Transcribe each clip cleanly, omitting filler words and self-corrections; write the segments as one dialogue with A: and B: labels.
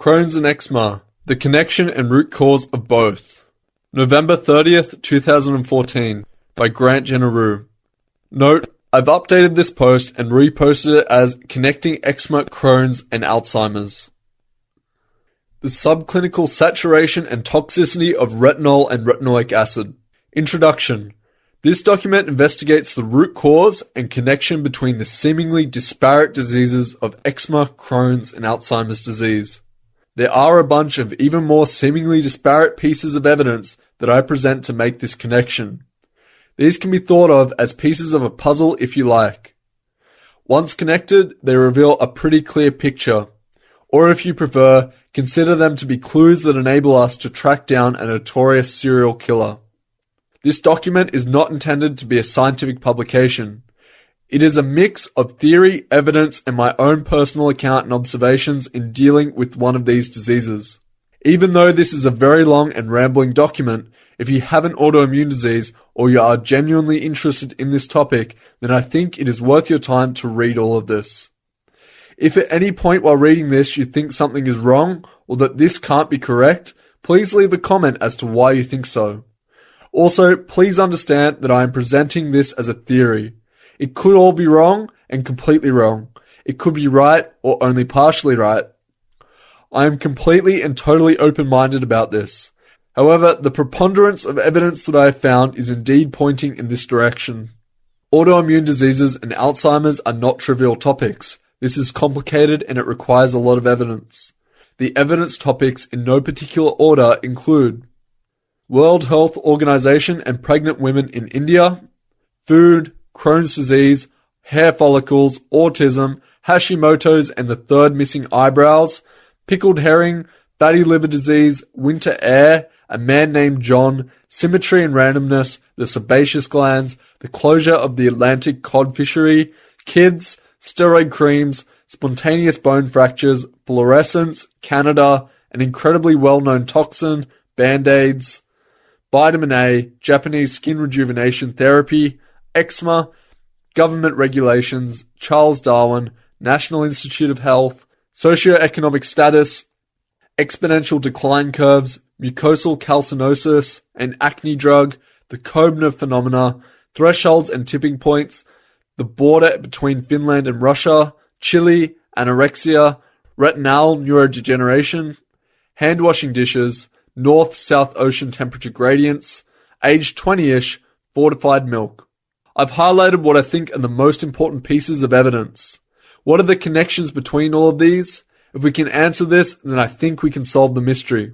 A: Crohn's and Eczema, the connection and root cause of both. November 30th, 2014, by Grant Generou. Note, I've updated this post and reposted it as Connecting Eczema, Crohn's, and Alzheimer's. The subclinical saturation and toxicity of retinol and retinoic acid. Introduction. This document investigates the root cause and connection between the seemingly disparate diseases of eczema, Crohn's, and Alzheimer's disease. There are a bunch of even more seemingly disparate pieces of evidence that I present to make this connection. These can be thought of as pieces of a puzzle if you like. Once connected, they reveal a pretty clear picture. Or if you prefer, consider them to be clues that enable us to track down a notorious serial killer. This document is not intended to be a scientific publication. It is a mix of theory, evidence, and my own personal account and observations in dealing with one of these diseases. Even though this is a very long and rambling document, if you have an autoimmune disease or you are genuinely interested in this topic, then I think it is worth your time to read all of this. If at any point while reading this you think something is wrong or that this can't be correct, please leave a comment as to why you think so. Also, please understand that I am presenting this as a theory. It could all be wrong and completely wrong. It could be right or only partially right. I am completely and totally open-minded about this. However, the preponderance of evidence that I have found is indeed pointing in this direction. Autoimmune diseases and Alzheimer's are not trivial topics. This is complicated and it requires a lot of evidence. The evidence topics in no particular order include World Health Organization and pregnant women in India, food, Crohn's disease, hair follicles, autism, Hashimoto's and the third missing eyebrows, pickled herring, fatty liver disease, winter air, a man named John, symmetry and randomness, the sebaceous glands, the closure of the Atlantic cod fishery, kids, steroid creams, spontaneous bone fractures, fluorescence, Canada, an incredibly well-known toxin, Band-Aids, vitamin A, Japanese skin rejuvenation therapy, eczema, government regulations, Charles Darwin, National Institute of Health, socioeconomic status, exponential decline curves, mucosal calcinosis, an acne drug, the Koebner phenomena, thresholds and tipping points, the border between Finland and Russia, Chile, anorexia, retinal neurodegeneration, hand-washing dishes, North-South Ocean temperature gradients, age 20-ish, fortified milk. I've highlighted what I think are the most important pieces of evidence. What are the connections between all of these? If we can answer this, then I think we can solve the mystery.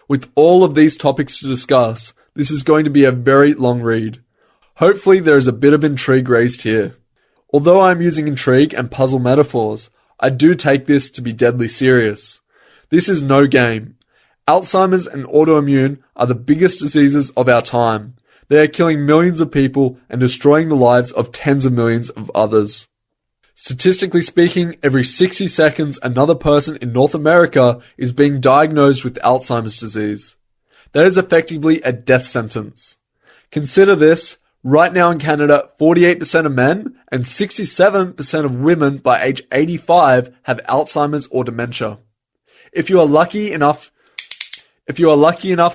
A: With all of these topics to discuss, this is going to be a very long read. Hopefully there is a bit of intrigue raised here. Although I am using intrigue and puzzle metaphors, I do take this to be deadly serious. This is no game. Alzheimer's and autoimmune are the biggest diseases of our time. They are killing millions of people and destroying the lives of tens of millions of others. Statistically speaking, every 60 seconds another person in North America is being diagnosed with Alzheimer's disease. That is effectively a death sentence. Consider this, right now in Canada, 48% of men and 67% of women by age 85 have Alzheimer's or dementia. If you are lucky enough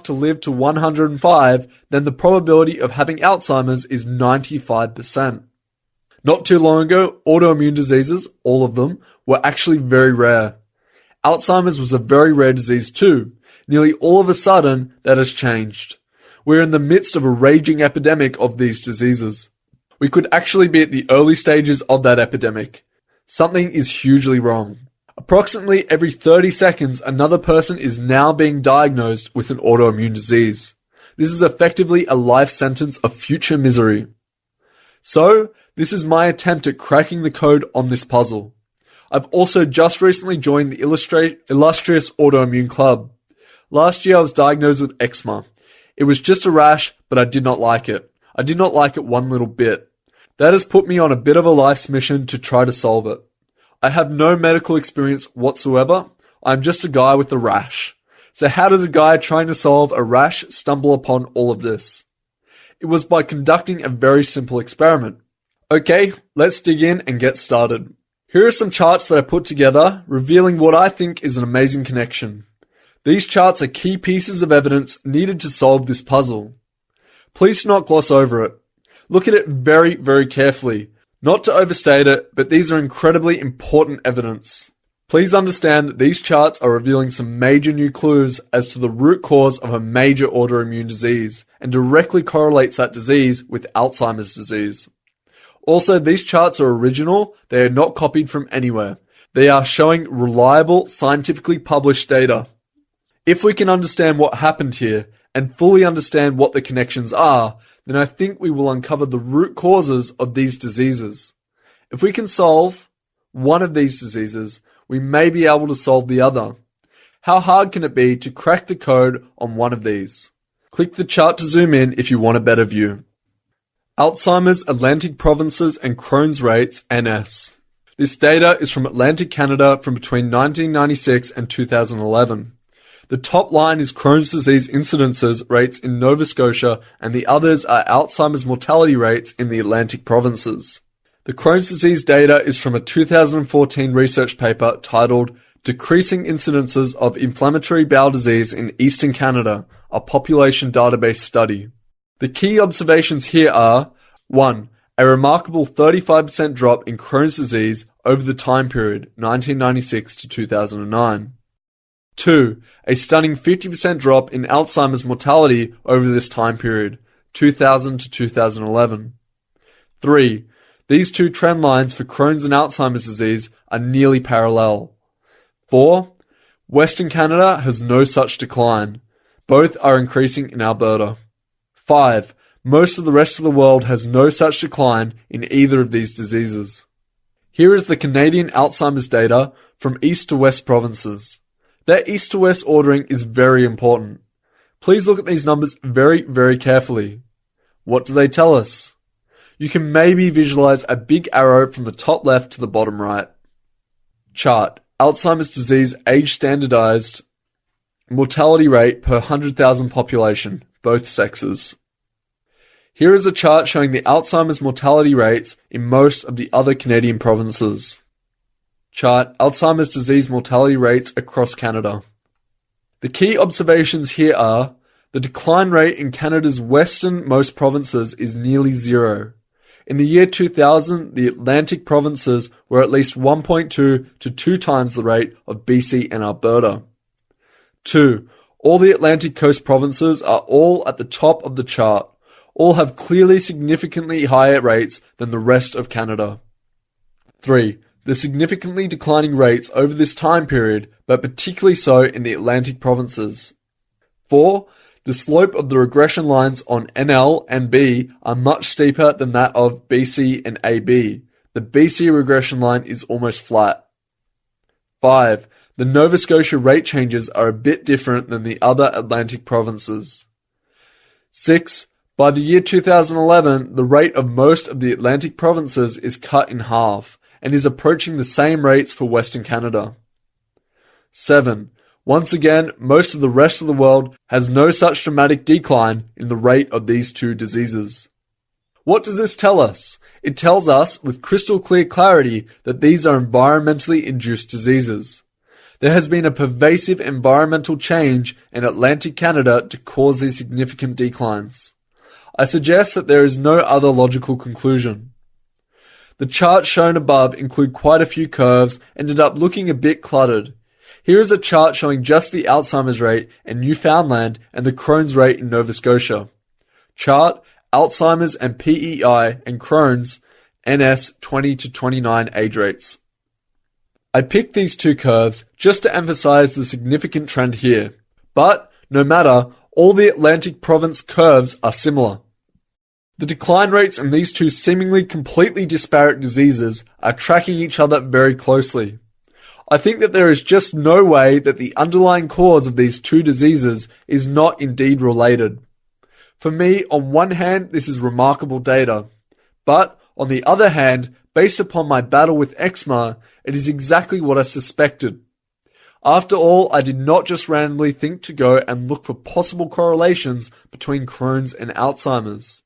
A: to live to 105, then the probability of having Alzheimer's is 95%. Not too long ago, autoimmune diseases, all of them, were actually very rare. Alzheimer's was a very rare disease too. Nearly all of a sudden, that has changed. We're in the midst of a raging epidemic of these diseases. We could actually be at the early stages of that epidemic. Something is hugely wrong. Approximately every 30 seconds, another person is now being diagnosed with an autoimmune disease. This is effectively a life sentence of future misery. So, this is my attempt at cracking the code on this puzzle. I've also just recently joined the illustrious autoimmune club. Last year I was diagnosed with eczema. It was just a rash, but I did not like it. I did not like it one little bit. That has put me on a bit of a life's mission to try to solve it. I have no medical experience whatsoever. I'm just a guy with a rash. So how does a guy trying to solve a rash stumble upon all of this? It was by conducting a very simple experiment. Okay, let's dig in and get started. Here are some charts that I put together, revealing what I think is an amazing connection. These charts are key pieces of evidence needed to solve this puzzle. Please do not gloss over it. Look at it very, very carefully. Not to overstate it, but these are incredibly important evidence. Please understand that these charts are revealing some major new clues as to the root cause of a major autoimmune disease and directly correlates that disease with Alzheimer's disease. Also, these charts are original, they are not copied from anywhere. They are showing reliable, scientifically published data. If we can understand what happened here and fully understand what the connections are, then I think we will uncover the root causes of these diseases. If we can solve one of these diseases, we may be able to solve the other. How hard can it be to crack the code on one of these? Click the chart to zoom in if you want a better view. Alzheimer's Atlantic Provinces and Crohn's rates, NS. This data is from Atlantic Canada from between 1996 and 2011. The top line is Crohn's disease incidences rates in Nova Scotia and the others are Alzheimer's mortality rates in the Atlantic provinces. The Crohn's disease data is from a 2014 research paper titled Decreasing Incidences of Inflammatory Bowel Disease in Eastern Canada, a Population Database Study. The key observations here are 1. A remarkable 35% drop in Crohn's disease over the time period 1996 to 2009. 2. A stunning 50% drop in Alzheimer's mortality over this time period 2000 to 2011. 3. These two trend lines for Crohn's and Alzheimer's disease are nearly parallel. 4. Western Canada has no such decline. Both are increasing in Alberta. 5. Most of the rest of the world has no such decline in either of these diseases. Here is the Canadian Alzheimer's data from east to west provinces. Their east to west ordering is very important. Please look at these numbers very, very carefully. What do they tell us? You can maybe visualize a big arrow from the top left to the bottom right. Chart: Alzheimer's disease age standardized mortality rate per 100,000 population, both sexes. Here is a chart showing the Alzheimer's mortality rates in most of the other Canadian provinces. Chart: Alzheimer's disease mortality rates across Canada. The key observations here are the decline rate in Canada's westernmost provinces is nearly zero. In the year 2000, the Atlantic provinces were at least 1.2 to 2 times the rate of BC and Alberta. 2. All the Atlantic coast provinces are all at the top of the chart. All have clearly significantly higher rates than the rest of Canada. 3. The significantly declining rates over this time period, but particularly so in the Atlantic provinces. 4. The slope of the regression lines on NL and B are much steeper than that of BC and AB. The BC regression line is almost flat. 5. The Nova Scotia rate changes are a bit different than the other Atlantic provinces. 6. By the year 2011, the rate of most of the Atlantic provinces is cut in half and is approaching the same rates for Western Canada. 7. Once again, most of the rest of the world has no such dramatic decline in the rate of these two diseases. What does this tell us? It tells us with crystal clear clarity that these are environmentally induced diseases. There has been a pervasive environmental change in Atlantic Canada to cause these significant declines. I suggest that there is no other logical conclusion. The charts shown above include quite a few curves and ended up looking a bit cluttered. Here is a chart showing just the Alzheimer's rate in Newfoundland and the Crohn's rate in Nova Scotia. Chart: Alzheimer's and PEI and Crohn's NS 20 to 29 age rates. I picked these two curves just to emphasize the significant trend here. But, no matter, all the Atlantic province curves are similar. The decline rates in these two seemingly completely disparate diseases are tracking each other very closely. I think that there is just no way that the underlying cause of these two diseases is not indeed related. For me, on one hand, this is remarkable data. But, on the other hand, based upon my battle with eczema, it is exactly what I suspected. After all, I did not just randomly think to go and look for possible correlations between Crohn's and Alzheimer's.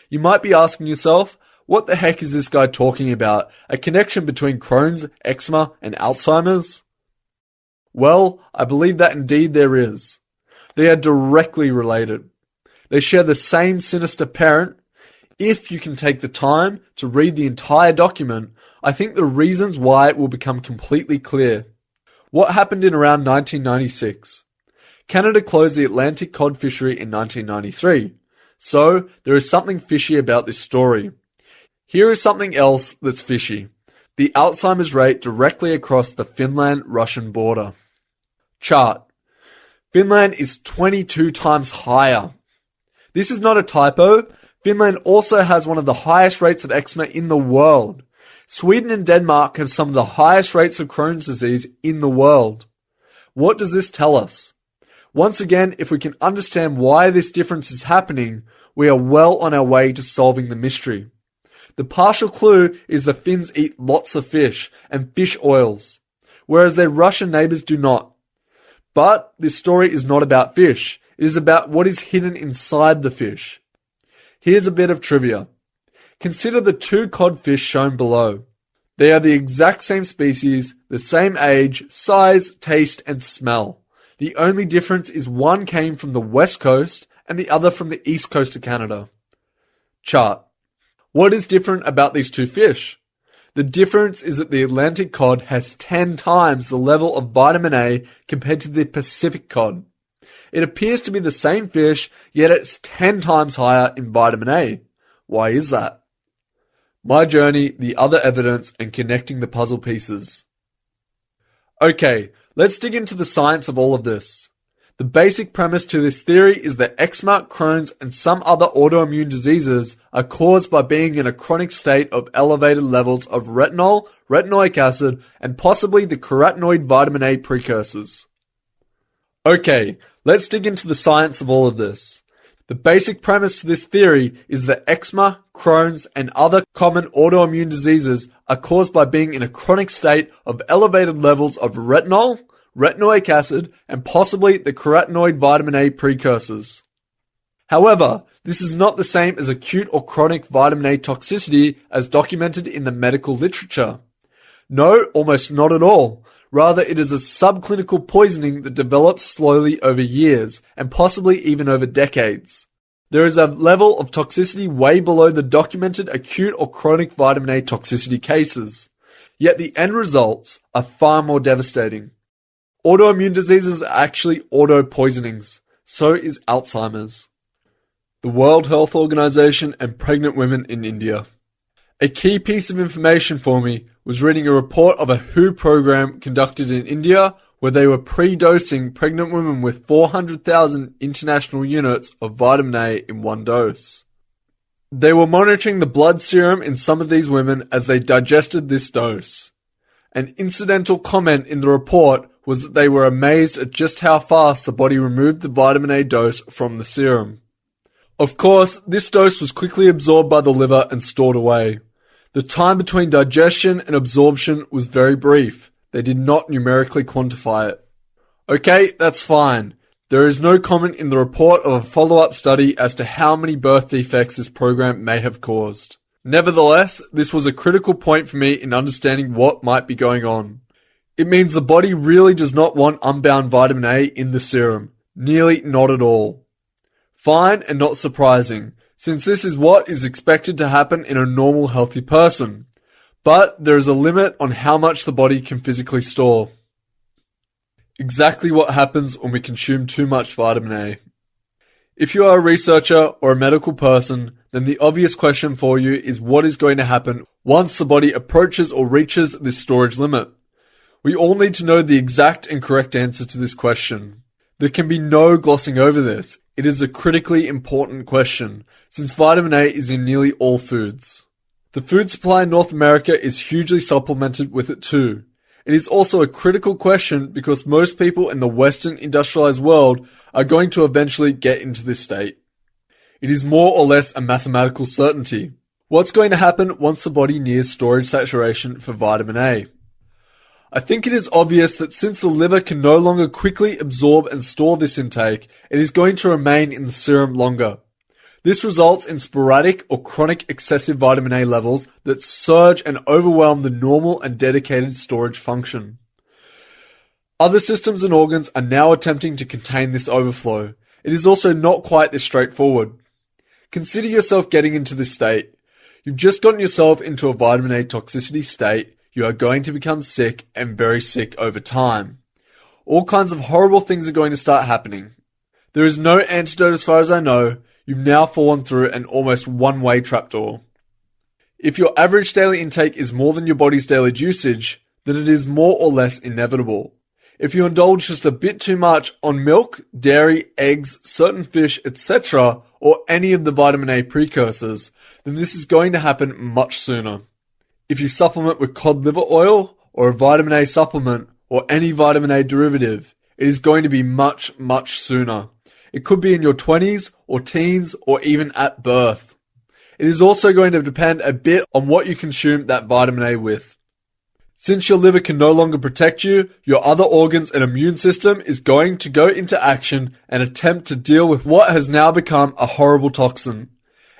A: You might be asking yourself, What the heck is this guy talking about? A connection between Crohn's, eczema, and Alzheimer's? Well, I believe that indeed there is. They are directly related. They share the same sinister parent. If you can take the time to read the entire document, I think the reasons why will become completely clear. What happened in around 1996? Canada closed the Atlantic cod fishery in 1993, so there is something fishy about this story. Here is something else that's fishy. The Alzheimer's rate directly across the Finland-Russian border. Chart. Finland is 22 times higher. This is not a typo. Finland also has one of the highest rates of eczema in the world. Sweden and Denmark have some of the highest rates of Crohn's disease in the world. What does this tell us? Once again, if we can understand why this difference is happening, we are well on our way to solving the mystery. The partial clue is the Finns eat lots of fish and fish oils, whereas their Russian neighbours do not. But this story is not about fish. It is about what is hidden inside the fish. Here's a bit of trivia. Consider the two codfish shown below. They are the exact same species, the same age, size, taste, and smell. The only difference is one came from the west coast and the other from the east coast of Canada. Chart. What is different about these two fish? The difference is that the Atlantic cod has 10 times the level of vitamin A compared to the Pacific cod. It appears to be the same fish, yet it's 10 times higher in vitamin A. Why is that? My journey, the other evidence, and connecting the puzzle pieces. Okay, let's dig into the science of all of this. The basic premise to this theory is that eczema, Crohn's, and some other autoimmune diseases are caused by being in a chronic state of elevated levels of retinol, retinoic acid, and possibly the carotenoid vitamin A precursors. Okay, let's dig into the science of all of this. The basic premise to this theory is that eczema, Crohn's, and other common autoimmune diseases are caused by being in a chronic state of elevated levels of retinol, retinoic acid, and possibly the carotenoid vitamin A precursors. However, this is not the same as acute or chronic vitamin A toxicity as documented in the medical literature. No, almost not at all. Rather, it is a subclinical poisoning that develops slowly over years, and possibly even over decades. There is a level of toxicity way below the documented acute or chronic vitamin A toxicity cases. Yet the end results are far more devastating. Autoimmune diseases are actually auto-poisonings. So is Alzheimer's. The World Health Organization and pregnant women in India. A key piece of information for me was reading a report of a WHO program conducted in India where they were pre-dosing pregnant women with 400,000 international units of vitamin A in one dose. They were monitoring the blood serum in some of these women as they digested this dose. An incidental comment in the report was that they were amazed at just how fast the body removed the vitamin A dose from the serum. Of course, this dose was quickly absorbed by the liver and stored away. The time between digestion and absorption was very brief. They did not numerically quantify it. Okay, that's fine. There is no comment in the report of a follow-up study as to how many birth defects this program may have caused. Nevertheless, this was a critical point for me in understanding what might be going on. It means the body really does not want unbound vitamin A in the serum. Nearly not at all. Fine and not surprising, since this is what is expected to happen in a normal healthy person. But there is a limit on how much the body can physically store. Exactly what happens when we consume too much vitamin A. If you are a researcher or a medical person, then the obvious question for you is what is going to happen once the body approaches or reaches this storage limit. We all need to know the exact and correct answer to this question. There can be no glossing over this. It is a critically important question, since vitamin A is in nearly all foods. The food supply in North America is hugely supplemented with it too. It is also a critical question because most people in the Western industrialized world are going to eventually get into this state. It is more or less a mathematical certainty. What's going to happen once the body nears storage saturation for vitamin A? I think it is obvious that since the liver can no longer quickly absorb and store this intake, it is going to remain in the serum longer. This results in sporadic or chronic excessive vitamin A levels that surge and overwhelm the normal and dedicated storage function. Other systems and organs are now attempting to contain this overflow. It is also not quite this straightforward. Consider yourself getting into this state. You've just gotten yourself into a vitamin A toxicity state. You are going to become sick and very sick over time. All kinds of horrible things are going to start happening. There is no antidote as far as I know. You've now fallen through an almost one-way trapdoor. If your average daily intake is more than your body's daily usage, then it is more or less inevitable. If you indulge just a bit too much on milk, dairy, eggs, certain fish, etc., or any of the vitamin A precursors, then this is going to happen much sooner. If you supplement with cod liver oil, or a vitamin A supplement, or any vitamin A derivative, it is going to be much, much sooner. It could be in your 20s, or teens, or even at birth. It is also going to depend a bit on what you consume that vitamin A with. Since your liver can no longer protect you, your other organs and immune system is going to go into action and attempt to deal with what has now become a horrible toxin.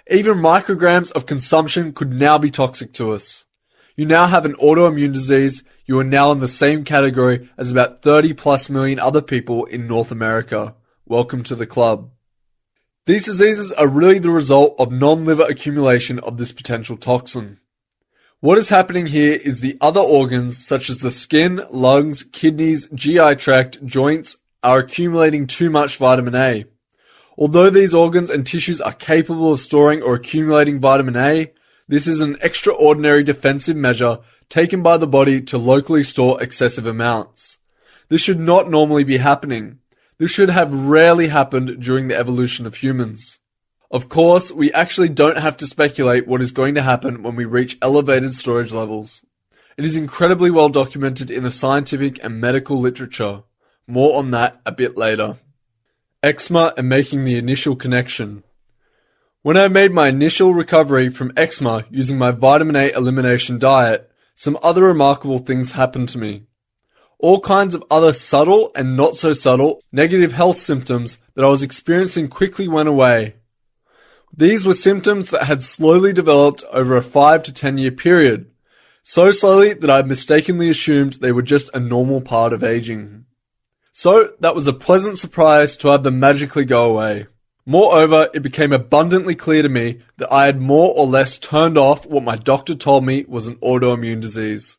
A: Even micrograms of consumption could now be toxic to us. You now have an autoimmune disease. You are now in the same category as about 30 plus million other people in North America. Welcome to the club. These diseases are really the result of non-liver accumulation of this potential toxin. What is happening here is the other organs, such as the skin, lungs, kidneys, GI tract, joints, are accumulating too much vitamin A. Although these organs and tissues are capable of storing or accumulating vitamin A, this is an extraordinary defensive measure taken by the body to locally store excessive amounts. This should not normally be happening. This should have rarely happened during the evolution of humans. Of course, we actually don't have to speculate what is going to happen when we reach elevated storage levels. It is incredibly well documented in the scientific and medical literature. More on that a bit later. Eczema and making the initial connection. When I made my initial recovery from eczema using my vitamin A elimination diet, some other remarkable things happened to me. All kinds of other subtle and not so subtle negative health symptoms that I was experiencing quickly went away. These were symptoms that had slowly developed over a 5 to 10 year period, so slowly that I mistakenly assumed they were just a normal part of aging. So that was a pleasant surprise to have them magically go away. Moreover, it became abundantly clear to me that I had more or less turned off what my doctor told me was an autoimmune disease.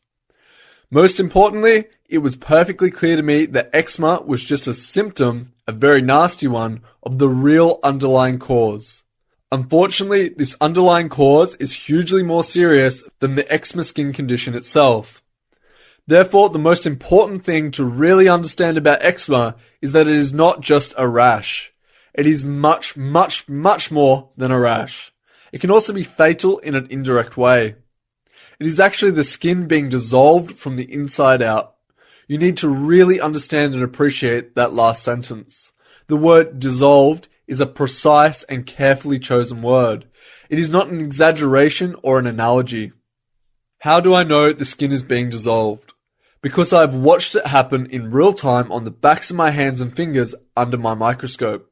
A: Most importantly, it was perfectly clear to me that eczema was just a symptom, a very nasty one, of the real underlying cause. Unfortunately, this underlying cause is hugely more serious than the eczema skin condition itself. Therefore, the most important thing to really understand about eczema is that it is not just a rash. It is much, much, much more than a rash. It can also be fatal in an indirect way. It is actually the skin being dissolved from the inside out. You need to really understand and appreciate that last sentence. The word dissolved is a precise and carefully chosen word. It is not an exaggeration or an analogy. How do I know the skin is being dissolved? Because I've watched it happen in real time on the backs of my hands and fingers under my microscope.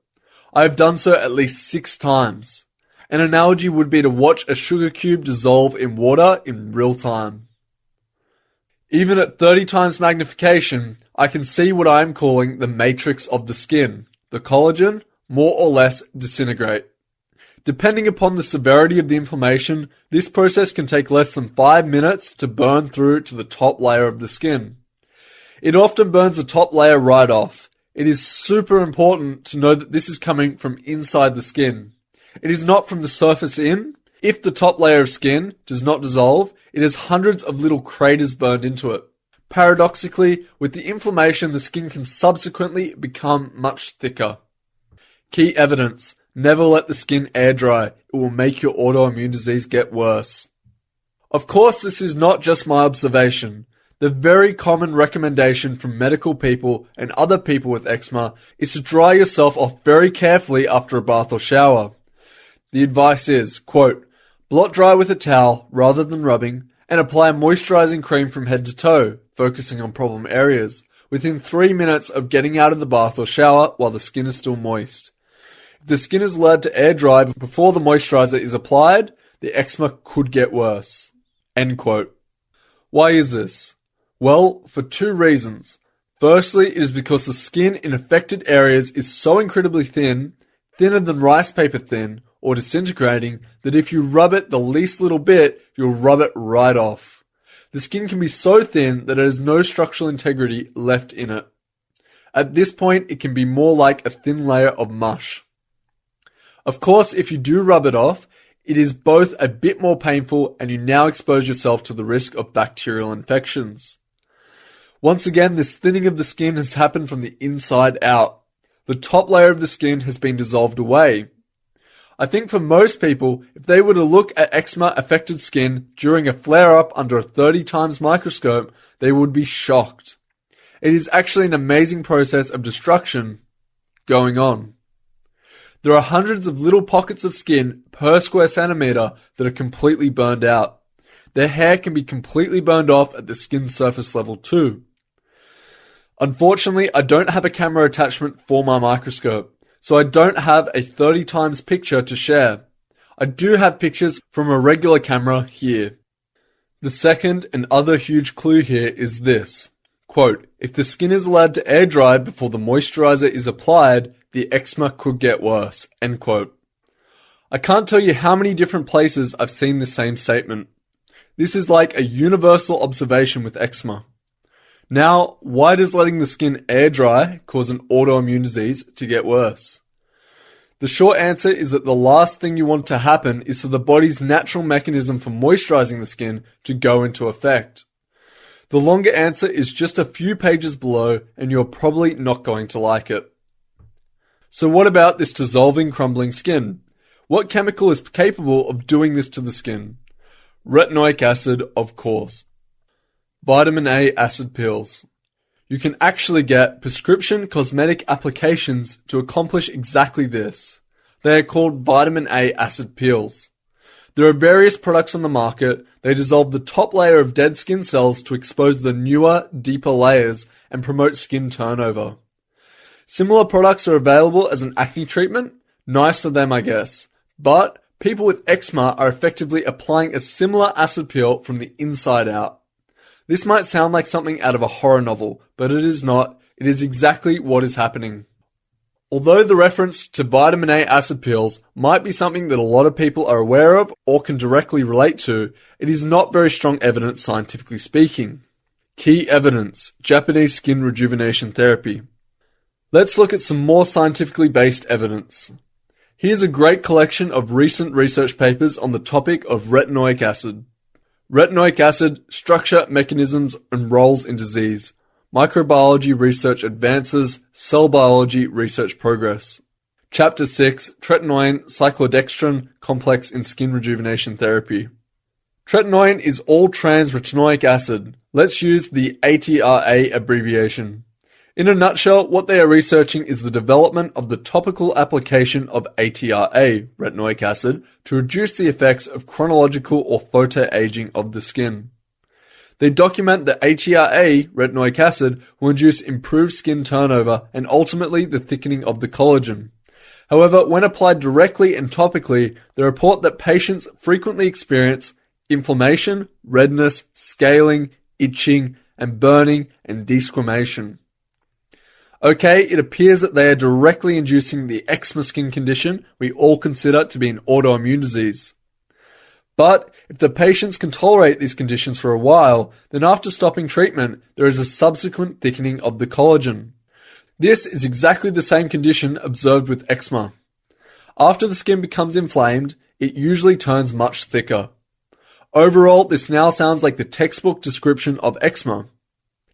A: I have done so at least 6 times. An analogy would be to watch a sugar cube dissolve in water in real time. Even at 30 times magnification, I can see what I am calling the matrix of the skin, the collagen, more or less disintegrate. Depending upon the severity of the inflammation, this process can take less than 5 minutes to burn through to the top layer of the skin. It often burns the top layer right off. It is super important to know that this is coming from inside the skin. It is not from the surface in. If the top layer of skin does not dissolve, it has hundreds of little craters burned into it. Paradoxically, with the inflammation, the skin can subsequently become much thicker. Key evidence: never let the skin air dry. It will make your autoimmune disease get worse. Of course, this is not just my observation. The very common recommendation from medical people and other people with eczema is to dry yourself off very carefully after a bath or shower. The advice is, quote, blot dry with a towel rather than rubbing, and apply a moisturizing cream from head to toe, focusing on problem areas, within 3 minutes of getting out of the bath or shower while the skin is still moist. If the skin is allowed to air dry before the moisturizer is applied, the eczema could get worse. End quote. Why is this? Well, for two reasons. Firstly, it is because the skin in affected areas is so incredibly thin, thinner than rice paper thin, or disintegrating, that if you rub it the least little bit, you'll rub it right off. The skin can be so thin that it has no structural integrity left in it. At this point, it can be more like a thin layer of mush. Of course, if you do rub it off, it is both a bit more painful and you now expose yourself to the risk of bacterial infections. Once again, this thinning of the skin has happened from the inside out. The top layer of the skin has been dissolved away. I think for most people, if they were to look at eczema-affected skin during a flare-up under a 30 times microscope, they would be shocked. It is actually an amazing process of destruction going on. There are hundreds of little pockets of skin per square centimeter that are completely burned out. Their hair can be completely burned off at the skin surface level too. Unfortunately, I don't have a camera attachment for my microscope, so I don't have a 30 times picture to share. I do have pictures from a regular camera here. The second and other huge clue here is this. Quote, if the skin is allowed to air dry before the moisturizer is applied, the eczema could get worse. End quote. I can't tell you how many different places I've seen the same statement. This is like a universal observation with eczema. Now, why does letting the skin air dry cause an autoimmune disease to get worse? The short answer is that the last thing you want to happen is for the body's natural mechanism for moisturizing the skin to go into effect. The longer answer is just a few pages below, and you're probably not going to like it. So what about this dissolving, crumbling skin? What chemical is capable of doing this to the skin? Retinoic acid, of course. Vitamin A acid pills. You can actually get prescription cosmetic applications to accomplish exactly this. They are called vitamin A acid pills. There are various products on the market. They dissolve the top layer of dead skin cells to expose the newer, deeper layers and promote skin turnover. Similar products are available as an acne treatment. Nice of them, I guess. But people with eczema are effectively applying a similar acid pill from the inside out. This might sound like something out of a horror novel, but it is not. It is exactly what is happening. Although the reference to vitamin A acid pills might be something that a lot of people are aware of or can directly relate to, it is not very strong evidence scientifically speaking. Key evidence: Japanese skin rejuvenation therapy. Let's look at some more scientifically based evidence. Here's a great collection of recent research papers on the topic of retinoic acid. Retinoic acid, structure, mechanisms, and roles in disease. Microbiology research advances, cell biology research progress. Chapter 6, Tretinoin cyclodextrin complex in skin rejuvenation therapy. Tretinoin is all trans retinoic acid. Let's use the ATRA abbreviation. In a nutshell, what they are researching is the development of the topical application of ATRA, retinoic acid, to reduce the effects of chronological or photoaging of the skin. They document that ATRA, retinoic acid, will induce improved skin turnover and ultimately the thickening of the collagen. However, when applied directly and topically, they report that patients frequently experience inflammation, redness, scaling, itching, and burning and desquamation. Okay, it appears that they are directly inducing the eczema skin condition we all consider to be an autoimmune disease. But if the patients can tolerate these conditions for a while, then after stopping treatment, there is a subsequent thickening of the collagen. This is exactly the same condition observed with eczema. After the skin becomes inflamed, it usually turns much thicker. Overall, this now sounds like the textbook description of eczema.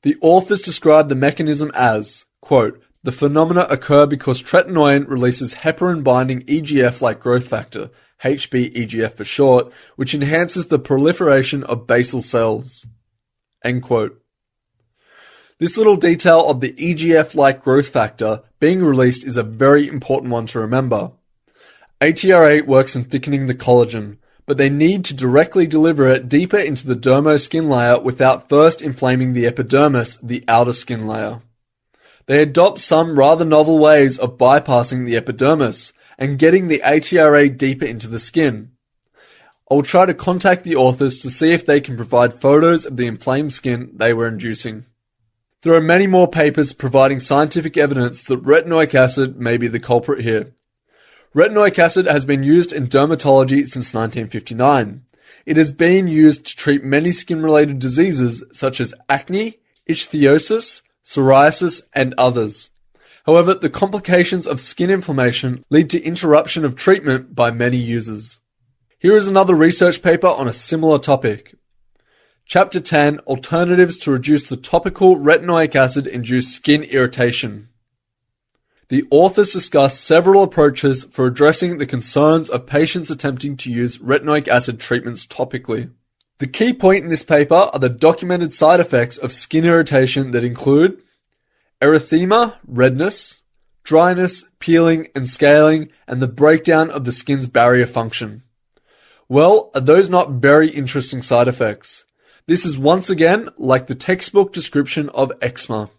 A: The authors describe the mechanism as, quote, the phenomena occur because tretinoin releases heparin-binding EGF-like growth factor, HBEGF for short, which enhances the proliferation of basal cells. End quote. This little detail of the EGF-like growth factor being released is a very important one to remember. ATRA works in thickening the collagen, but they need to directly deliver it deeper into the dermo skin layer without first inflaming the epidermis, the outer skin layer. They adopt some rather novel ways of bypassing the epidermis, and getting the ATRA deeper into the skin. I'll try to contact the authors to see if they can provide photos of the inflamed skin they were inducing. There are many more papers providing scientific evidence that retinoic acid may be the culprit here. Retinoic acid has been used in dermatology since 1959. It has been used to treat many skin-related diseases such as acne, ichthyosis, psoriasis, and others. However, the complications of skin inflammation lead to interruption of treatment by many users. Here is another research paper on a similar topic. Chapter 10, Alternatives to Reduce the Topical Retinoic Acid-Induced Skin Irritation. The authors discuss several approaches for addressing the concerns of patients attempting to use retinoic acid treatments topically. The key point in this paper are the documented side effects of skin irritation that include erythema, redness, dryness, peeling and scaling, and the breakdown of the skin's barrier function. Well, are those not very interesting side effects? This is once again like the textbook description of eczema.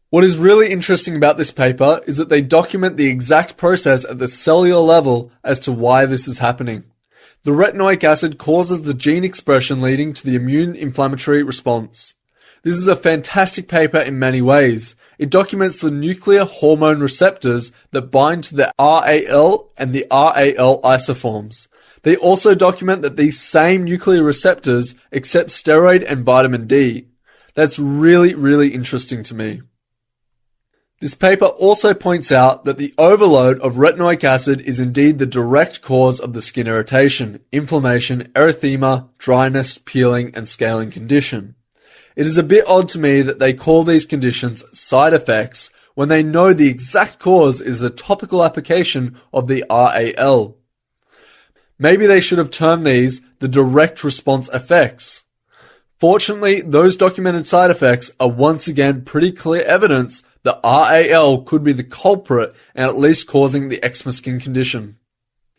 A: What is really interesting about this paper is that they document the exact process at the cellular level as to why this is happening. The retinoic acid causes the gene expression leading to the immune inflammatory response. This is a fantastic paper in many ways. It documents the nuclear hormone receptors that bind to the RAL and the RAL isoforms. They also document that these same nuclear receptors accept steroid and vitamin D. That's really interesting to me. This paper also points out that the overload of retinoic acid is indeed the direct cause of the skin irritation, inflammation, erythema, dryness, peeling, and scaling condition. It is a bit odd to me that they call these conditions side effects when they know the exact cause is the topical application of the RAL. Maybe they should have termed these the direct response effects. Fortunately, those documented side effects are once again pretty clear evidence that RAL could be the culprit and at least causing the eczema skin condition.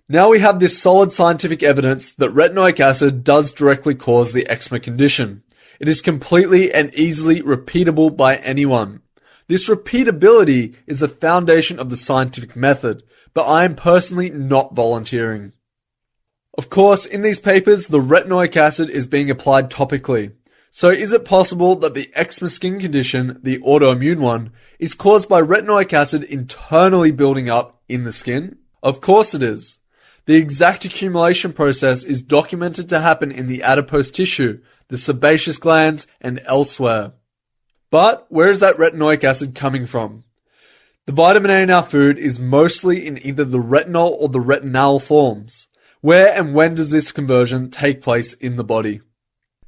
A: Now we have this solid scientific evidence that retinoic acid does directly cause the eczema condition. It is completely and easily repeatable by anyone. This repeatability is the foundation of the scientific method, but I am personally not volunteering. Of course, in these papers, the retinoic acid is being applied topically. So is it possible that the eczema skin condition, the autoimmune one, is caused by retinoic acid internally building up in the skin? Of course it is. The exact accumulation process is documented to happen in the adipose tissue, the sebaceous glands, and elsewhere. But where is that retinoic acid coming from? The vitamin A in our food is mostly in either the retinol or the retinal forms. Where and when does this conversion take place in the body?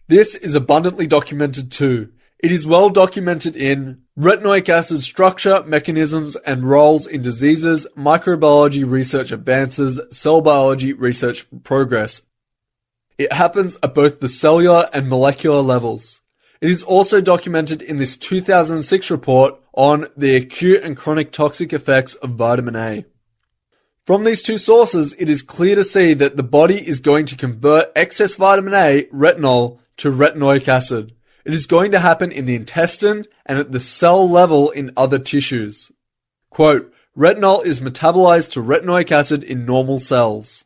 A: This is abundantly documented too. It is well documented in retinoic acid structure, mechanisms, and roles in diseases, microbiology research advances, cell biology research progress. It happens at both the cellular and molecular levels. It is also documented in this 2006 report on the acute and chronic toxic effects of vitamin A. From these two sources, it is clear to see that the body is going to convert excess vitamin A, retinol, to retinoic acid. It is going to happen in the intestine and at the cell level in other tissues. Quote, retinol is metabolized to retinoic acid in normal cells.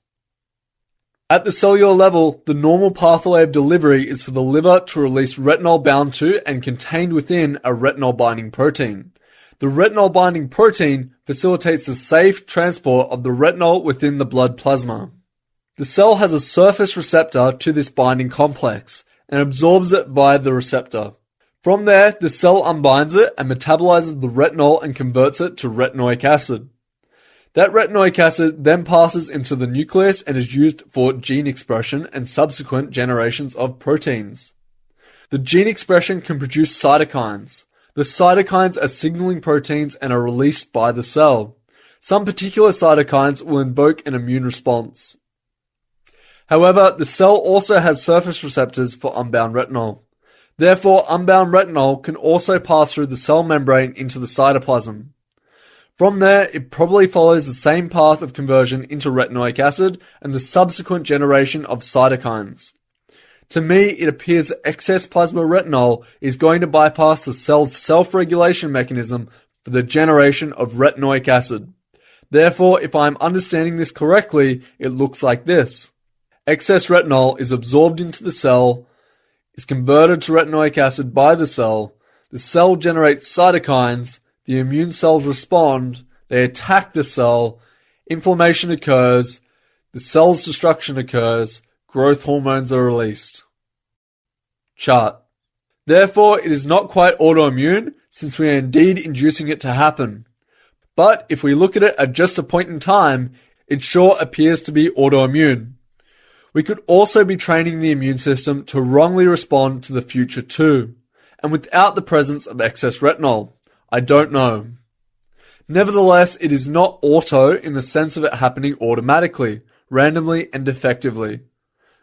A: At the cellular level, the normal pathway of delivery is for the liver to release retinol bound to and contained within a retinol binding protein. The retinol binding protein facilitates the safe transport of the retinol within the blood plasma. The cell has a surface receptor to this binding complex and absorbs it via the receptor. From there, the cell unbinds it and metabolizes the retinol and converts it to retinoic acid. That retinoic acid then passes into the nucleus and is used for gene expression and subsequent generations of proteins. The gene expression can produce cytokines. The cytokines are signaling proteins and are released by the cell. Some particular cytokines will invoke an immune response. However, the cell also has surface receptors for unbound retinol. Therefore, unbound retinol can also pass through the cell membrane into the cytoplasm. From there, it probably follows the same path of conversion into retinoic acid and the subsequent generation of cytokines. To me, it appears that excess plasma retinol is going to bypass the cell's self-regulation mechanism for the generation of retinoic acid. Therefore, if I am understanding this correctly, it looks like this. Excess retinol is absorbed into the cell, is converted to retinoic acid by the cell generates cytokines, the immune cells respond, they attack the cell, inflammation occurs, the cell's destruction occurs, growth hormones are released. Chart. Therefore, it is not quite autoimmune, since we are indeed inducing it to happen. But if we look at it at just a point in time, it sure appears to be autoimmune. We could also be training the immune system to wrongly respond to the future too, and without the presence of excess retinol. I don't know. Nevertheless, it is not auto in the sense of it happening automatically, randomly and defectively.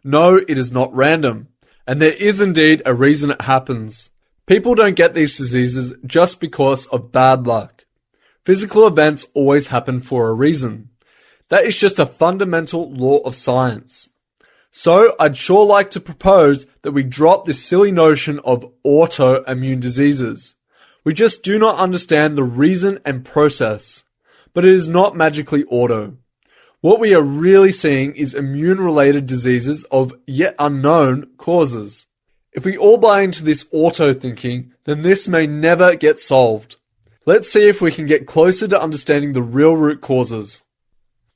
A: No, it is not random, and there is indeed a reason it happens. People don't get these diseases just because of bad luck. Physical events always happen for a reason. That is just a fundamental law of science. So I'd sure like to propose that we drop this silly notion of autoimmune diseases. We just do not understand the reason and process. But it is not magically auto. What we are really seeing is immune-related diseases of yet unknown causes. If we all buy into this auto thinking, then this may never get solved. Let's see if we can get closer to understanding the real root causes.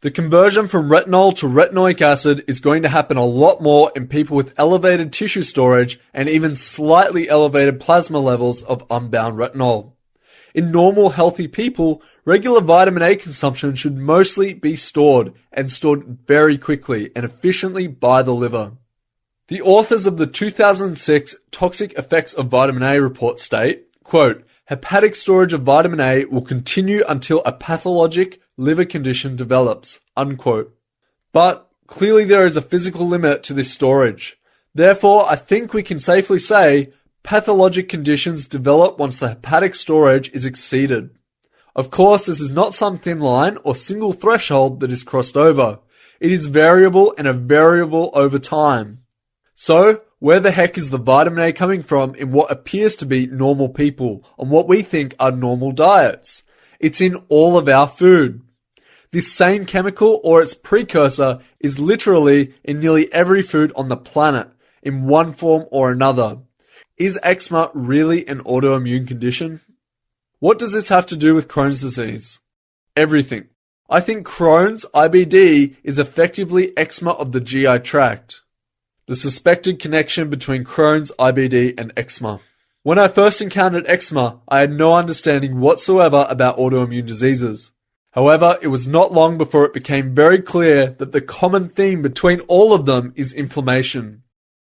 A: The conversion from retinol to retinoic acid is going to happen a lot more in people with elevated tissue storage and even slightly elevated plasma levels of unbound retinol. In normal, healthy people, regular vitamin A consumption should mostly be stored, and stored very quickly and efficiently by the liver. The authors of the 2006 Toxic Effects of Vitamin A report state, quote, "Hepatic storage of vitamin A will continue until a pathologic liver condition develops," unquote. But clearly there is a physical limit to this storage. Therefore, I think we can safely say pathologic conditions develop once the hepatic storage is exceeded. Of course, this is not some thin line or single threshold that is crossed over. It is variable and a variable over time. So, where the heck is the vitamin A coming from in what appears to be normal people on what we think are normal diets? It's in all of our food. This same chemical or its precursor is literally in nearly every food on the planet, in one form or another. Is eczema really an autoimmune condition? What does this have to do with Crohn's disease? Everything. I think Crohn's IBD is effectively eczema of the GI tract. The suspected connection between Crohn's IBD and eczema. When I first encountered eczema, I had no understanding whatsoever about autoimmune diseases. However, it was not long before it became very clear that the common theme between all of them is inflammation.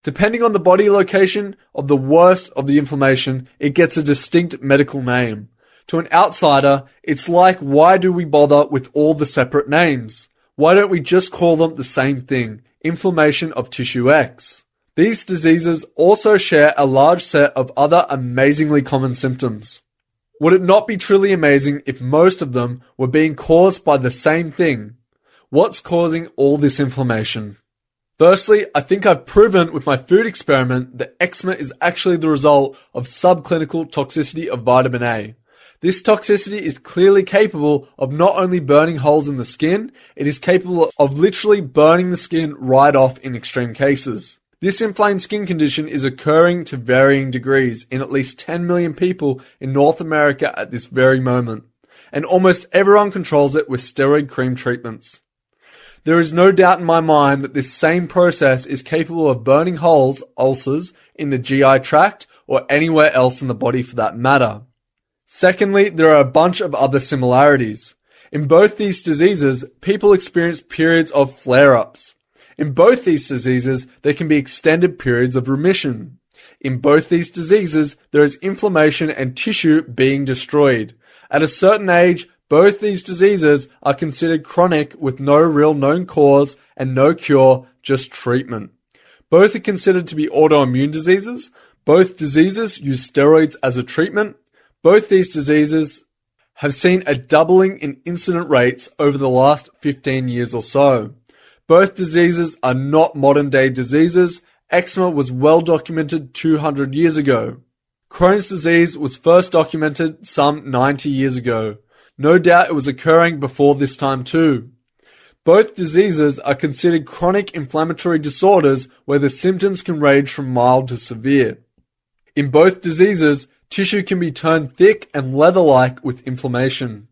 A: Depending on the body location of the worst of the inflammation, it gets a distinct medical name. To an outsider, it's like, why do we bother with all the separate names? Why don't we just call them the same thing, inflammation of tissue X? These diseases also share a large set of other amazingly common symptoms. Would it not be truly amazing if most of them were being caused by the same thing? What's causing all this inflammation? Firstly, I think I've proven with my food experiment that eczema is actually the result of subclinical toxicity of vitamin A. This toxicity is clearly capable of not only burning holes in the skin, it is capable of literally burning the skin right off in extreme cases. This inflamed skin condition is occurring to varying degrees in at least 10 million people in North America at this very moment, and almost everyone controls it with steroid cream treatments. There is no doubt in my mind that this same process is capable of burning holes, ulcers, in the GI tract or anywhere else in the body for that matter. Secondly, there are a bunch of other similarities. In both these diseases, people experience periods of flare-ups. In both these diseases, there can be extended periods of remission. In both these diseases, there is inflammation and tissue being destroyed. At a certain age, both these diseases are considered chronic with no real known cause and no cure, just treatment. Both are considered to be autoimmune diseases. Both diseases use steroids as a treatment. Both these diseases have seen a doubling in incident rates over the last 15 years or so. Both diseases are not modern-day diseases. Eczema was well documented 200 years ago. Crohn's disease was first documented some 90 years ago. No doubt it was occurring before this time too. Both diseases are considered chronic inflammatory disorders where the symptoms can range from mild to severe. In both diseases, tissue can be turned thick and leather-like with inflammation.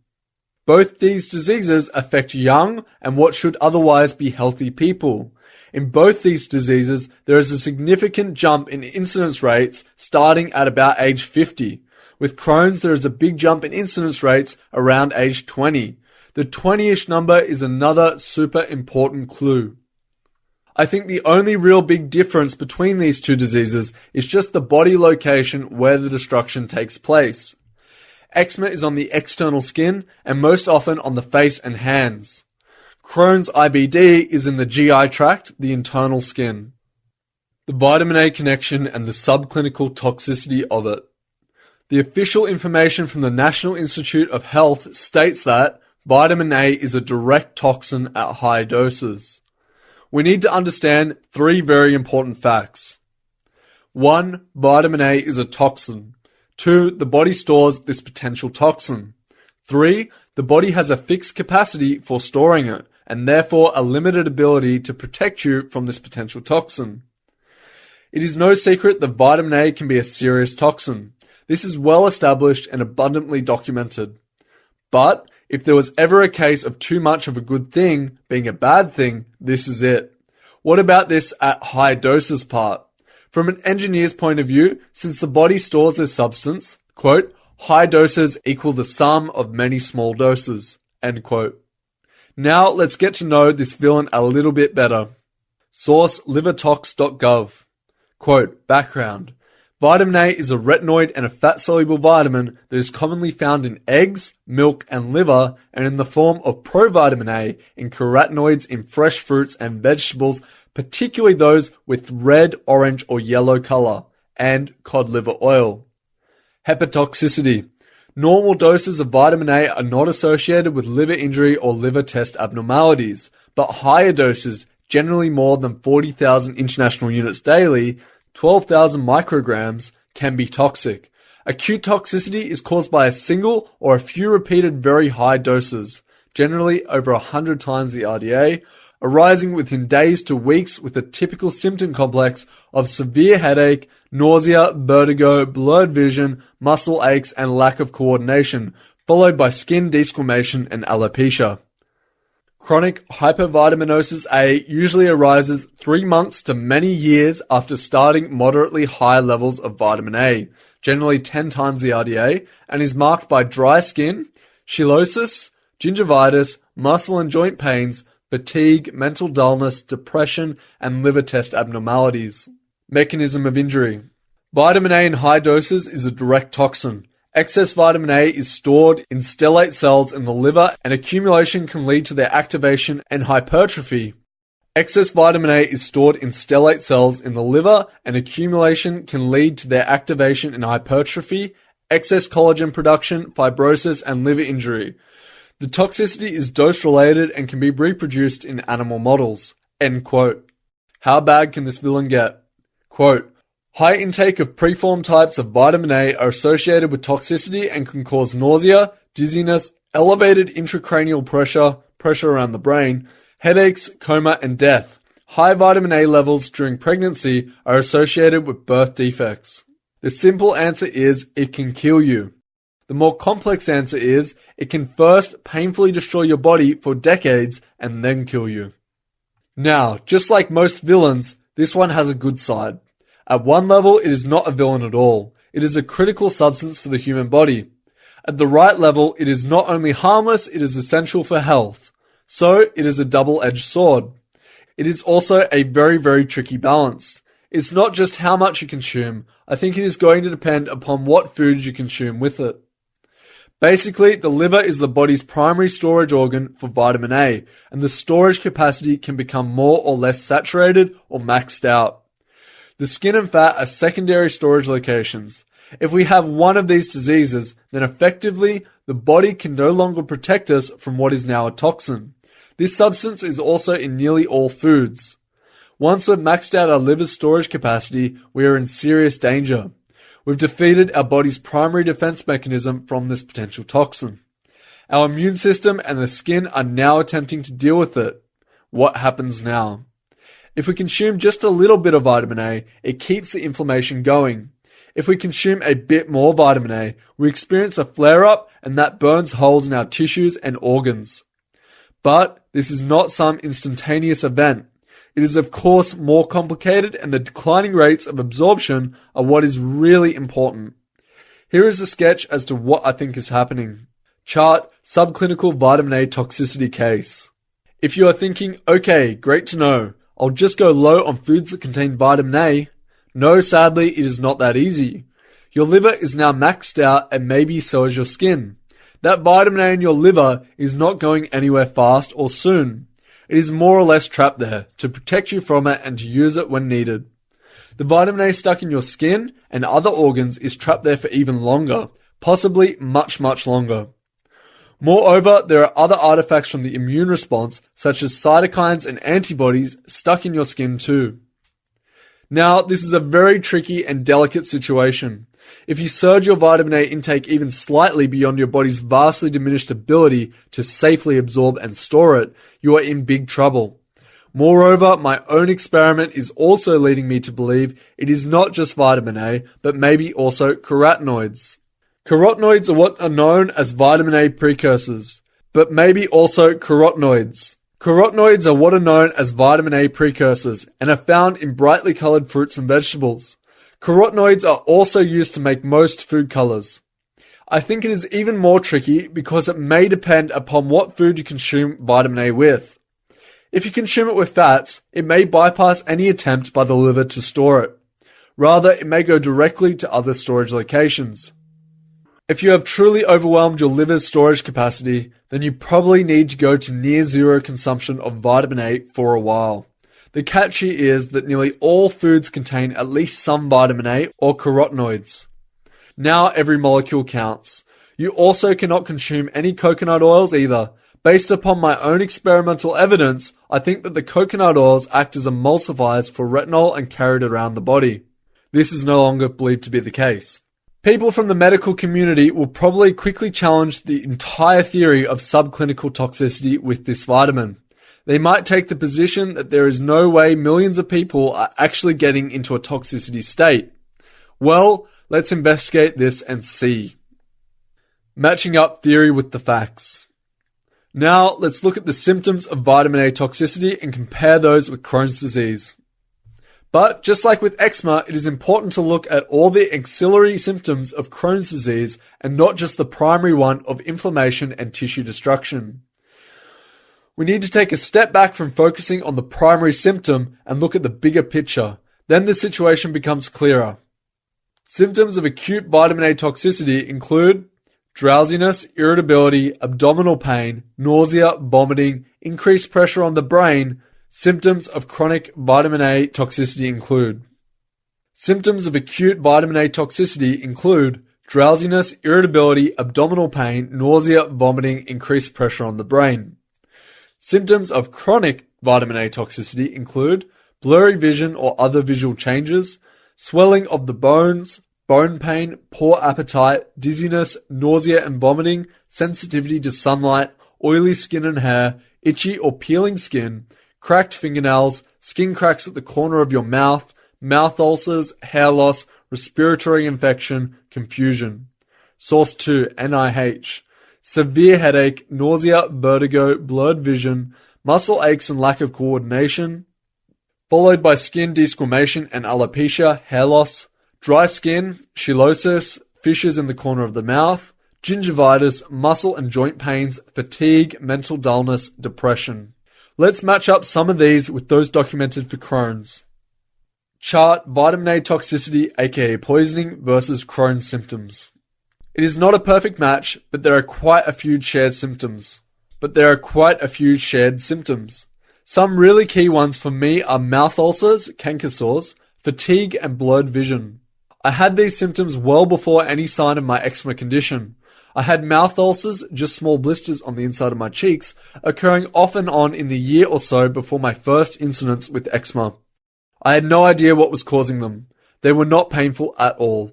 A: Both these diseases affect young and what should otherwise be healthy people. In both these diseases, there is a significant jump in incidence rates starting at about age 50. With Crohn's, there is a big jump in incidence rates around age 20. The 20-ish number is another super important clue. I think the only real big difference between these two diseases is just the body location where the destruction takes place. Eczema is on the external skin and most often on the face and hands. Crohn's IBD is in the GI tract, the internal skin. The vitamin A connection and the subclinical toxicity of it. The official information from the National Institute of Health states that vitamin A is a direct toxin at high doses. We need to understand three very important facts. 1. Vitamin A is a toxin. 2. The body stores this potential toxin. 3. The body has a fixed capacity for storing it, and therefore a limited ability to protect you from this potential toxin. It is no secret that vitamin A can be a serious toxin. This is well established and abundantly documented. But if there was ever a case of too much of a good thing being a bad thing, this is it. What about this at high doses part? From an engineer's point of view, since the body stores this substance, quote, high doses equal the sum of many small doses, end quote. Now let's get to know this villain a little bit better. Source livertox.gov. Quote, background. Vitamin A is a retinoid and a fat-soluble vitamin that is commonly found in eggs, milk, and liver, and in the form of provitamin A in carotenoids in fresh fruits and vegetables, particularly those with red, orange, or yellow color, and cod liver oil. Hepatotoxicity. Normal doses of vitamin A are not associated with liver injury or liver test abnormalities, but higher doses, generally more than 40,000 international units daily, 12,000 micrograms, can be toxic. Acute toxicity is caused by a single or a few repeated very high doses, generally over 100 times the RDA, arising within days to weeks with a typical symptom complex of severe headache, nausea, vertigo, blurred vision, muscle aches, and lack of coordination, followed by skin desquamation and alopecia. Chronic hypervitaminosis A usually arises 3 months to many years after starting moderately high levels of vitamin A, generally 10 times the RDA, and is marked by dry skin, cheilosis, gingivitis, muscle and joint pains, fatigue, mental dullness, depression, and liver test abnormalities. Mechanism of injury. Vitamin A in high doses is a direct toxin. Excess vitamin A is stored in stellate cells in the liver, and accumulation can lead to their activation and hypertrophy. Excess vitamin A is stored in stellate cells in the liver, and accumulation can lead to their activation and hypertrophy, excess collagen production, fibrosis, and liver injury. The toxicity is dose-related and can be reproduced in animal models. End quote. How bad can this villain get? Quote, high intake of preformed types of vitamin A are associated with toxicity and can cause nausea, dizziness, elevated intracranial pressure, pressure around the brain, headaches, coma, and death. High vitamin A levels during pregnancy are associated with birth defects. The simple answer is it can kill you. The more complex answer is it can first painfully destroy your body for decades and then kill you. Now, just like most villains, this one has a good side. At one level, it is not a villain at all. It is a critical substance for the human body. At the right level, it is not only harmless, it is essential for health. So, it is a double-edged sword. It is also a very, very tricky balance. It's not just how much you consume. I think it is going to depend upon what foods you consume with it. Basically, the liver is the body's primary storage organ for vitamin A, and the storage capacity can become more or less saturated or maxed out. The skin and fat are secondary storage locations. If we have one of these diseases, then effectively, the body can no longer protect us from what is now a toxin. This substance is also in nearly all foods. Once we've maxed out our liver's storage capacity, we are in serious danger. We've defeated our body's primary defense mechanism from this potential toxin. Our immune system and the skin are now attempting to deal with it. What happens now? If we consume just a little bit of vitamin A, it keeps the inflammation going. If we consume a bit more vitamin A, we experience a flare-up and that burns holes in our tissues and organs. But this is not some instantaneous event. It is of course more complicated, and the declining rates of absorption are what is really important. Here is a sketch as to what I think is happening. Chart subclinical vitamin A toxicity case. If you are thinking, okay, great to know, I'll just go low on foods that contain vitamin A. No, sadly, it is not that easy. Your liver is now maxed out, and maybe so is your skin. That vitamin A in your liver is not going anywhere fast or soon. It is more or less trapped there to protect you from it and to use it when needed. The vitamin A stuck in your skin and other organs is trapped there for even longer, possibly much, much longer. Moreover, there are other artifacts from the immune response, such as cytokines and antibodies, stuck in your skin too. Now, this is a very tricky and delicate situation. If you surge your vitamin A intake even slightly beyond your body's vastly diminished ability to safely absorb and store it, you are in big trouble. Moreover, my own experiment is also leading me to believe it is not just vitamin A, but maybe also carotenoids. Carotenoids are what are known as vitamin A precursors, but maybe also carotenoids. Carotenoids are what are known as vitamin A precursors and are found in brightly colored fruits and vegetables. Carotenoids are also used to make most food colors. I think it is even more tricky because it may depend upon what food you consume vitamin A with. If you consume it with fats, it may bypass any attempt by the liver to store it. Rather, it may go directly to other storage locations. If you have truly overwhelmed your liver's storage capacity, then you probably need to go to near zero consumption of vitamin A for a while. The catch here is that nearly all foods contain at least some vitamin A or carotenoids. Now every molecule counts. You also cannot consume any coconut oils either. Based upon my own experimental evidence, I think that the coconut oils act as emulsifiers for retinol and carry it around the body. This is no longer believed to be the case. People from the medical community will probably quickly challenge the entire theory of subclinical toxicity with this vitamin. They might take the position that there is no way millions of people are actually getting into a toxicity state. Well, let's investigate this and see. Matching up theory with the facts. Now, let's look at the symptoms of vitamin A toxicity and compare those with Crohn's disease. But just like with eczema, it is important to look at all the auxiliary symptoms of Crohn's disease and not just the primary one of inflammation and tissue destruction. We need to take a step back from focusing on the primary symptom and look at the bigger picture. Then the situation becomes clearer. Symptoms of acute vitamin A toxicity include drowsiness, irritability, abdominal pain, nausea, vomiting, increased pressure on the brain. Symptoms of chronic vitamin A toxicity include symptoms of acute vitamin A toxicity include drowsiness, irritability, abdominal pain, nausea, vomiting, increased pressure on the brain. Symptoms of chronic vitamin A toxicity include blurry vision or other visual changes, swelling of the bones, bone pain, poor appetite, dizziness, nausea and vomiting, sensitivity to sunlight, oily skin and hair, itchy or peeling skin, cracked fingernails, skin cracks at the corner of your mouth, mouth ulcers, hair loss, respiratory infection, confusion. Source 2, NIH. Severe headache, nausea, vertigo, blurred vision, muscle aches and lack of coordination, followed by skin desquamation and alopecia, hair loss, dry skin, cheilosis, fissures in the corner of the mouth, gingivitis, muscle and joint pains, fatigue, mental dullness, depression. Let's match up some of these with those documented for Crohn's. Chart vitamin A toxicity, aka poisoning, versus Crohn's symptoms. It is not a perfect match, but there are quite a few shared symptoms. Some really key ones for me are mouth ulcers, canker sores, fatigue and blurred vision. I had these symptoms well before any sign of my eczema condition. I had mouth ulcers, just small blisters on the inside of my cheeks, occurring off and on in the year or so before my first incidents with eczema. I had no idea what was causing them. They were not painful at all.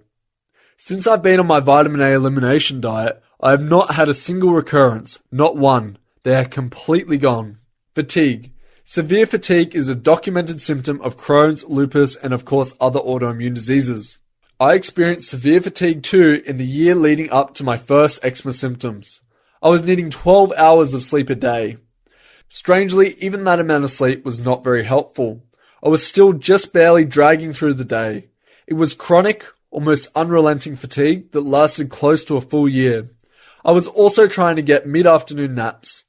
A: Since I've been on my vitamin A elimination diet, I have not had a single recurrence, not one. They are completely gone. Fatigue. Severe fatigue is a documented symptom of Crohn's, lupus, and of course other autoimmune diseases. I experienced severe fatigue too in the year leading up to my first eczema symptoms. I was needing 12 hours of sleep a day. Strangely, even that amount of sleep was not very helpful. I was still just barely dragging through the day. It was chronic, almost unrelenting fatigue that lasted close to a full year. I was also trying to get mid-afternoon naps.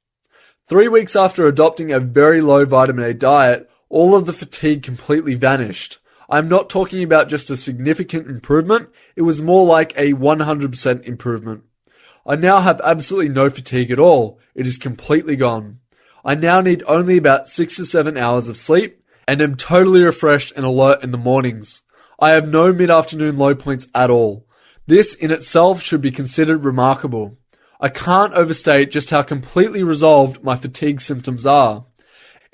A: 3 weeks after adopting a very low vitamin A diet, all of the fatigue completely vanished. I'm not talking about just a significant improvement, it was more like a 100% improvement. I now have absolutely no fatigue at all. It is completely gone. I now need only about 6 to 7 hours of sleep and am totally refreshed and alert in the mornings. I have no mid-afternoon low points at all. This in itself should be considered remarkable. I can't overstate just how completely resolved my fatigue symptoms are.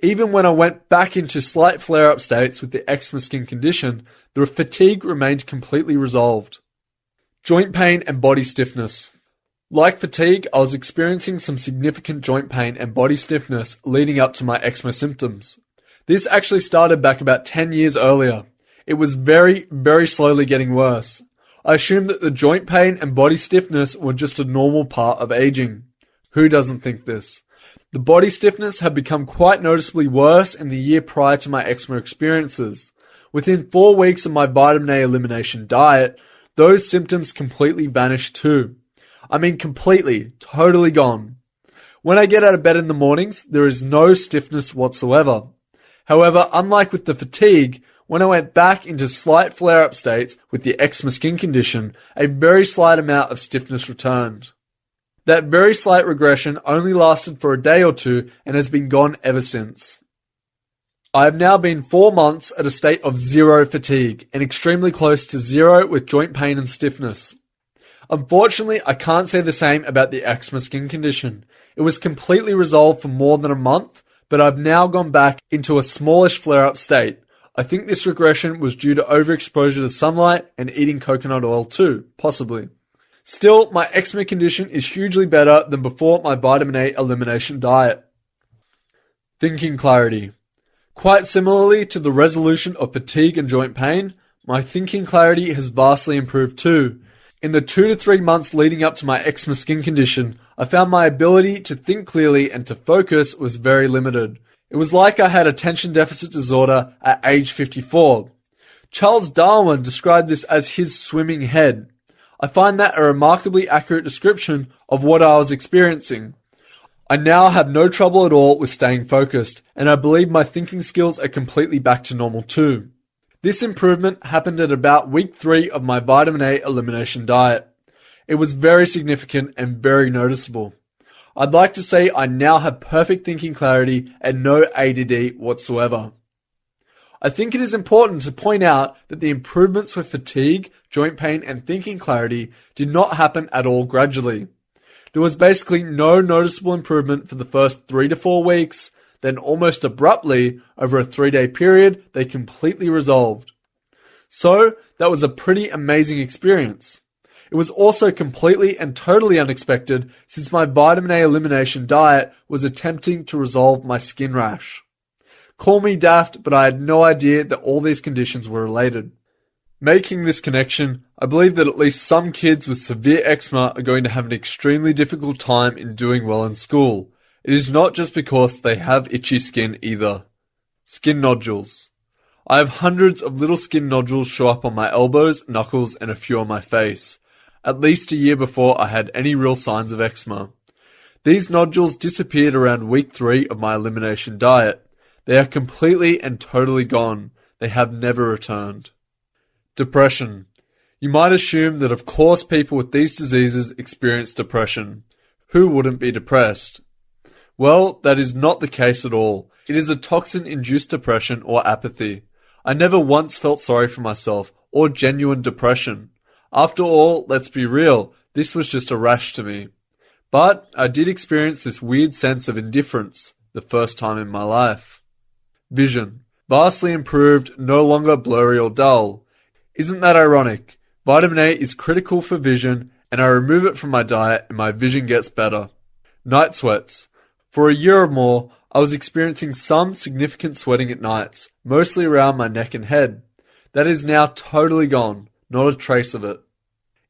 A: Even when I went back into slight flare-up states with the eczema skin condition, the fatigue remained completely resolved. Joint pain and body stiffness. Like fatigue, I was experiencing some significant joint pain and body stiffness leading up to my eczema symptoms. This actually started back about 10 years earlier. It was very, very slowly getting worse. I assumed that the joint pain and body stiffness were just a normal part of aging. Who doesn't think this? The body stiffness had become quite noticeably worse in the year prior to my eczema experiences. Within 4 weeks of my vitamin A elimination diet, those symptoms completely vanished too. I mean completely, totally gone. When I get out of bed in the mornings, there is no stiffness whatsoever. However, unlike with the fatigue, when I went back into slight flare-up states with the eczema skin condition, a very slight amount of stiffness returned. That very slight regression only lasted for a day or two and has been gone ever since. I have now been 4 months at a state of zero fatigue and extremely close to zero with joint pain and stiffness. Unfortunately, I can't say the same about the eczema skin condition. It was completely resolved for more than a month, but I've now gone back into a smallish flare-up state. I think this regression was due to overexposure to sunlight and eating coconut oil too, possibly. Still, my eczema condition is hugely better than before my vitamin A elimination diet. Thinking clarity. Quite similarly to the resolution of fatigue and joint pain, my thinking clarity has vastly improved too. In the 2 to 3 months leading up to my eczema skin condition, I found my ability to think clearly and to focus was very limited. It was like I had attention deficit disorder at age 54. Charles Darwin described this as his swimming head. I find that a remarkably accurate description of what I was experiencing. I now have no trouble at all with staying focused, and I believe my thinking skills are completely back to normal too. This improvement happened at about week 3 of my vitamin A elimination diet. It was very significant and very noticeable. I'd like to say I now have perfect thinking clarity and no ADD whatsoever. I think it is important to point out that the improvements with fatigue, joint pain, and thinking clarity did not happen at all gradually. There was basically no noticeable improvement for the first 3 to 4 weeks, then almost abruptly, over a 3-day period, they completely resolved. So, that was a pretty amazing experience. It was also completely and totally unexpected since my vitamin A elimination diet was attempting to resolve my skin rash. Call me daft, but I had no idea that all these conditions were related. Making this connection, I believe that at least some kids with severe eczema are going to have an extremely difficult time in doing well in school. It is not just because they have itchy skin either. Skin nodules. I have hundreds of little skin nodules show up on my elbows, knuckles, and a few on my face. At least a year before I had any real signs of eczema. These nodules disappeared around week 3 of my elimination diet. They are completely and totally gone. They have never returned. Depression. You might assume that of course people with these diseases experience depression. Who wouldn't be depressed? Well, that is not the case at all. It is a toxin-induced depression or apathy. I never once felt sorry for myself or genuine depression. After all, let's be real, this was just a rash to me. But I did experience this weird sense of indifference the first time in my life. Vision. Vastly improved, no longer blurry or dull. Isn't that ironic? Vitamin A is critical for vision, and I remove it from my diet and my vision gets better. Night sweats. For a year or more, I was experiencing some significant sweating at nights, mostly around my neck and head. That is now totally gone, not a trace of it.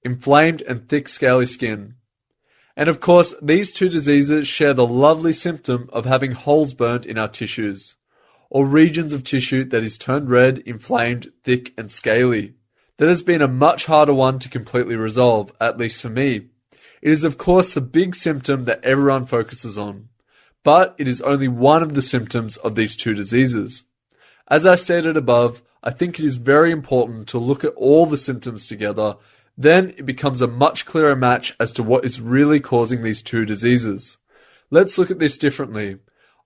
A: Inflamed and thick scaly skin. And of course, these two diseases share the lovely symptom of having holes burned in our tissues, or regions of tissue that is turned red, inflamed, thick and scaly. That has been a much harder one to completely resolve, at least for me. It is of course the big symptom that everyone focuses on, but it is only one of the symptoms of these two diseases. As I stated above, I think it is very important to look at all the symptoms together. Then it becomes a much clearer match as to what is really causing these two diseases. Let's look at this differently.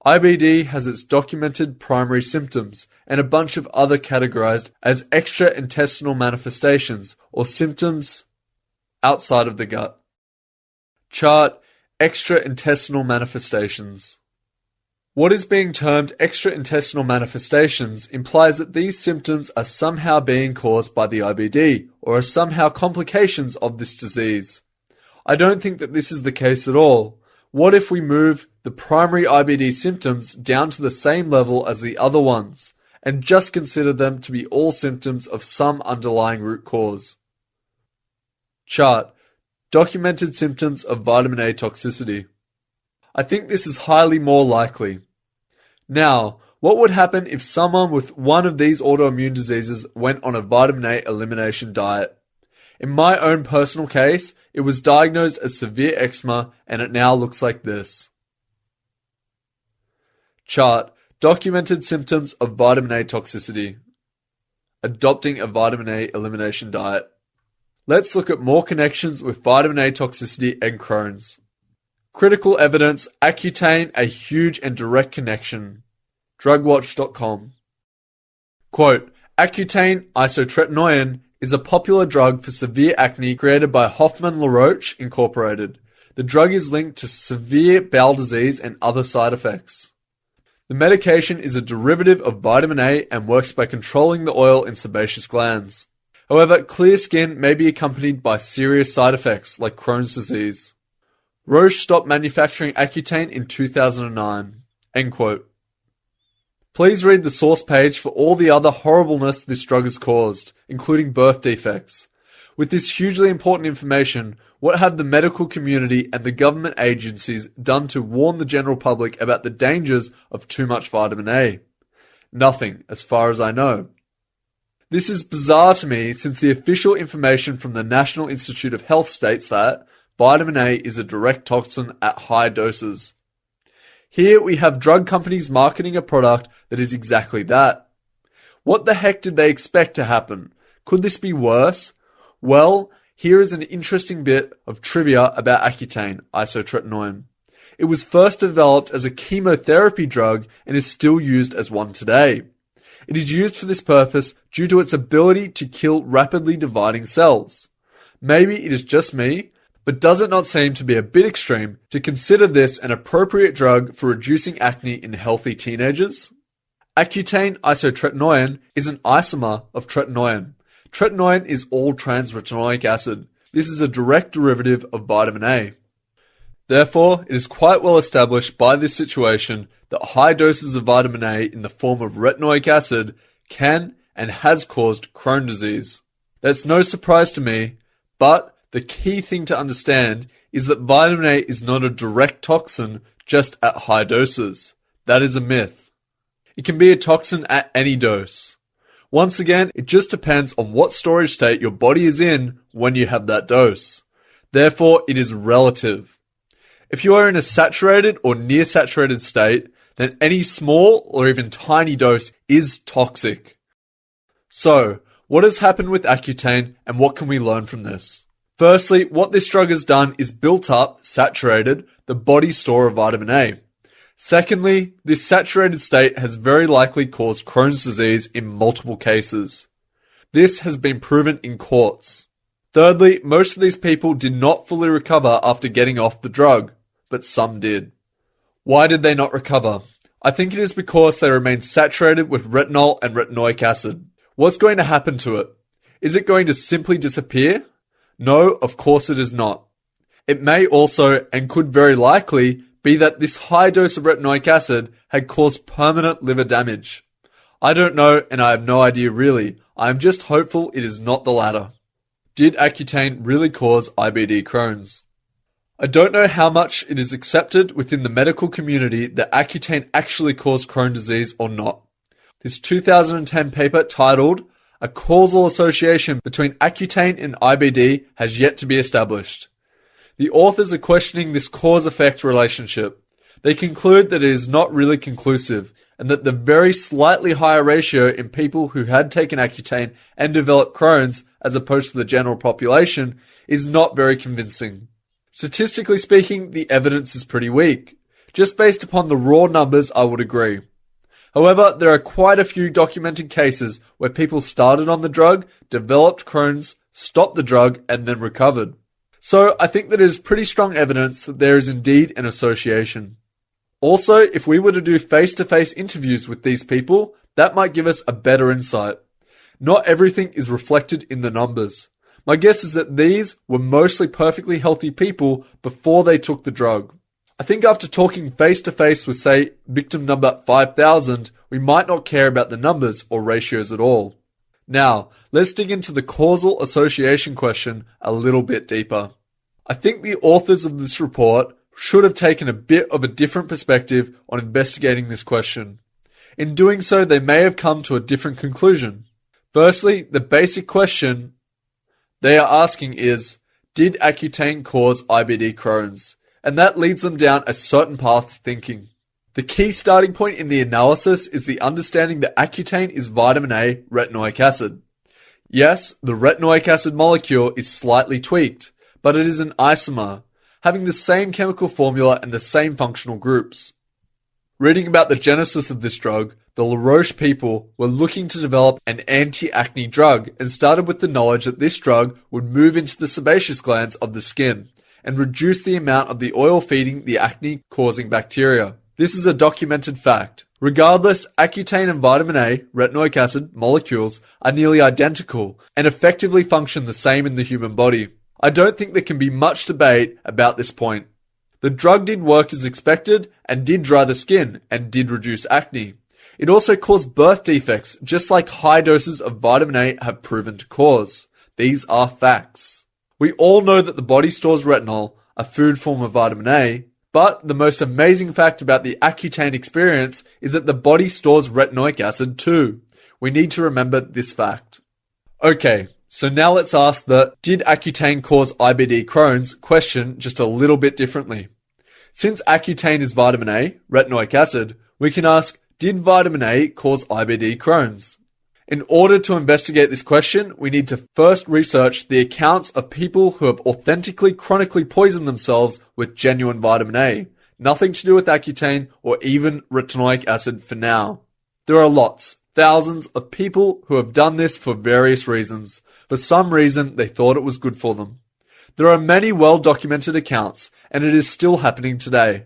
A: IBD has its documented primary symptoms and a bunch of other categorized as extra-intestinal manifestations or symptoms outside of the gut. Chart extra-intestinal manifestations. What is being termed extra-intestinal manifestations implies that these symptoms are somehow being caused by the IBD or are somehow complications of this disease. I don't think that this is the case at all. What if we move the primary IBD symptoms down to the same level as the other ones and just consider them to be all symptoms of some underlying root cause? Chart. Documented symptoms of vitamin A toxicity. I think this is highly more likely. Now, what would happen if someone with one of these autoimmune diseases went on a vitamin A elimination diet? In my own personal case, it was diagnosed as severe eczema and it now looks like this. Chart. Documented symptoms of vitamin A toxicity. Adopting a vitamin A elimination diet. Let's look at more connections with vitamin A toxicity and Crohn's. Critical evidence, Accutane, a huge and direct connection. Drugwatch.com. Quote, Accutane isotretinoin is a popular drug for severe acne created by Hoffmann-La Roche Incorporated. The drug is linked to severe bowel disease and other side effects. The medication is a derivative of vitamin A and works by controlling the oil in sebaceous glands. However, clear skin may be accompanied by serious side effects like Crohn's disease. Roche stopped manufacturing Accutane in 2009. End quote. Please read the source page for all the other horribleness this drug has caused, including birth defects. With this hugely important information, what have the medical community and the government agencies done to warn the general public about the dangers of too much vitamin A? Nothing, as far as I know. This is bizarre to me since the official information from the National Institute of Health states that vitamin A is a direct toxin at high doses. Here we have drug companies marketing a product that is exactly that. What the heck did they expect to happen? Could this be worse? Well, here is an interesting bit of trivia about Accutane, isotretinoin. It was first developed as a chemotherapy drug and is still used as one today. It is used for this purpose due to its ability to kill rapidly dividing cells. Maybe it is just me, but does it not seem to be a bit extreme to consider this an appropriate drug for reducing acne in healthy teenagers? Accutane isotretinoin is an isomer of tretinoin. Tretinoin is all trans-retinoic acid. This is a direct derivative of vitamin A. Therefore, it is quite well established by this situation that high doses of vitamin A in the form of retinoic acid can and has caused Crohn's disease. That's no surprise to me, but the key thing to understand is that vitamin A is not a direct toxin just at high doses. That is a myth. It can be a toxin at any dose. Once again, it just depends on what storage state your body is in when you have that dose. Therefore, it is relative. If you are in a saturated or near saturated state, then any small or even tiny dose is toxic. So, what has happened with Accutane and what can we learn from this? Firstly, what this drug has done is built up, saturated, the body store of vitamin A. Secondly, this saturated state has very likely caused Crohn's disease in multiple cases. This has been proven in courts. Thirdly, most of these people did not fully recover after getting off the drug, but some did. Why did they not recover? I think it is because they remain saturated with retinol and retinoic acid. What's going to happen to it? Is it going to simply disappear? No, of course it is not. It may also, and could very likely, be that this high dose of retinoic acid had caused permanent liver damage. I don't know, and I have no idea really. I am just hopeful it is not the latter. Did Accutane really cause IBD Crohn's? I don't know how much it is accepted within the medical community that Accutane actually caused Crohn's disease or not. This 2010 paper titled "A Causal Association Between Accutane and IBD" has yet to be established. The authors are questioning this cause-effect relationship. They conclude that it is not really conclusive, and that the very slightly higher ratio in people who had taken Accutane and developed Crohn's, as opposed to the general population, is not very convincing. Statistically speaking, the evidence is pretty weak. Just based upon the raw numbers, I would agree. However, there are quite a few documented cases where people started on the drug, developed Crohn's, stopped the drug, and then recovered. So I think that it is pretty strong evidence that there is indeed an association. Also, if we were to do face-to-face interviews with these people, that might give us a better insight. Not everything is reflected in the numbers. My guess is that these were mostly perfectly healthy people before they took the drug. I think after talking face-to-face with, say, victim number 5,000, we might not care about the numbers or ratios at all. Now, let's dig into the causal association question a little bit deeper. I think the authors of this report should have taken a bit of a different perspective on investigating this question. In doing so, they may have come to a different conclusion. Firstly, the basic question they are asking is, did Accutane cause IBD Crohn's? And that leads them down a certain path of thinking. The key starting point in the analysis is the understanding that Accutane is vitamin A retinoic acid. Yes, the retinoic acid molecule is slightly tweaked, but it is an isomer, having the same chemical formula and the same functional groups. Reading about the genesis of this drug, the LaRoche people were looking to develop an anti-acne drug and started with the knowledge that this drug would move into the sebaceous glands of the skin and reduce the amount of the oil feeding the acne-causing bacteria. This is a documented fact. Regardless, Accutane and vitamin A, retinoic acid, molecules are nearly identical and effectively function the same in the human body. I don't think there can be much debate about this point. The drug did work as expected and did dry the skin and did reduce acne. It also caused birth defects, just like high doses of vitamin A have proven to cause. These are facts. We all know that the body stores retinol, a food form of vitamin A, but the most amazing fact about the Accutane experience is that the body stores retinoic acid too. We need to remember this fact. Okay, so now let's ask the "did Accutane cause IBD Crohn's" question just a little bit differently. Since Accutane is vitamin A, retinoic acid, we can ask, did vitamin A cause IBD Crohn's? In order to investigate this question, we need to first research the accounts of people who have authentically chronically poisoned themselves with genuine vitamin A. Nothing to do with Accutane or even retinoic acid for now. There are lots, thousands of people who have done this for various reasons. For some reason, they thought it was good for them. There are many well-documented accounts, and it is still happening today.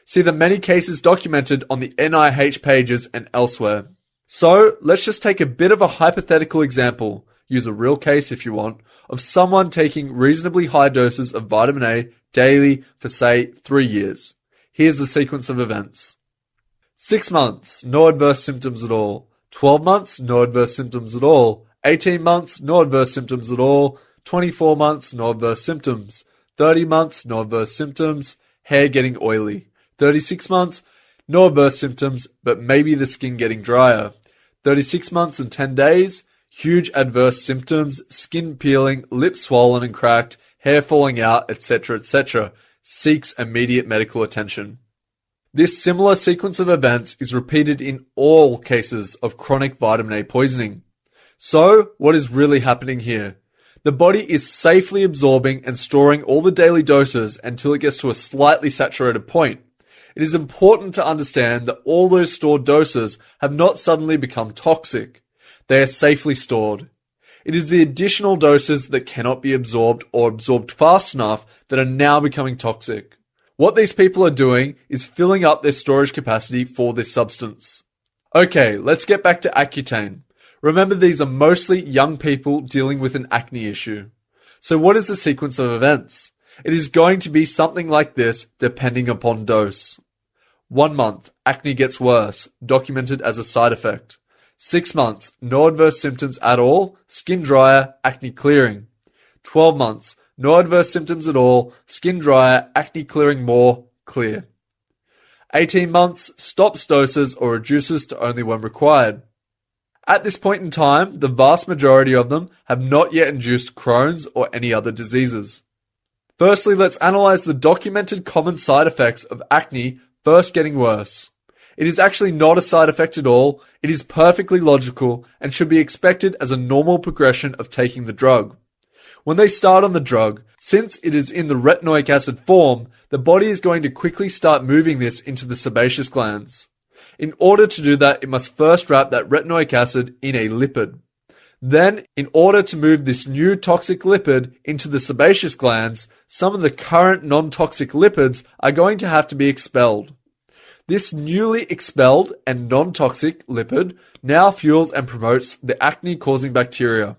A: See the many cases documented on the NIH pages and elsewhere. So, let's just take a bit of a hypothetical example, use a real case if you want, of someone taking reasonably high doses of vitamin A daily for say 3 years. Here's the sequence of events. 6 months, no adverse symptoms at all. 12 months, no adverse symptoms at all. 18 months, no adverse symptoms at all. 24 months, no adverse symptoms. 30 months, no adverse symptoms. Hair getting oily. 36 months, no adverse symptoms, but maybe the skin getting drier. 36 months and 10 days, huge adverse symptoms, skin peeling, lips swollen and cracked, hair falling out, etc., etc. Seeks immediate medical attention. This similar sequence of events is repeated in all cases of chronic vitamin A poisoning. So, what is really happening here? The body is safely absorbing and storing all the daily doses until it gets to a slightly saturated point. It is important to understand that all those stored doses have not suddenly become toxic. They are safely stored. It is the additional doses that cannot be absorbed or absorbed fast enough that are now becoming toxic. What these people are doing is filling up their storage capacity for this substance. Okay, let's get back to Accutane. Remember, these are mostly young people dealing with an acne issue. So what is the sequence of events? It is going to be something like this depending upon dose. 1 month, acne gets worse, documented as a side effect. 6 months, no adverse symptoms at all, skin drier, acne clearing. 12 months, no adverse symptoms at all, skin drier, acne clearing more, clear. 18 months, stops doses or reduces to only when required. At this point in time, the vast majority of them have not yet induced Crohn's or any other diseases. Firstly, let's analyze the documented common side effects of acne first getting worse. It is actually not a side effect at all, it is perfectly logical and should be expected as a normal progression of taking the drug. When they start on the drug, since it is in the retinoic acid form, the body is going to quickly start moving this into the sebaceous glands. In order to do that, it must first wrap that retinoic acid in a lipid. Then, in order to move this new toxic lipid into the sebaceous glands, some of the current non-toxic lipids are going to have to be expelled. This newly expelled and non-toxic lipid now fuels and promotes the acne-causing bacteria.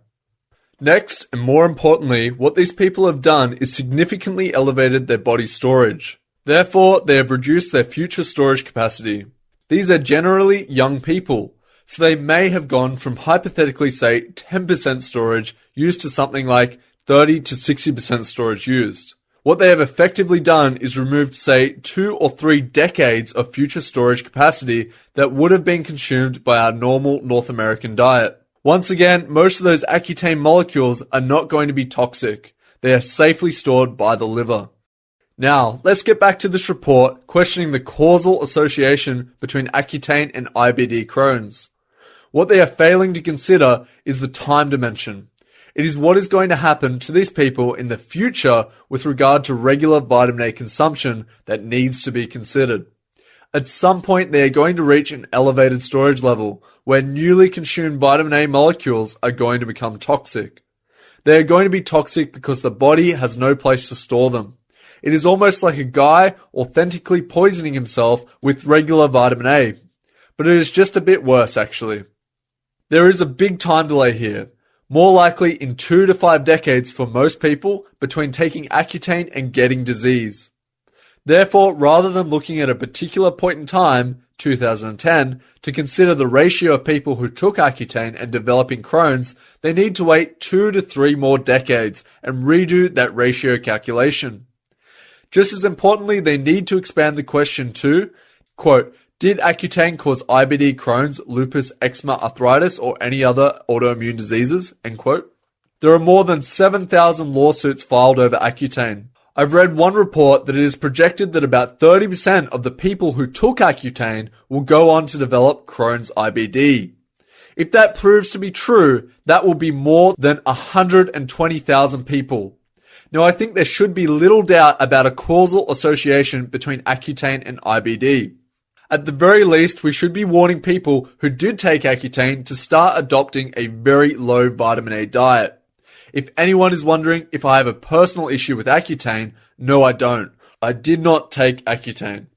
A: Next, and more importantly, what these people have done is significantly elevated their body storage. Therefore, they have reduced their future storage capacity. These are generally young people, so they may have gone from hypothetically, say, 10% storage used to something like 30 to 60% storage used. What they have effectively done is removed, say, 2 or 3 decades of future storage capacity that would have been consumed by our normal North American diet. Once again, most of those Accutane molecules are not going to be toxic. They are safely stored by the liver. Now, let's get back to this report questioning the causal association between Accutane and IBD Crohn's. What they are failing to consider is the time dimension. It is what is going to happen to these people in the future with regard to regular vitamin A consumption that needs to be considered. At some point, they are going to reach an elevated storage level where newly consumed vitamin A molecules are going to become toxic. They are going to be toxic because the body has no place to store them. It is almost like a guy authentically poisoning himself with regular vitamin A. But it is just a bit worse, actually. There is a big time delay here. More likely in 2 to 5 decades for most people between taking Accutane and getting disease. Therefore, rather than looking at a particular point in time, 2010, to consider the ratio of people who took Accutane and developing Crohn's, they need to wait 2 to 3 more decades and redo that ratio calculation. Just as importantly, they need to expand the question to, quote, did Accutane cause IBD, Crohn's, lupus, eczema, arthritis, or any other autoimmune diseases? End quote. There are more than 7,000 lawsuits filed over Accutane. I've read one report that it is projected that about 30% of the people who took Accutane will go on to develop Crohn's IBD. If that proves to be true, that will be more than 120,000 people. Now, I think there should be little doubt about a causal association between Accutane and IBD. At the very least, we should be warning people who did take Accutane to start adopting a very low vitamin A diet. If anyone is wondering if I have a personal issue with Accutane, no I don't. I did not take Accutane.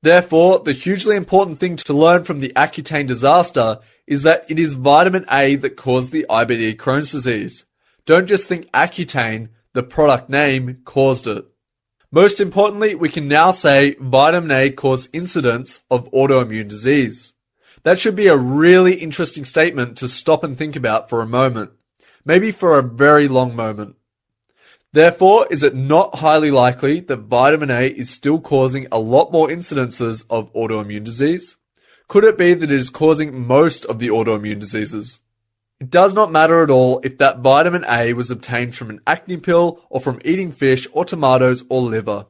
A: Therefore, the hugely important thing to learn from the Accutane disaster is that it is vitamin A that caused the IBD Crohn's disease. Don't just think Accutane, the product name, caused it. Most importantly, we can now say vitamin A caused incidence of autoimmune disease. That should be a really interesting statement to stop and think about for a moment. Maybe for a very long moment. Therefore, is it not highly likely that vitamin A is still causing a lot more incidences of autoimmune disease? Could it be that it is causing most of the autoimmune diseases? It does not matter at all if that vitamin A was obtained from an acne pill or from eating fish or tomatoes or liver.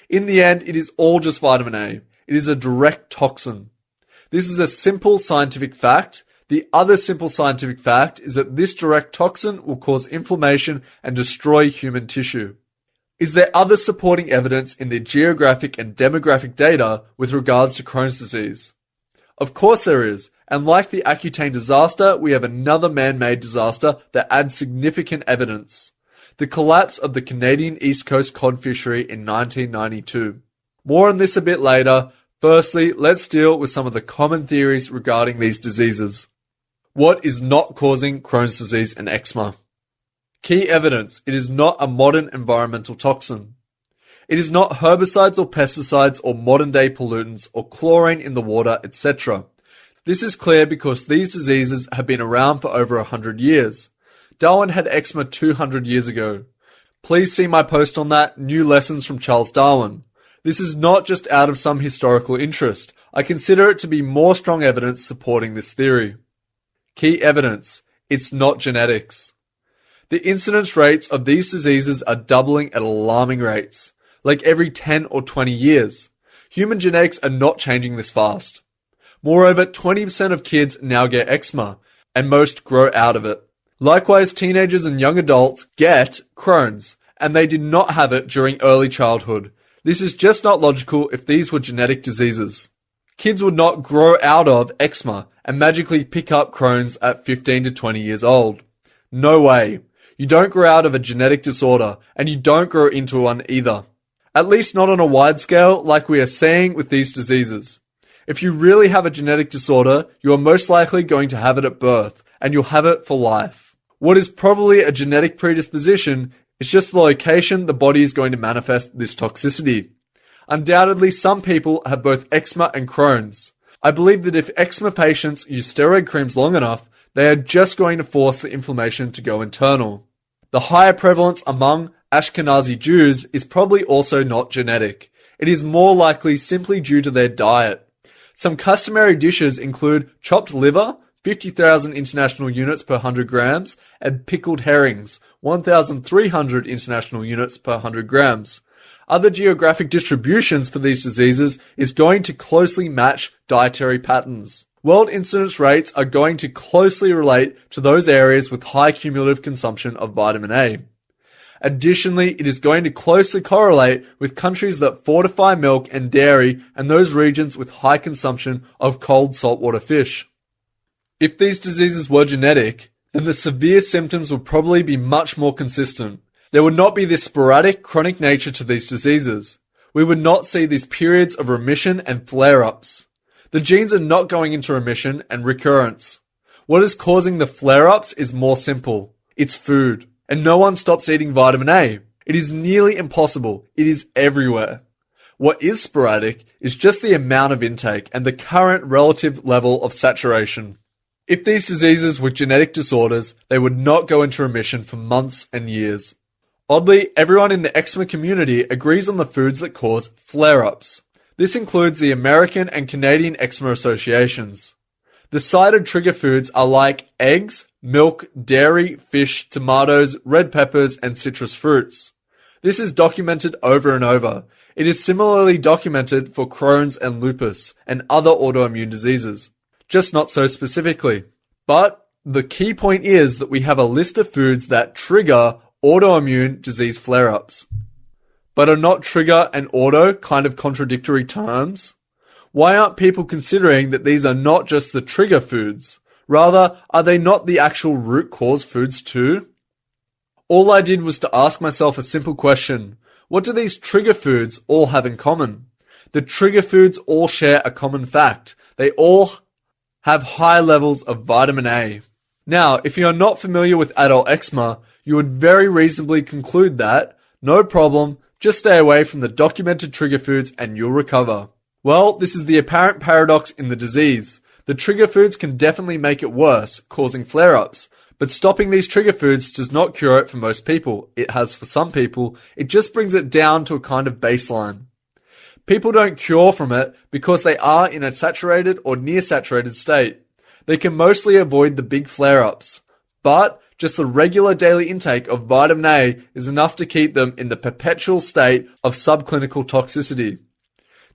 A: In the end, it is all just vitamin A. It is a direct toxin. This is a simple scientific fact. The other simple scientific fact is that this direct toxin will cause inflammation and destroy human tissue. Is there other supporting evidence in the geographic and demographic data with regards to Crohn's disease? Of course there is, and like the Accutane disaster, we have another man-made disaster that adds significant evidence. The collapse of the Canadian East Coast cod fishery in 1992. More on this a bit later. Firstly, let's deal with some of the common theories regarding these diseases. What is not causing Crohn's disease and eczema? Key evidence, it is not a modern environmental toxin. It is not herbicides or pesticides or modern-day pollutants or chlorine in the water, etc. This is clear because these diseases have been around for over 100 years. Darwin had eczema 200 years ago. Please see my post on that, New Lessons from Charles Darwin. This is not just out of some historical interest. I consider it to be more strong evidence supporting this theory. Key evidence, it's not genetics. The incidence rates of these diseases are doubling at alarming rates, like every 10 or 20 years. Human genetics are not changing this fast. Moreover, 20% of kids now get eczema, and most grow out of it. Likewise, teenagers and young adults get Crohn's, and they did not have it during early childhood. This is just not logical if these were genetic diseases. Kids would not grow out of eczema and magically pick up Crohn's at 15 to 20 years old. No way. You don't grow out of a genetic disorder, and you don't grow into one either. At least not on a wide scale like we are seeing with these diseases. If you really have a genetic disorder, you are most likely going to have it at birth, and you'll have it for life. What is probably a genetic predisposition is just the location the body is going to manifest this toxicity. Undoubtedly, some people have both eczema and Crohn's. I believe that if eczema patients use steroid creams long enough, they are just going to force the inflammation to go internal. The higher prevalence among Ashkenazi Jews is probably also not genetic. It is more likely simply due to their diet. Some customary dishes include chopped liver, 50,000 international units per 100 grams, and pickled herrings, 1,300 international units per 100 grams. Other geographic distributions for these diseases is going to closely match dietary patterns. World incidence rates are going to closely relate to those areas with high cumulative consumption of vitamin A. Additionally, it is going to closely correlate with countries that fortify milk and dairy and those regions with high consumption of cold saltwater fish. If these diseases were genetic, then the severe symptoms would probably be much more consistent. There would not be this sporadic, chronic nature to these diseases. We would not see these periods of remission and flare-ups. The genes are not going into remission and recurrence. What is causing the flare-ups is more simple. It's food. And no one stops eating vitamin A. It is nearly impossible. It is everywhere. What is sporadic is just the amount of intake and the current relative level of saturation. If these diseases were genetic disorders, they would not go into remission for months and years. Oddly, everyone in the eczema community agrees on the foods that cause flare-ups. This includes the American and Canadian eczema associations. The cited trigger foods are like eggs, milk, dairy, fish, tomatoes, red peppers, and citrus fruits. This is documented over and over. It is similarly documented for Crohn's and lupus and other autoimmune diseases, just not so specifically. But the key point is that we have a list of foods that trigger autoimmune disease flare-ups. But are not trigger and auto kind of contradictory terms? Why aren't people considering that these are not just the trigger foods? Rather, are they not the actual root cause foods too? All I did was to ask myself a simple question. What do these trigger foods all have in common? The trigger foods all share a common fact. They all have high levels of vitamin A. Now, if you are not familiar with adult eczema, you would very reasonably conclude that, no problem, just stay away from the documented trigger foods and you'll recover. Well, this is the apparent paradox in the disease. The trigger foods can definitely make it worse, causing flare-ups. But stopping these trigger foods does not cure it for most people. It has for some people. It just brings it down to a kind of baseline. People don't cure from it because they are in a saturated or near saturated state. They can mostly avoid the big flare-ups. But just the regular daily intake of vitamin A is enough to keep them in the perpetual state of subclinical toxicity.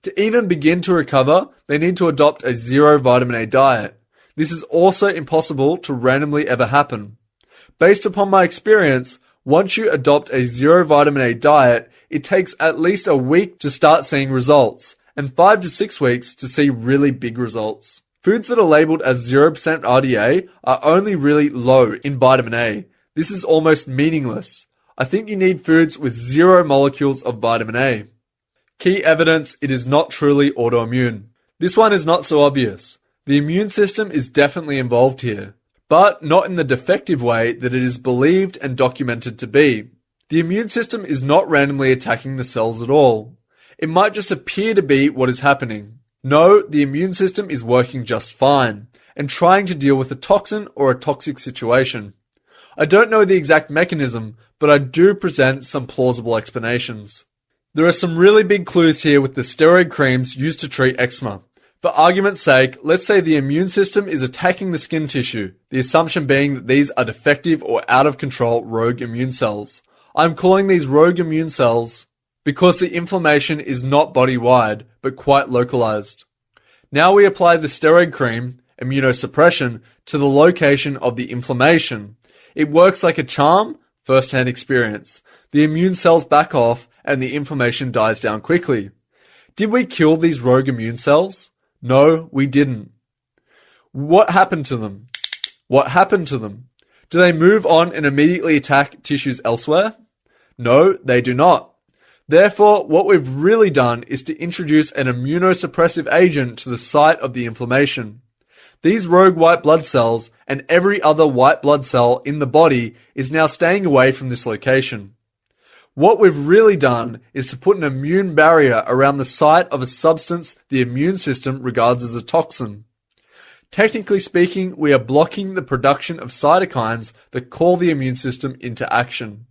A: To even begin to recover, they need to adopt a zero vitamin A diet. This is also impossible to randomly ever happen. Based upon my experience, once you adopt a zero vitamin A diet, it takes at least a week to start seeing results, and 5 to 6 weeks to see really big results. Foods that are labeled as 0% RDA are only really low in vitamin A. This is almost meaningless. I think you need foods with 0 molecules of vitamin A. Key evidence it is not truly autoimmune. This one is not so obvious. The immune system is definitely involved here. but not in the defective way that it is believed and documented to be. The immune system is not randomly attacking the cells at all. It might just appear to be what is happening. No, the immune system is working just fine, and trying to deal with a toxin or a toxic situation. I don't know the exact mechanism, but I do present some plausible explanations. There are some really big clues here with the steroid creams used to treat eczema. For argument's sake, let's say the immune system is attacking the skin tissue, the assumption being that these are defective or out of control rogue immune cells. I'm calling these rogue immune cells because the inflammation is not body-wide, but quite localized. Now we apply the steroid cream, immunosuppression, to the location of the inflammation. It works like a charm, first-hand experience. The immune cells back off and the inflammation dies down quickly. Did we kill these rogue immune cells? No, we didn't. What happened to them? What happened to them? Do they move on and immediately attack tissues elsewhere? No, they do not. Therefore, what we've really done is to introduce an immunosuppressive agent to the site of the inflammation. These rogue white blood cells and every other white blood cell in the body is now staying away from this location. What we've really done is to put an immune barrier around the site of a substance the immune system regards as a toxin. Technically speaking, we are blocking the production of cytokines that call the immune system into action.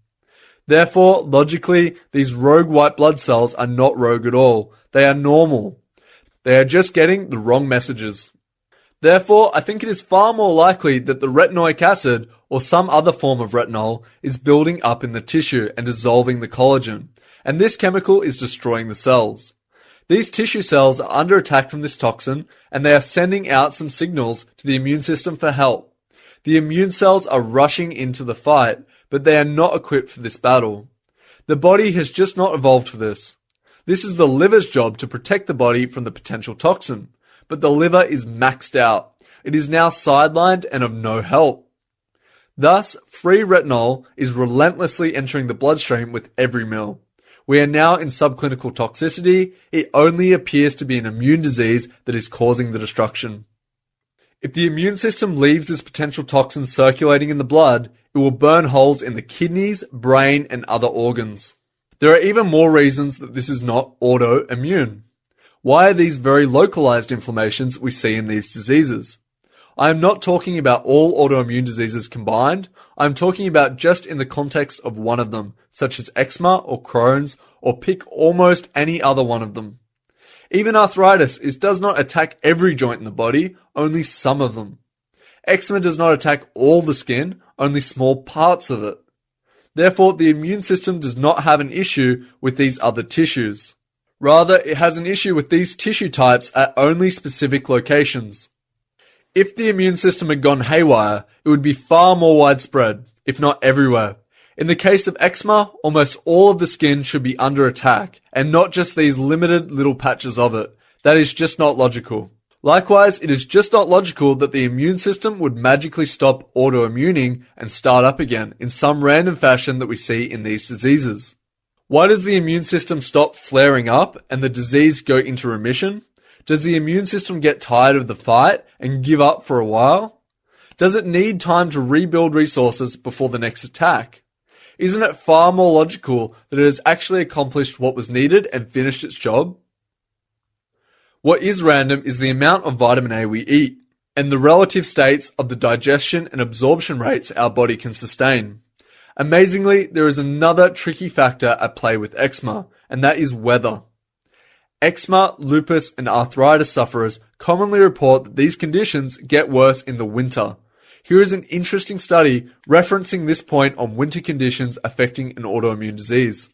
A: Therefore, logically, these rogue white blood cells are not rogue at all. They are normal. They are just getting the wrong messages. Therefore, I think it is far more likely that the retinoic acid, or some other form of retinol, is building up in the tissue and dissolving the collagen, and this chemical is destroying the cells. These tissue cells are under attack from this toxin, and they are sending out some signals to the immune system for help. The immune cells are rushing into the fight, but they are not equipped for this battle. The body has just not evolved for this. This is the liver's job to protect the body from the potential toxin, but the liver is maxed out. It is now sidelined and of no help. Thus, free retinol is relentlessly entering the bloodstream with every meal. We are now in subclinical toxicity. It only appears to be an immune disease that is causing the destruction. If the immune system leaves this potential toxin circulating in the blood, it will burn holes in the kidneys, brain, and other organs. There are even more reasons that this is not autoimmune. Why are these very localized inflammations we see in these diseases? I am not talking about all autoimmune diseases combined. I am talking about just in the context of one of them, such as eczema or Crohn's, or pick almost any other one of them. Even arthritis does not attack every joint in the body, only some of them. Eczema does not attack all the skin, only small parts of it. Therefore, the immune system does not have an issue with these other tissues. Rather, it has an issue with these tissue types at only specific locations. If the immune system had gone haywire, it would be far more widespread, if not everywhere. In the case of eczema, almost all of the skin should be under attack, and not just these limited little patches of it. That is just not logical. Likewise, it is just not logical that the immune system would magically stop autoimmuning and start up again in some random fashion that we see in these diseases. Why does the immune system stop flaring up and the disease go into remission? Does the immune system get tired of the fight and give up for a while? Does it need time to rebuild resources before the next attack? Isn't it far more logical that it has actually accomplished what was needed and finished its job? What is random is the amount of vitamin A we eat, and the relative states of the digestion and absorption rates our body can sustain. Amazingly, there is another tricky factor at play with eczema, and that is weather. Eczema, lupus, and arthritis sufferers commonly report that these conditions get worse in the winter. Here is an interesting study referencing this point on winter conditions affecting an autoimmune disease.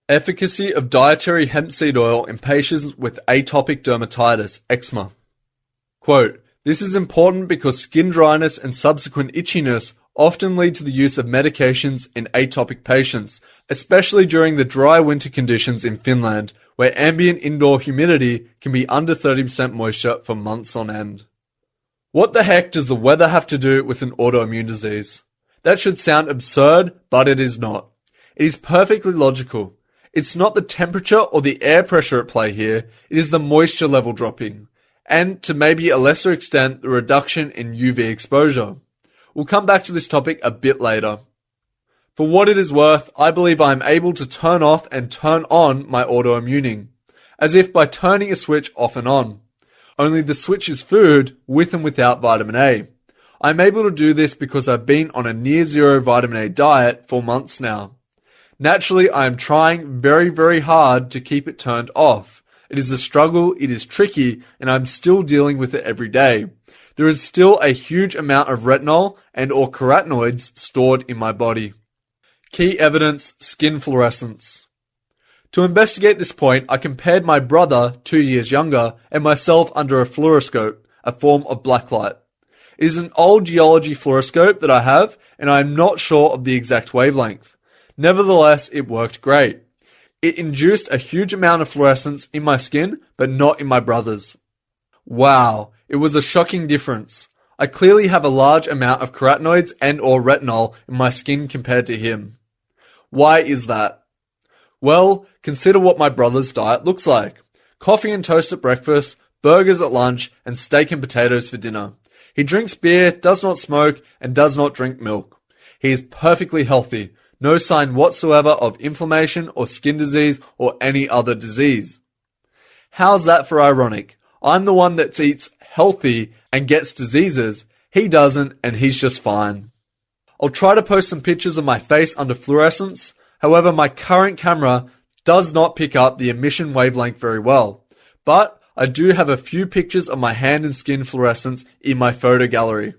A: Efficacy of dietary hemp seed oil in patients with atopic dermatitis, eczema. Quote, "This is important because skin dryness and subsequent itchiness often lead to the use of medications in atopic patients, especially during the dry winter conditions in Finland, where ambient indoor humidity can be under 30% moisture for months on end." What the heck does the weather have to do with an autoimmune disease? That should sound absurd, but it is not. It is perfectly logical. It's not the temperature or the air pressure at play here, it is the moisture level dropping, and to maybe a lesser extent the reduction in UV exposure. We'll come back to this topic a bit later. For what it is worth, I believe I am able to turn off and turn on my autoimmuning, as if by turning a switch off and on. Only the switch is food with and without vitamin A. I'm able to do this because I've been on a near zero vitamin A diet for months now. Naturally, I am trying very, very hard to keep it turned off. It is a struggle, it is tricky, and I'm still dealing with it every day. There is still a huge amount of retinol and or carotenoids stored in my body. Key evidence, skin fluorescence. To investigate this point, I compared my brother, 2 years younger, and myself under a fluoroscope, a form of blacklight. It is an old geology fluoroscope that I have, and I am not sure of the exact wavelength. Nevertheless, it worked great. It induced a huge amount of fluorescence in my skin, but not in my brother's. Wow, it was a shocking difference. I clearly have a large amount of carotenoids and or retinol in my skin compared to him. Why is that? Well, consider what my brother's diet looks like. Coffee and toast at breakfast, burgers at lunch, and steak and potatoes for dinner. He drinks beer, does not smoke, and does not drink milk. He is perfectly healthy. No sign whatsoever of inflammation or skin disease or any other disease. How's that for ironic? I'm the one that eats healthy and gets diseases. He doesn't, and he's just fine. I'll try to post some pictures of my face under fluorescence. However, my current camera does not pick up the emission wavelength very well. But I do have a few pictures of my hand and skin fluorescence in my photo gallery.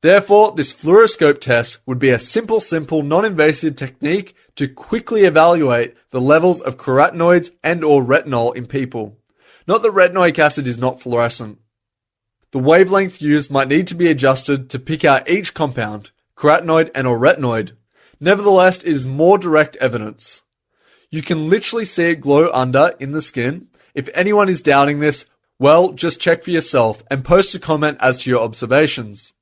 A: Therefore, this fluoroscope test would be a simple, non-invasive technique to quickly evaluate the levels of carotenoids and or retinol in people. Not that retinoic acid is not fluorescent. The wavelength used might need to be adjusted to pick out each compound, carotenoid and or retinoid. Nevertheless, it is more direct evidence. You can literally see it glow under in the skin. If anyone is doubting this, well, just check for yourself and post a comment as to your observations.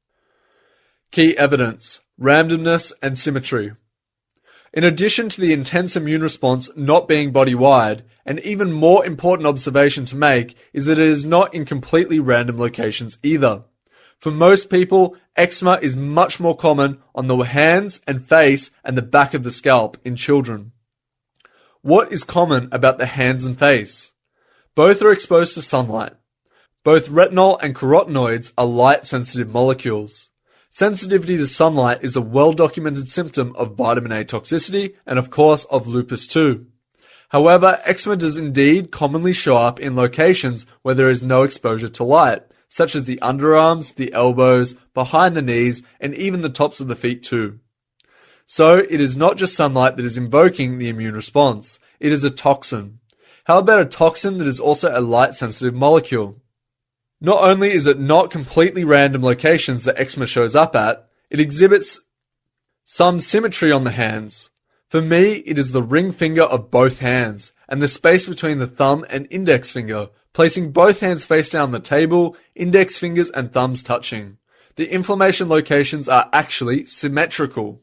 A: Key evidence, randomness and symmetry. In addition to the intense immune response not being body-wide, an even more important observation to make is that it is not in completely random locations either. For most people, eczema is much more common on the hands and face and the back of the scalp in children. What is common about the hands and face? Both are exposed to sunlight. Both retinol and carotenoids are light-sensitive molecules. Sensitivity to sunlight is a well-documented symptom of vitamin A toxicity and of course of lupus too. However, eczema does indeed commonly show up in locations where there is no exposure to light, such as the underarms, the elbows, behind the knees, and even the tops of the feet too. So, it is not just sunlight that is invoking the immune response, it is a toxin. How about a toxin that is also a light-sensitive molecule? Not only is it not completely random locations that eczema shows up at, it exhibits some symmetry on the hands. For me, it is the ring finger of both hands, and the space between the thumb and index finger, placing both hands face down on the table, index fingers and thumbs touching. The inflammation locations are actually symmetrical.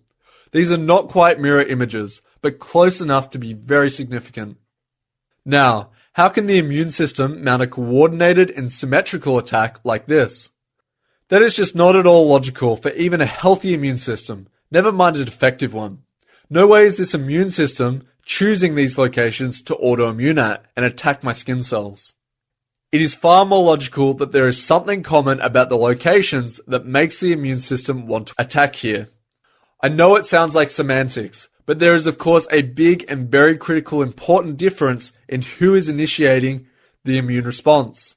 A: These are not quite mirror images, but close enough to be very significant. Now, how can the immune system mount a coordinated and symmetrical attack like this? That is just not at all logical for even a healthy immune system, never mind a defective one. No way is this immune system choosing these locations to autoimmune at and attack my skin cells. It is far more logical that there is something common about the locations that makes the immune system want to attack here. I know it sounds like semantics, but there is of course a big and very critical important difference in who is initiating the immune response.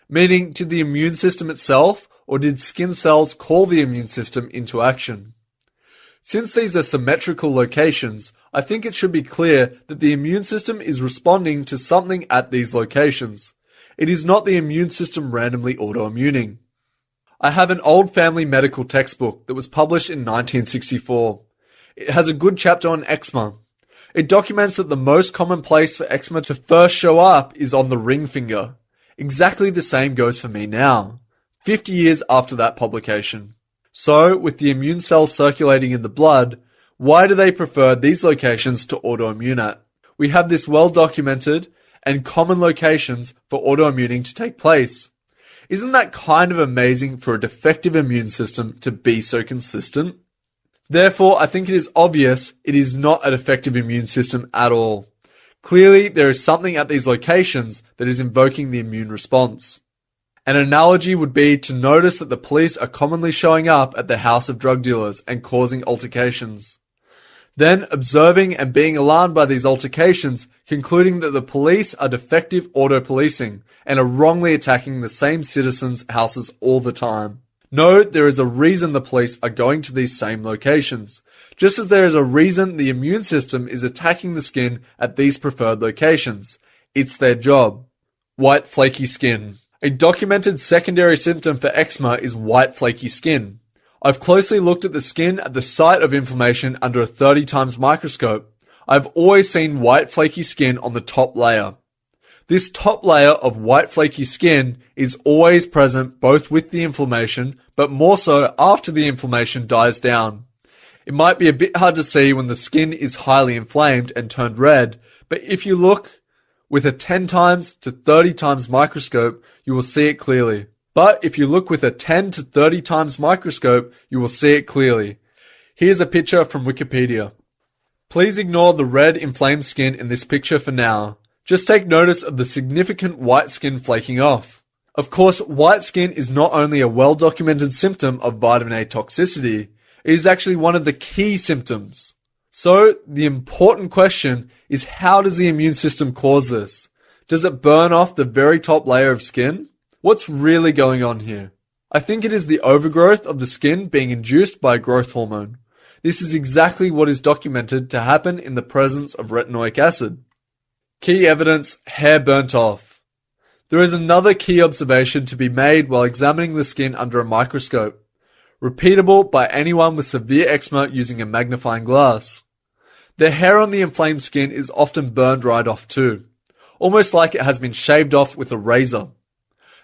A: Meaning, did the immune system itself or did skin cells call the immune system into action? Since these are symmetrical locations, I think it should be clear that the immune system is responding to something at these locations. It is not the immune system randomly autoimmuning. I have an old family medical textbook that was published in 1964. It has a good chapter on eczema. It documents that the most common place for eczema to first show up is on the ring finger. Exactly the same goes for me now, 50 years after that publication. So, with the immune cells circulating in the blood, why do they prefer these locations to autoimmune at? We have this well documented and common locations for autoimmuning to take place. Isn't that kind of amazing for a defective immune system to be so consistent? Therefore, I think it is obvious it is not a defective immune system at all. Clearly, there is something at these locations that is invoking the immune response. An analogy would be to notice that the police are commonly showing up at the house of drug dealers and causing altercations. Then observing and being alarmed by these altercations, concluding that the police are defective auto-policing and are wrongly attacking the same citizens' houses all the time. No, there is a reason the police are going to these same locations, just as there is a reason the immune system is attacking the skin at these preferred locations. It's their job. White flaky skin. A documented secondary symptom for eczema is white flaky skin. I've closely looked at the skin at the site of inflammation under a 30 times microscope. I've always seen white flaky skin on the top layer. This top layer of white flaky skin is always present both with the inflammation, but more so after the inflammation dies down. It might be a bit hard to see when the skin is highly inflamed and turned red, but if you look with a 10 times to 30 times microscope, you will see it clearly. But if you look with a 10 to 30 times microscope, you will see it clearly. Here's a picture from Wikipedia. Please ignore the red inflamed skin in this picture for now. Just take notice of the significant white skin flaking off. Of course, white skin is not only a well-documented symptom of vitamin A toxicity, it is actually one of the key symptoms. So, the important question is, how does the immune system cause this? Does it burn off the very top layer of skin? What's really going on here? I think it is the overgrowth of the skin being induced by a growth hormone. This is exactly what is documented to happen in the presence of retinoic acid. Key evidence, hair burnt off. There is another key observation to be made while examining the skin under a microscope, repeatable by anyone with severe eczema using a magnifying glass. The hair on the inflamed skin is often burned right off too, almost like it has been shaved off with a razor.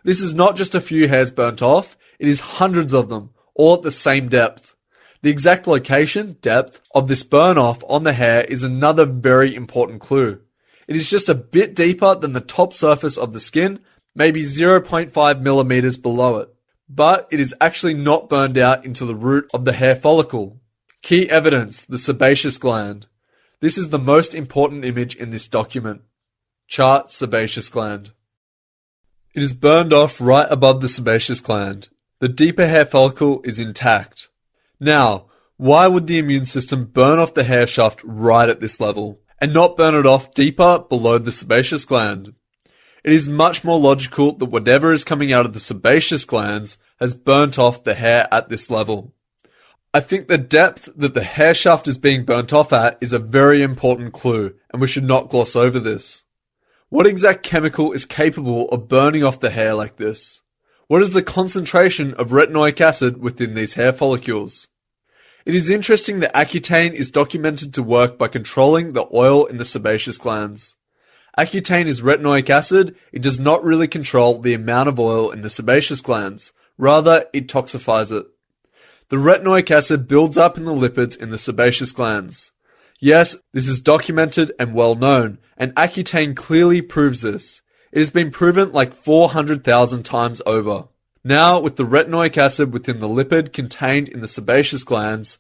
A: This is not just a few hairs burnt off, it is hundreds of them, all at the same depth. The exact location, depth, of this burn off on the hair is another very important clue. It is just a bit deeper than the top surface of the skin, maybe 0.5 millimeters below it. But it is actually not burned out into the root of the hair follicle. Key evidence, the sebaceous gland. This is the most important image in this document. Chart sebaceous gland. It is burned off right above the sebaceous gland. The deeper hair follicle is intact. Now, why would the immune system burn off the hair shaft right at this level, and not burn it off deeper below the sebaceous gland? It is much more logical that whatever is coming out of the sebaceous glands has burnt off the hair at this level. I think the depth that the hair shaft is being burnt off at is a very important clue, and we should not gloss over this. What exact chemical is capable of burning off the hair like this? What is the concentration of retinoic acid within these hair follicles? It is interesting that Accutane is documented to work by controlling the oil in the sebaceous glands. Accutane is retinoic acid, it does not really control the amount of oil in the sebaceous glands, rather it toxifies it. The retinoic acid builds up in the lipids in the sebaceous glands. Yes, this is documented and well known, and Accutane clearly proves this. It has been proven like 400,000 times over. Now, with the retinoic acid within the lipid contained in the sebaceous glands,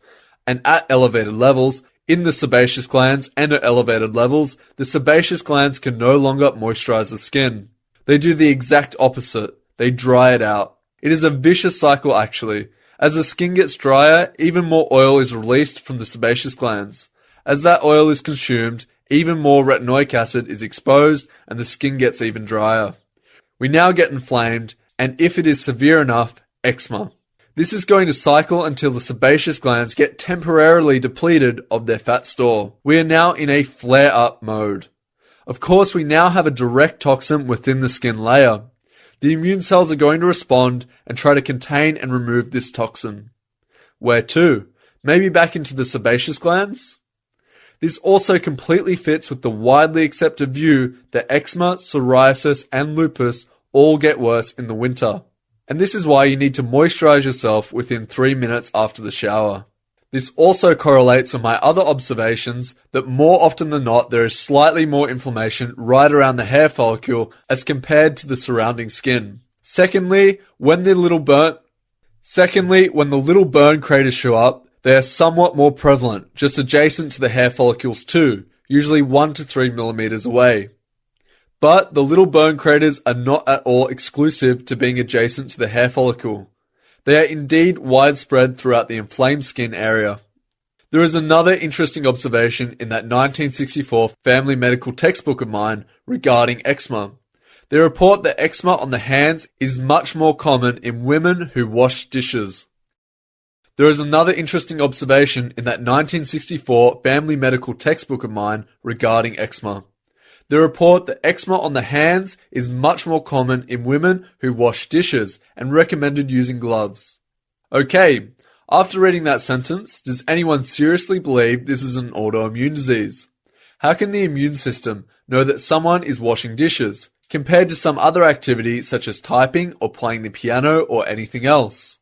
A: and at elevated levels, in the sebaceous glands and at elevated levels, the sebaceous glands can no longer moisturize the skin. They do the exact opposite. They dry it out. It is a vicious cycle actually. As the skin gets drier, even more oil is released from the sebaceous glands. As that oil is consumed, even more retinoic acid is exposed and the skin gets even drier. We now get inflamed, and if it is severe enough, eczema. This is going to cycle until the sebaceous glands get temporarily depleted of their fat store. We are now in a flare-up mode. Of course, we now have a direct toxin within the skin layer. The immune cells are going to respond and try to contain and remove this toxin. Where to? Maybe back into the sebaceous glands? This also completely fits with the widely accepted view that eczema, psoriasis, and lupus all get worse in the winter. And this is why you need to moisturize yourself within 3 minutes after the shower. This also correlates with my other observations that more often than not there is slightly more inflammation right around the hair follicle as compared to the surrounding skin. Secondly, when the little burn craters show up, they are somewhat more prevalent, just adjacent to the hair follicles too, usually 1 to 3 millimeters away. But the little burn craters are not at all exclusive to being adjacent to the hair follicle. They are indeed widespread throughout the inflamed skin area. There is another interesting observation in that 1964 family medical textbook of mine regarding eczema. They report that eczema on the hands is much more common in women who wash dishes. There is another interesting observation in that 1964 family medical textbook of mine regarding eczema. They report that eczema on the hands is much more common in women who wash dishes and recommended using gloves. Okay, after reading that sentence, does anyone seriously believe this is an autoimmune disease? How can the immune system know that someone is washing dishes, compared to some other activity such as typing or playing the piano or anything else?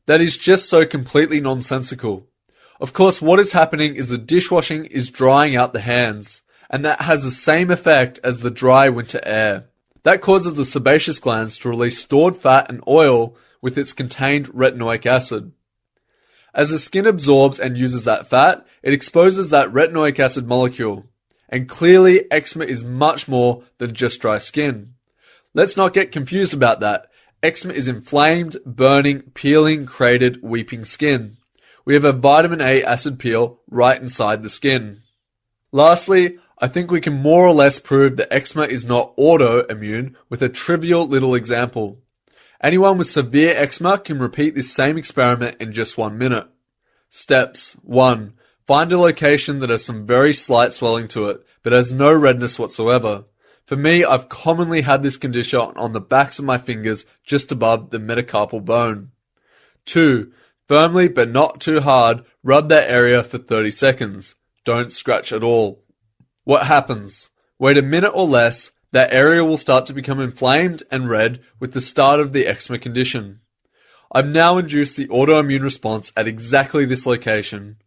A: That is just so completely nonsensical. Of course, what is happening is the dishwashing is drying out the hands, and that has the same effect as the dry winter air. That causes the sebaceous glands to release stored fat and oil with its contained retinoic acid. As the skin absorbs and uses that fat, it exposes that retinoic acid molecule. And clearly, eczema is much more than just dry skin. Let's not get confused about that. Eczema is inflamed, burning, peeling, cratered, weeping skin. We have a vitamin A acid peel right inside the skin. Lastly, I think we can more or less prove that eczema is not autoimmune with a trivial little example. Anyone with severe eczema can repeat this same experiment in just 1 minute. Steps. 1. Find a location that has some very slight swelling to it, but has no redness whatsoever. For me, I've commonly had this condition on the backs of my fingers just above the metacarpal bone. 2. Firmly but not too hard, rub that area for 30 seconds. Don't scratch at all. What happens? Wait a minute or less, that area will start to become inflamed and red with the start of the eczema condition. I've now induced the autoimmune response at exactly this location.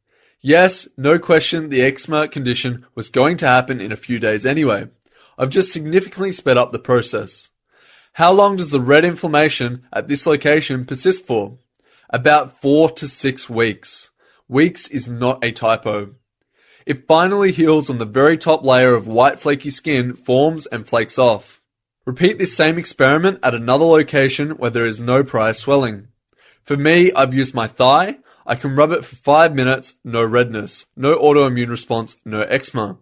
A: Yes, no question, the eczema condition was going to happen in a few days anyway. I've just significantly sped up the process. How long does the red inflammation at this location persist for? About 4 to 6 weeks. Weeks is not a typo. It finally heals when the very top layer of white flaky skin forms and flakes off. Repeat this same experiment at another location where there is no prior swelling. For me, I've used my thigh. I can rub it for 5 minutes, no redness, no autoimmune response, no eczema.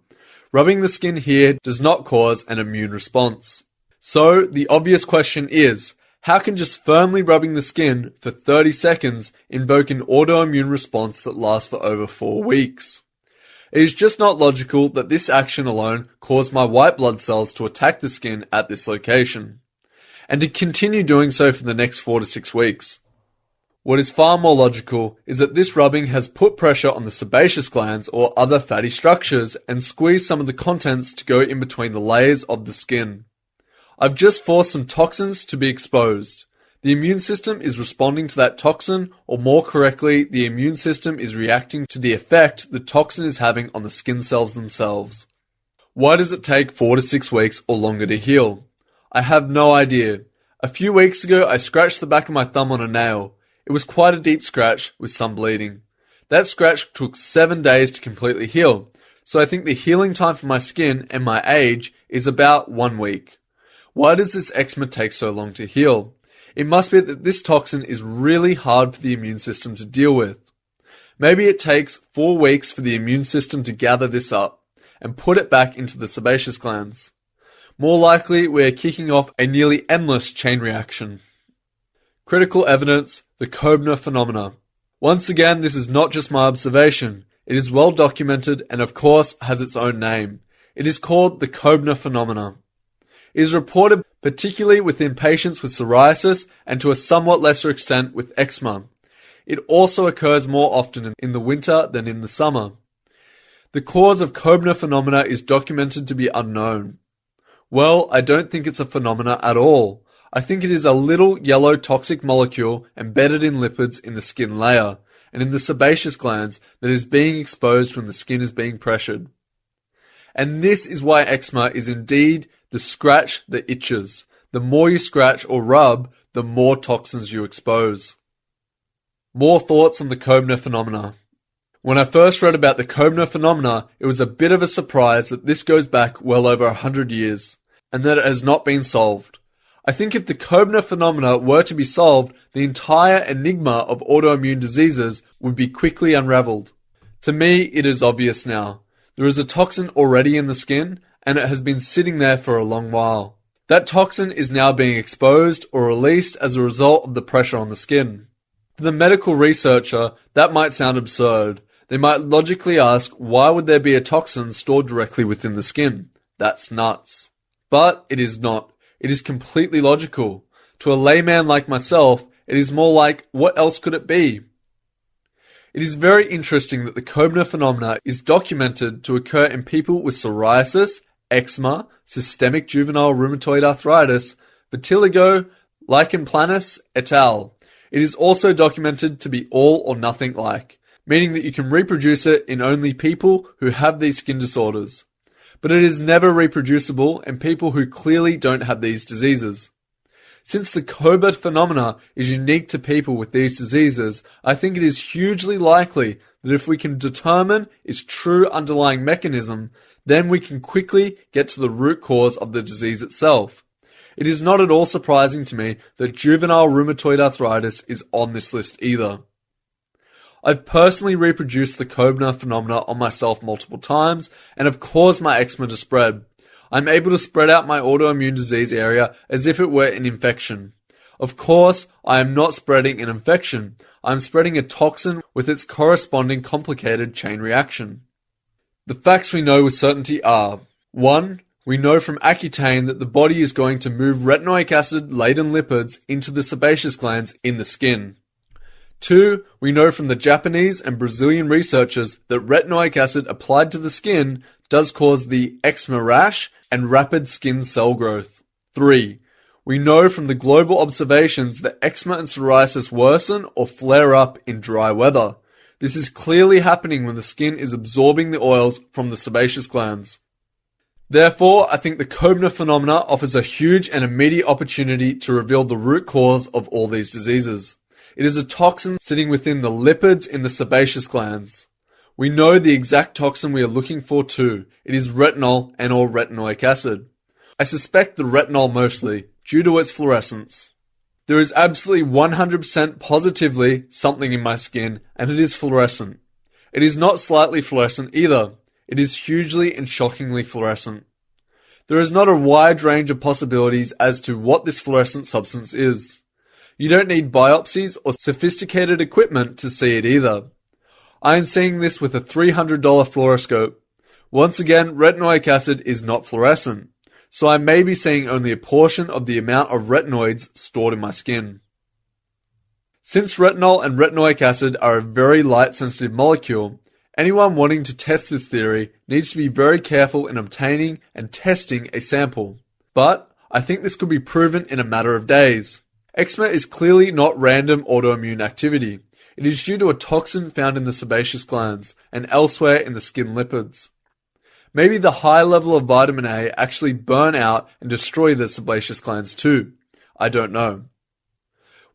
A: Rubbing the skin here does not cause an immune response. So, the obvious question is, how can just firmly rubbing the skin for 30 seconds invoke an autoimmune response that lasts for over 4 weeks? It is just not logical that this action alone caused my white blood cells to attack the skin at this location, and to continue doing so for the next 4 to 6 weeks. What is far more logical is that this rubbing has put pressure on the sebaceous glands or other fatty structures and squeezed some of the contents to go in between the layers of the skin. I've just forced some toxins to be exposed. The immune system is responding to that toxin, or more correctly, the immune system is reacting to the effect the toxin is having on the skin cells themselves. Why does it take 4 to 6 weeks or longer to heal? I have no idea. A few weeks ago, I scratched the back of my thumb on a nail. It was quite a deep scratch with some bleeding. That scratch took 7 days to completely heal, so I think the healing time for my skin and my age is about 1 week. Why does this eczema take so long to heal? It must be that this toxin is really hard for the immune system to deal with. Maybe it takes 4 weeks for the immune system to gather this up and put it back into the sebaceous glands. More likely, we are kicking off a nearly endless chain reaction. Critical evidence, the Koebner phenomena. Once again, this is not just my observation. It is well documented and of course has its own name. It is called the Koebner phenomena. It is reported particularly within patients with psoriasis and to a somewhat lesser extent with eczema. It also occurs more often in the winter than in the summer. The cause of Koebner phenomena is documented to be unknown. Well, I don't think it's a phenomena at all. I think it is a little yellow toxic molecule embedded in lipids in the skin layer and in the sebaceous glands that is being exposed when the skin is being pressured. And this is why eczema is indeed the scratch that itches, the more you scratch or rub, the more toxins you expose. More thoughts on the Koebner phenomena. When I first read about the Koebner phenomena, it was a bit of a surprise that this goes back well over 100 years, and that it has not been solved. I think if the Koebner phenomena were to be solved, the entire enigma of autoimmune diseases would be quickly unraveled. To me, it is obvious now. There is a toxin already in the skin, and it has been sitting there for a long while. That toxin is now being exposed or released as a result of the pressure on the skin. For the medical researcher, that might sound absurd. They might logically ask, why would there be a toxin stored directly within the skin? That's nuts. But it is not. It is completely logical. To a layman like myself, it is more like, what else could it be? It is very interesting that the Koebner phenomena is documented to occur in people with psoriasis, eczema, systemic juvenile rheumatoid arthritis, vitiligo, lichen planus, et al. It is also documented to be all or nothing like, meaning that you can reproduce it in only people who have these skin disorders. But it is never reproducible in people who clearly don't have these diseases. Since the Koebner phenomena is unique to people with these diseases, I think it is hugely likely that if we can determine its true underlying mechanism, then we can quickly get to the root cause of the disease itself. It is not at all surprising to me that juvenile rheumatoid arthritis is on this list either. I've personally reproduced the Koebner phenomena on myself multiple times and have caused my eczema to spread. I'm able to spread out my autoimmune disease area as if it were an infection. Of course, I am not spreading an infection. I'm spreading a toxin with its corresponding complicated chain reaction. The facts we know with certainty are: 1. We know from Accutane that the body is going to move retinoic acid-laden lipids into the sebaceous glands in the skin. 2. We know from the Japanese and Brazilian researchers that retinoic acid applied to the skin does cause the eczema rash and rapid skin cell growth. 3. We know from the global observations that eczema and psoriasis worsen or flare up in dry weather. This is clearly happening when the skin is absorbing the oils from the sebaceous glands. Therefore, I think the Koebner phenomena offers a huge and immediate opportunity to reveal the root cause of all these diseases. It is a toxin sitting within the lipids in the sebaceous glands. We know the exact toxin we are looking for too. It is retinol and or retinoic acid. I suspect the retinol mostly, due to its fluorescence. There is absolutely 100% positively something in my skin, and it is fluorescent. It is not slightly fluorescent either. It is hugely and shockingly fluorescent. There is not a wide range of possibilities as to what this fluorescent substance is. You don't need biopsies or sophisticated equipment to see it either. I am seeing this with a $300 fluoroscope. Once again, retinoic acid is not fluorescent, so I may be seeing only a portion of the amount of retinoids stored in my skin. Since retinol and retinoic acid are a very light-sensitive molecule, anyone wanting to test this theory needs to be very careful in obtaining and testing a sample. But I think this could be proven in a matter of days. Eczema is clearly not random autoimmune activity. It is due to a toxin found in the sebaceous glands and elsewhere in the skin lipids. Maybe the high level of vitamin A actually burn out and destroy the sebaceous glands too. I don't know.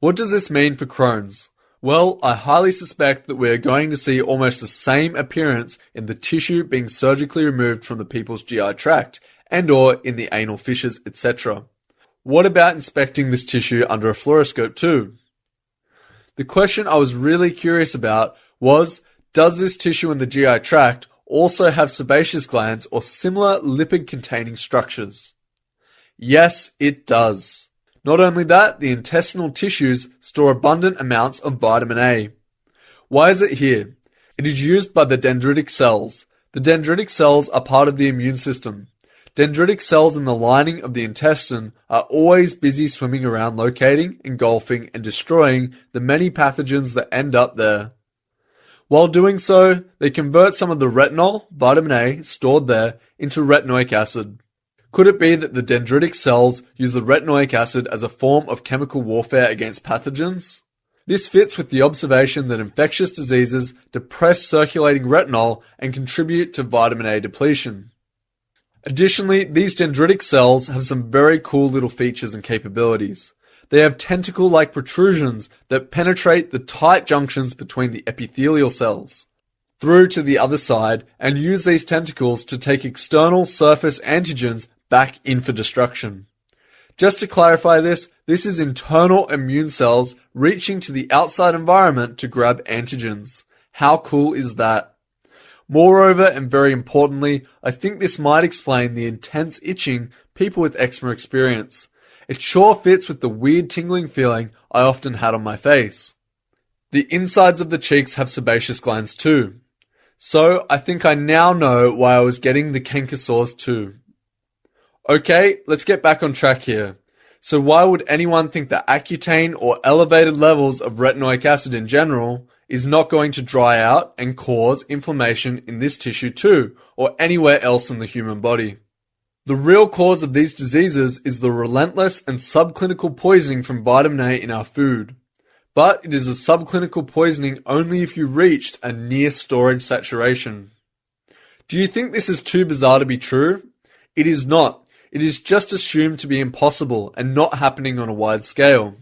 A: What does this mean for Crohn's? Well, I highly suspect that we are going to see almost the same appearance in the tissue being surgically removed from the people's GI tract and or in the anal fissures, etc. What about inspecting this tissue under a fluoroscope too? The question I was really curious about was, does this tissue in the GI tract also have sebaceous glands or similar lipid-containing structures? Yes, it does. Not only that, the intestinal tissues store abundant amounts of vitamin A. Why is it here? It is used by the dendritic cells. The dendritic cells are part of the immune system. Dendritic cells in the lining of the intestine are always busy swimming around locating, engulfing, and destroying the many pathogens that end up there. While doing so, they convert some of the retinol, vitamin A, stored there into retinoic acid. Could it be that the dendritic cells use the retinoic acid as a form of chemical warfare against pathogens? This fits with the observation that infectious diseases depress circulating retinol and contribute to vitamin A depletion. Additionally, these dendritic cells have some very cool little features and capabilities. They have tentacle-like protrusions that penetrate the tight junctions between the epithelial cells through to the other side and use these tentacles to take external surface antigens back in for destruction. Just to clarify this is internal immune cells reaching to the outside environment to grab antigens. How cool is that? Moreover, and very importantly, I think this might explain the intense itching people with eczema experience. It sure fits with the weird tingling feeling I often had on my face. The insides of the cheeks have sebaceous glands too. So, I think I now know why I was getting the canker sores too. Okay, let's get back on track here. So why would anyone think that Accutane or elevated levels of retinoic acid in general is not going to dry out and cause inflammation in this tissue too, or anywhere else in the human body? The real cause of these diseases is the relentless and subclinical poisoning from vitamin A in our food. But it is a subclinical poisoning only if you reached a near storage saturation. Do you think this is too bizarre to be true? It is not. It is just assumed to be impossible and not happening on a wide scale.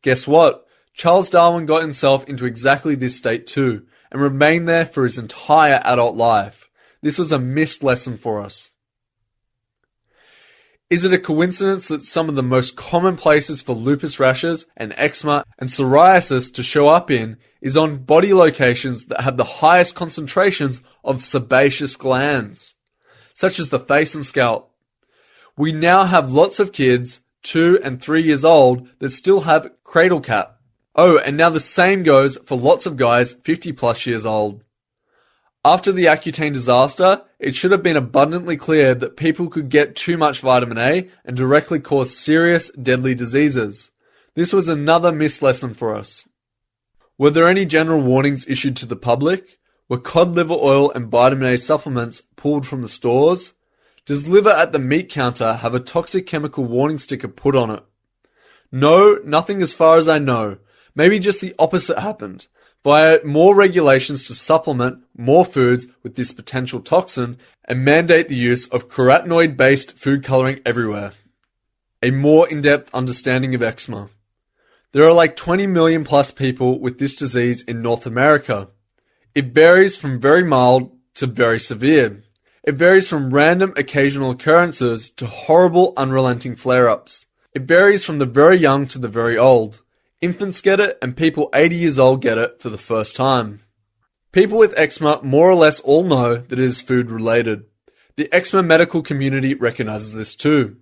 A: Guess what? Charles Darwin got himself into exactly this state too, and remained there for his entire adult life. This was a missed lesson for us. Is it a coincidence that some of the most common places for lupus rashes and eczema and psoriasis to show up in is on body locations that have the highest concentrations of sebaceous glands, such as the face and scalp? We now have lots of kids, 2 and 3 years old, that still have cradle cap. Oh, and now the same goes for lots of guys 50 plus years old. After the Accutane disaster, it should have been abundantly clear that people could get too much vitamin A and directly cause serious, deadly diseases. This was another missed lesson for us. Were there any general warnings issued to the public? Were cod liver oil and vitamin A supplements pulled from the stores? Does liver at the meat counter have a toxic chemical warning sticker put on it? No, nothing as far as I know. Maybe just the opposite happened. Via more regulations to supplement more foods with this potential toxin and mandate the use of carotenoid-based food coloring everywhere. A more in-depth understanding of eczema. There are like 20 million plus people with this disease in North America. It varies from very mild to very severe. It varies from random occasional occurrences to horrible unrelenting flare-ups. It varies from the very young to the very old. Infants get it, and people 80 years old get it for the first time. People with eczema more or less all know that it is food-related. The eczema medical community recognizes this too.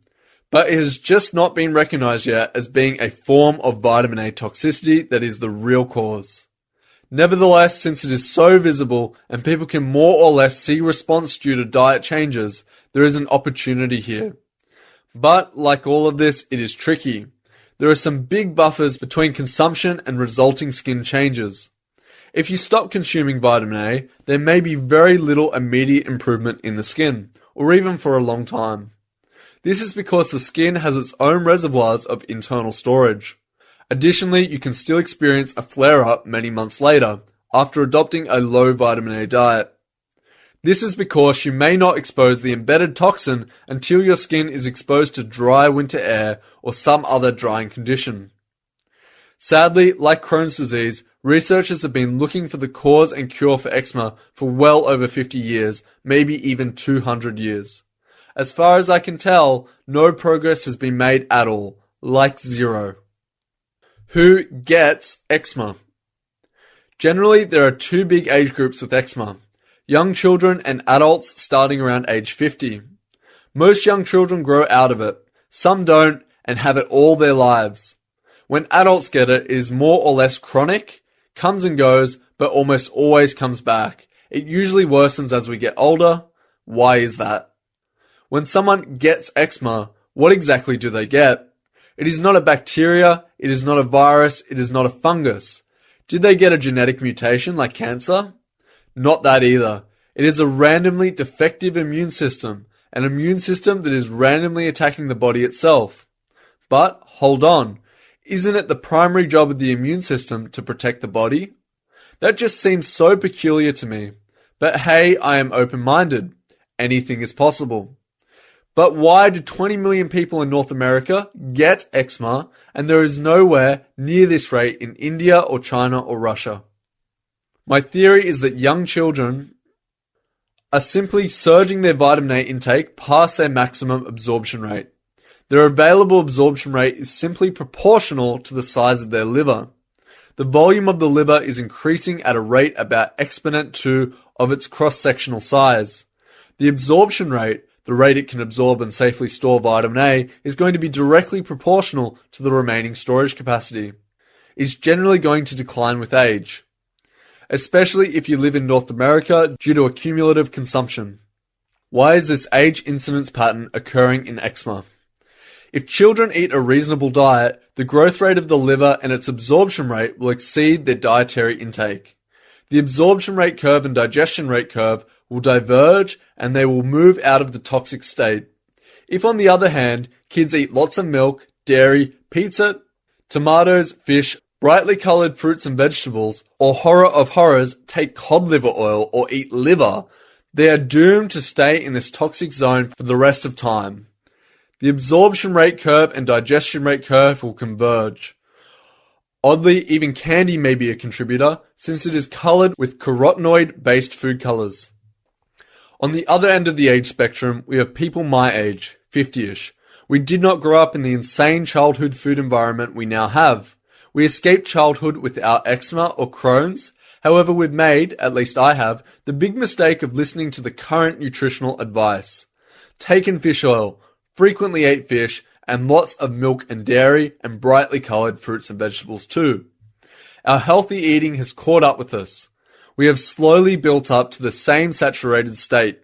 A: But it has just not been recognized yet as being a form of vitamin A toxicity that is the real cause. Nevertheless, since it is so visible and people can more or less see response due to diet changes, there is an opportunity here. But, like all of this, it is tricky. There are some big buffers between consumption and resulting skin changes. If you stop consuming vitamin A, there may be very little immediate improvement in the skin, or even for a long time. This is because the skin has its own reservoirs of internal storage. Additionally, you can still experience a flare-up many months later, after adopting a low vitamin A diet. This is because you may not expose the embedded toxin until your skin is exposed to dry winter air or some other drying condition. Sadly, like Crohn's disease, researchers have been looking for the cause and cure for eczema for well over 50 years, maybe even 200 years. As far as I can tell, no progress has been made at all, like zero. Who gets eczema? Generally, there are two big age groups with eczema. Young children and adults starting around age 50. Most young children grow out of it. Some don't and have it all their lives. When adults get it, it is more or less chronic, comes and goes, but almost always comes back. It usually worsens as we get older. Why is that? When someone gets eczema, what exactly do they get? It is not a bacteria, it is not a virus, it is not a fungus. Did they get a genetic mutation like cancer? Not that either. It is a randomly defective immune system, an immune system that is randomly attacking the body itself. But, hold on, isn't it the primary job of the immune system to protect the body? That just seems so peculiar to me. But hey, I am open-minded. Anything is possible. But why do 20 million people in North America get eczema and there is nowhere near this rate in India or China or Russia? My theory is that young children are simply surging their vitamin A intake past their maximum absorption rate. Their available absorption rate is simply proportional to the size of their liver. The volume of the liver is increasing at a rate about exponent 2 of its cross-sectional size. The absorption rate, the rate it can absorb and safely store vitamin A, is going to be directly proportional to the remaining storage capacity. It is generally going to decline with age, especially if you live in North America due to accumulative consumption. Why is this age incidence pattern occurring in eczema? If children eat a reasonable diet, the growth rate of the liver and its absorption rate will exceed their dietary intake. The absorption rate curve and digestion rate curve will diverge and they will move out of the toxic state. If, on the other hand, kids eat lots of milk, dairy, pizza, tomatoes, fish, brightly coloured fruits and vegetables, or horror of horrors, take cod liver oil or eat liver, they are doomed to stay in this toxic zone for the rest of time. The absorption rate curve and digestion rate curve will converge. Oddly, even candy may be a contributor, since it is coloured with carotenoid-based food colours. On the other end of the age spectrum, we have people my age, 50-ish. We did not grow up in the insane childhood food environment we now have. We escaped childhood without eczema or Crohn's. However, we've made, at least I have, the big mistake of listening to the current nutritional advice. Take in fish oil, frequently ate fish, and lots of milk and dairy, and brightly coloured fruits and vegetables too. Our healthy eating has caught up with us. We have slowly built up to the same saturated state.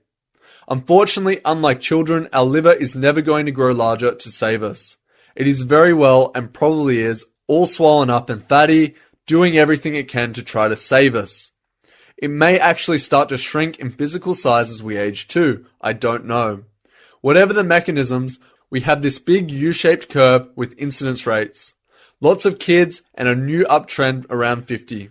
A: Unfortunately, unlike children, our liver is never going to grow larger to save us. It is very well, and probably is, all swollen up and fatty, doing everything it can to try to save us. It may actually start to shrink in physical size as we age too. I don't know. Whatever the mechanisms, we have this big U-shaped curve with incidence rates. Lots of kids and a new uptrend around 50.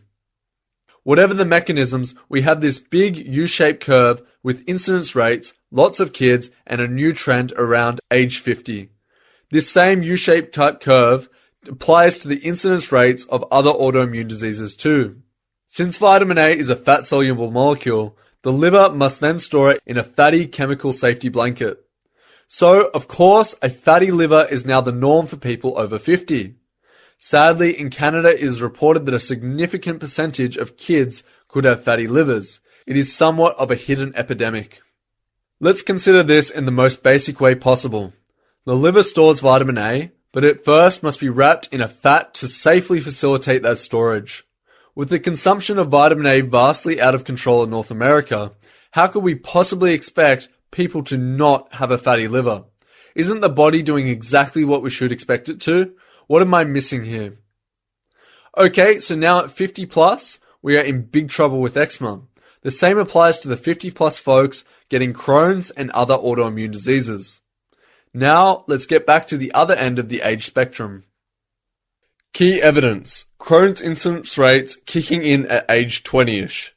A: Whatever the mechanisms, we have this big U-shaped curve with incidence rates, lots of kids, and a new trend around age 50. This same U-shaped type curve applies to the incidence rates of other autoimmune diseases too. Since vitamin A is a fat-soluble molecule, the liver must then store it in a fatty chemical safety blanket. So, of course, a fatty liver is now the norm for people over 50. Sadly, in Canada it is reported that a significant percentage of kids could have fatty livers. It is somewhat of a hidden epidemic. Let's consider this in the most basic way possible. The liver stores vitamin A, but it first must be wrapped in a fat to safely facilitate that storage. With the consumption of vitamin A vastly out of control in North America, how could we possibly expect people to not have a fatty liver? Isn't the body doing exactly what we should expect it to? What am I missing here? Okay, so now at 50 plus, we are in big trouble with eczema. The same applies to the 50 plus folks getting Crohn's and other autoimmune diseases. Now, let's get back to the other end of the age spectrum. Key evidence. Crohn's incidence rates kicking in at age 20-ish.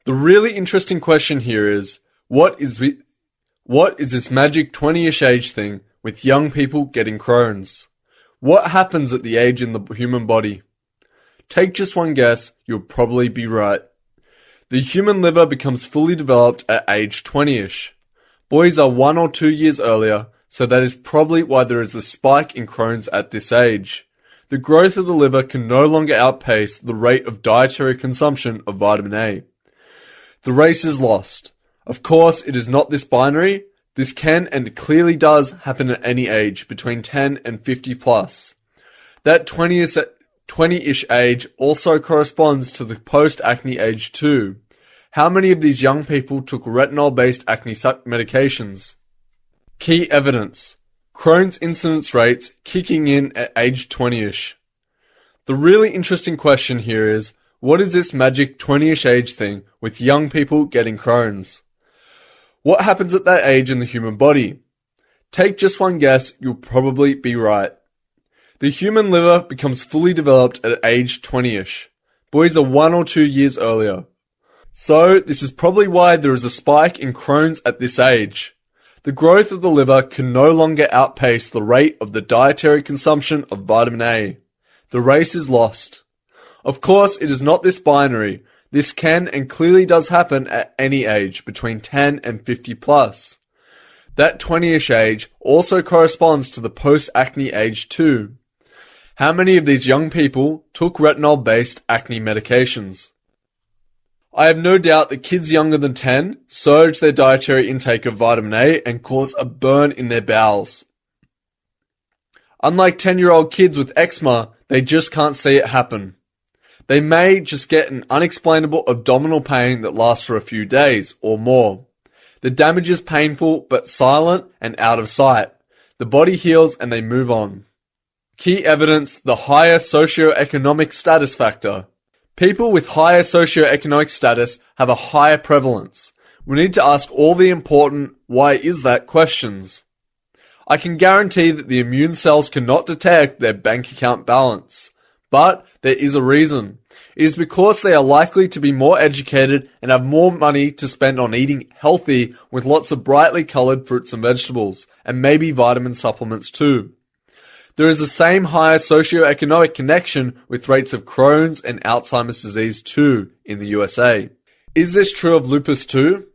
A: The really interesting question here is, what is this magic 20-ish age thing with young people getting Crohn's? What happens at the age in the human body? Take just one guess, you'll probably be right. The human liver becomes fully developed at age 20-ish. Boys are 1 or 2 years earlier, so that is probably why there is a spike in Crohn's at this age. The growth of the liver can no longer outpace the rate of dietary consumption of vitamin A. The race is lost. Of course, it is not this binary. This can and clearly does happen at any age, between 10 and 50 plus. That 20-ish age also corresponds to the post-acne age too. How many of these young people took retinol-based acne medications? Key evidence. Crohn's incidence rates kicking in at age 20-ish. The really interesting question here is, what is this magic 20-ish age thing with young people getting Crohn's? What happens at that age in the human body? Take just one guess, you'll probably be right. The human liver becomes fully developed at age 20-ish. Boys are 1 or 2 years earlier. So, this is probably why there is a spike in Crohn's at this age. The growth of the liver can no longer outpace the rate of the dietary consumption of vitamin A. The race is lost. Of course, it is not this binary. This can and clearly does happen at any age, between 10 and 50 plus. That 20-ish age also corresponds to the post-acne age too. How many of these young people took retinol-based acne medications? I have no doubt that kids younger than 10 surge their dietary intake of vitamin A and cause a burn in their bowels. Unlike 10-year-old kids with eczema, they just can't see it happen. They may just get an unexplainable abdominal pain that lasts for a few days or more. The damage is painful but silent and out of sight. The body heals and they move on. Key evidence: the higher socioeconomic status factor. People with higher socioeconomic status have a higher prevalence. We need to ask all the important "why is that?" questions. I can guarantee that the immune cells cannot detect their bank account balance. But there is a reason. It is because they are likely to be more educated and have more money to spend on eating healthy with lots of brightly coloured fruits and vegetables, and maybe vitamin supplements too. There is the same higher socioeconomic connection with rates of Crohn's and Alzheimer's disease too in the USA. Is this true of lupus too?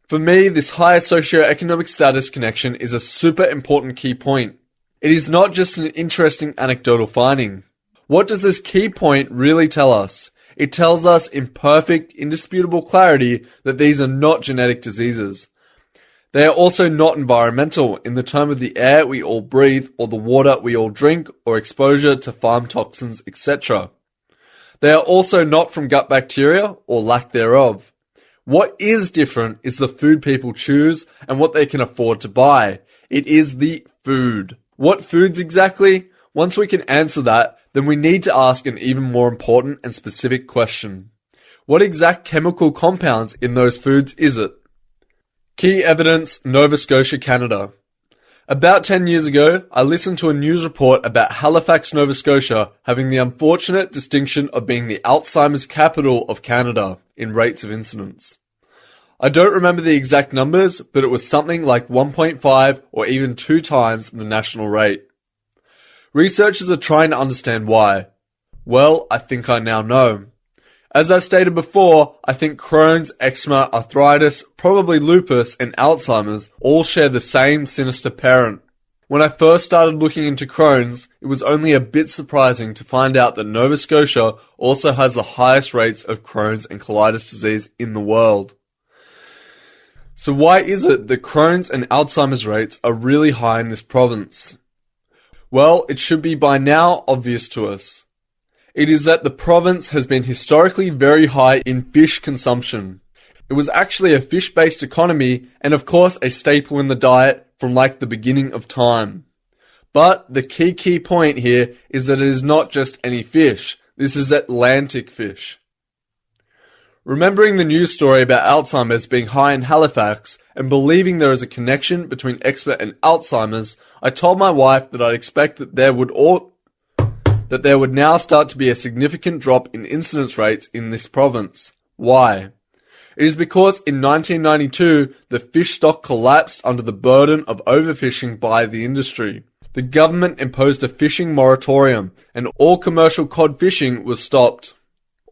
A: For me, this higher socioeconomic status connection is a super important key point. It is not just an interesting anecdotal finding. What does this key point really tell us? It tells us in perfect, indisputable clarity that these are not genetic diseases. They are also not environmental in the term of the air we all breathe or the water we all drink or exposure to farm toxins, etc. They are also not from gut bacteria or lack thereof. What is different is the food people choose and what they can afford to buy. It is the food. What foods exactly? Once we can answer that, then we need to ask an even more important and specific question. What exact chemical compounds in those foods is it? Key evidence: Nova Scotia, Canada. About 10 years ago, I listened to a news report about Halifax, Nova Scotia having the unfortunate distinction of being the Alzheimer's capital of Canada in rates of incidence. I don't remember the exact numbers, but it was something like 1.5 or even 2 times the national rate. Researchers are trying to understand why. Well, I think I now know. As I've stated before, I think Crohn's, eczema, arthritis, probably lupus, and Alzheimer's all share the same sinister parent. When I first started looking into Crohn's, it was only a bit surprising to find out that Nova Scotia also has the highest rates of Crohn's and colitis disease in the world. So why is it that Crohn's and Alzheimer's rates are really high in this province? Well, it should be by now obvious to us. It is that the province has been historically very high in fish consumption. It was actually a fish-based economy and of course a staple in the diet from like the beginning of time. But the key point here is that it is not just any fish. This is Atlantic fish. Remembering the news story about Alzheimer's being high in Halifax and believing there is a connection between eczema and Alzheimer's, I told my wife that I'd expect that there would now start to be a significant drop in incidence rates in this province. Why? It is because in 1992, the fish stock collapsed under the burden of overfishing by the industry. The government imposed a fishing moratorium, and all commercial cod fishing was stopped.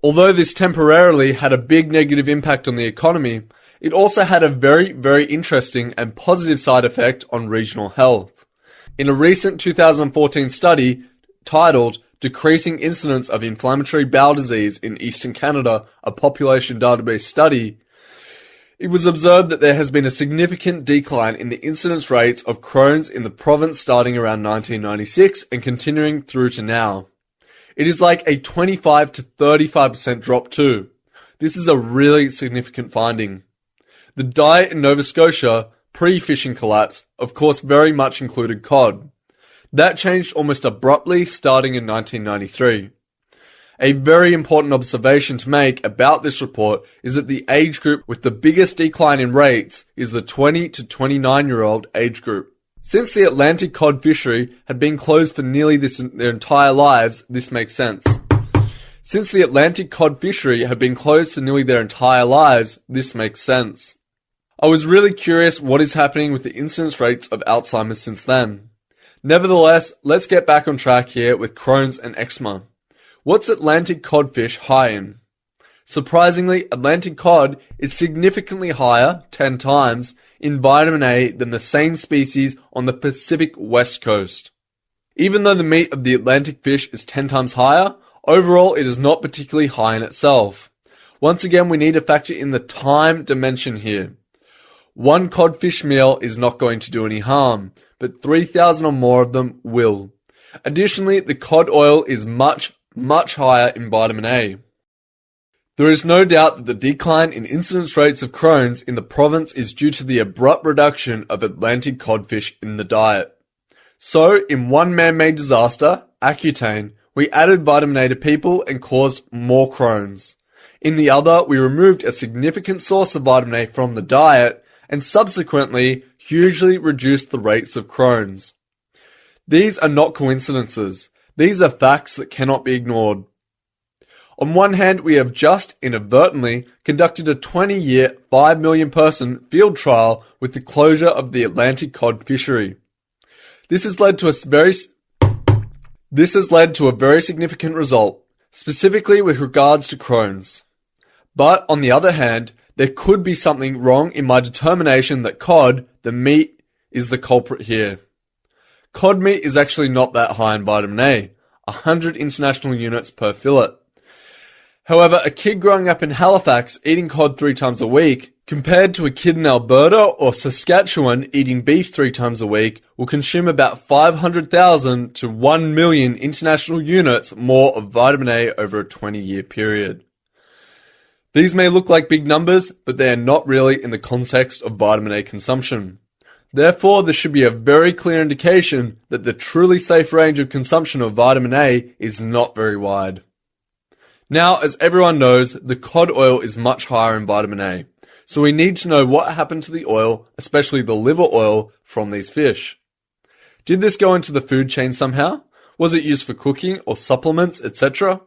A: Although this temporarily had a big negative impact on the economy, it also had a very interesting and positive side effect on regional health. In a recent 2014 study titled Decreasing Incidence of Inflammatory Bowel Disease in Eastern Canada, a Population Database Study, it was observed that there has been a significant decline in the incidence rates of Crohn's in the province starting around 1996 and continuing through to now. It is like a 25 to 35% drop too. This is a really significant finding. The diet in Nova Scotia, pre-fishing collapse, of course very much included cod. That changed almost abruptly starting in 1993. A very important observation to make about this report is that the age group with the biggest decline in rates is the 20 to 29-year-old age group. Since the Atlantic cod fishery had been closed for nearly their entire lives, this makes sense. Since the Atlantic cod fishery had been closed for nearly their entire lives, this makes sense. I was really curious what is happening with the incidence rates of Alzheimer's since then. Nevertheless, let's get back on track here with Crohn's and eczema. What's Atlantic codfish high in? Surprisingly, Atlantic cod is significantly higher, 10 times, in vitamin A than the same species on the Pacific West Coast. Even though the meat of the Atlantic fish is 10 times higher, overall it is not particularly high in itself. Once again, we need to factor in the time dimension here. One codfish meal is not going to do any harm, but 3,000 or more of them will. Additionally, the cod oil is much higher in vitamin A. There is no doubt that the decline in incidence rates of Crohn's in the province is due to the abrupt reduction of Atlantic codfish in the diet. So, in one man-made disaster, Accutane, we added vitamin A to people and caused more Crohn's. In the other, we removed a significant source of vitamin A from the diet and subsequently hugely reduced the rates of Crohn's. These are not coincidences. These are facts that cannot be ignored. On one hand, we have just inadvertently conducted a 20-year, 5 million person field trial with the closure of the Atlantic cod fishery. This has led to a very significant result, specifically with regards to Crohn's. But on the other hand, there could be something wrong in my determination that cod, the meat, is the culprit here. Cod meat is actually not that high in vitamin A, 100 international units per fillet. However, a kid growing up in Halifax eating cod 3 times a week, compared to a kid in Alberta or Saskatchewan eating beef 3 times a week, will consume about 500,000 to 1 million international units more of vitamin A over a 20-year period. These may look like big numbers, but they are not really in the context of vitamin A consumption. Therefore, there should be a very clear indication that the truly safe range of consumption of vitamin A is not very wide. Now, as everyone knows, the cod oil is much higher in vitamin A, so we need to know what happened to the oil, especially the liver oil, from these fish. Did this go into the food chain somehow? Was it used for cooking or supplements, etc.?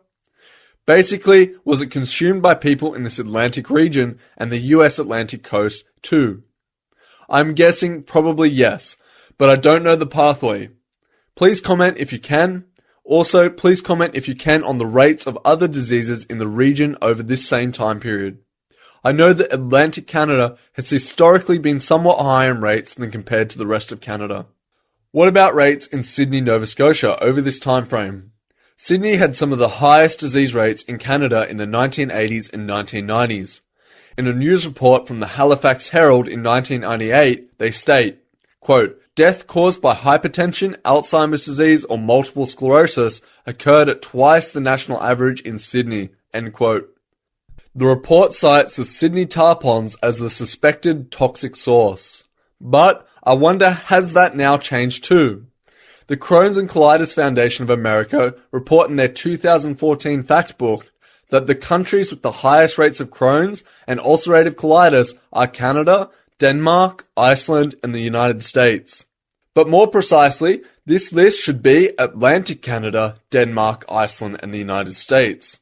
A: Basically, was it consumed by people in this Atlantic region and the US Atlantic coast too? I'm guessing probably yes, but I don't know the pathway. Please comment if you can. Also, please comment if you can on the rates of other diseases in the region over this same time period. I know that Atlantic Canada has historically been somewhat higher in rates than compared to the rest of Canada. What about rates in Sydney, Nova Scotia over this time frame? Sydney had some of the highest disease rates in Canada in the 1980s and 1990s. In a news report from the Halifax Herald in 1998, they state, quote, "Death caused by hypertension, Alzheimer's disease, or multiple sclerosis occurred at twice the national average in Sydney," end quote. The report cites the Sydney tar ponds as the suspected toxic source. But I wonder, has that now changed too? The Crohn's and Colitis Foundation of America report in their 2014 fact book that the countries with the highest rates of Crohn's and ulcerative colitis are Canada, Denmark, Iceland, and the United States. But more precisely, this list should be Atlantic Canada, Denmark, Iceland, and the United States.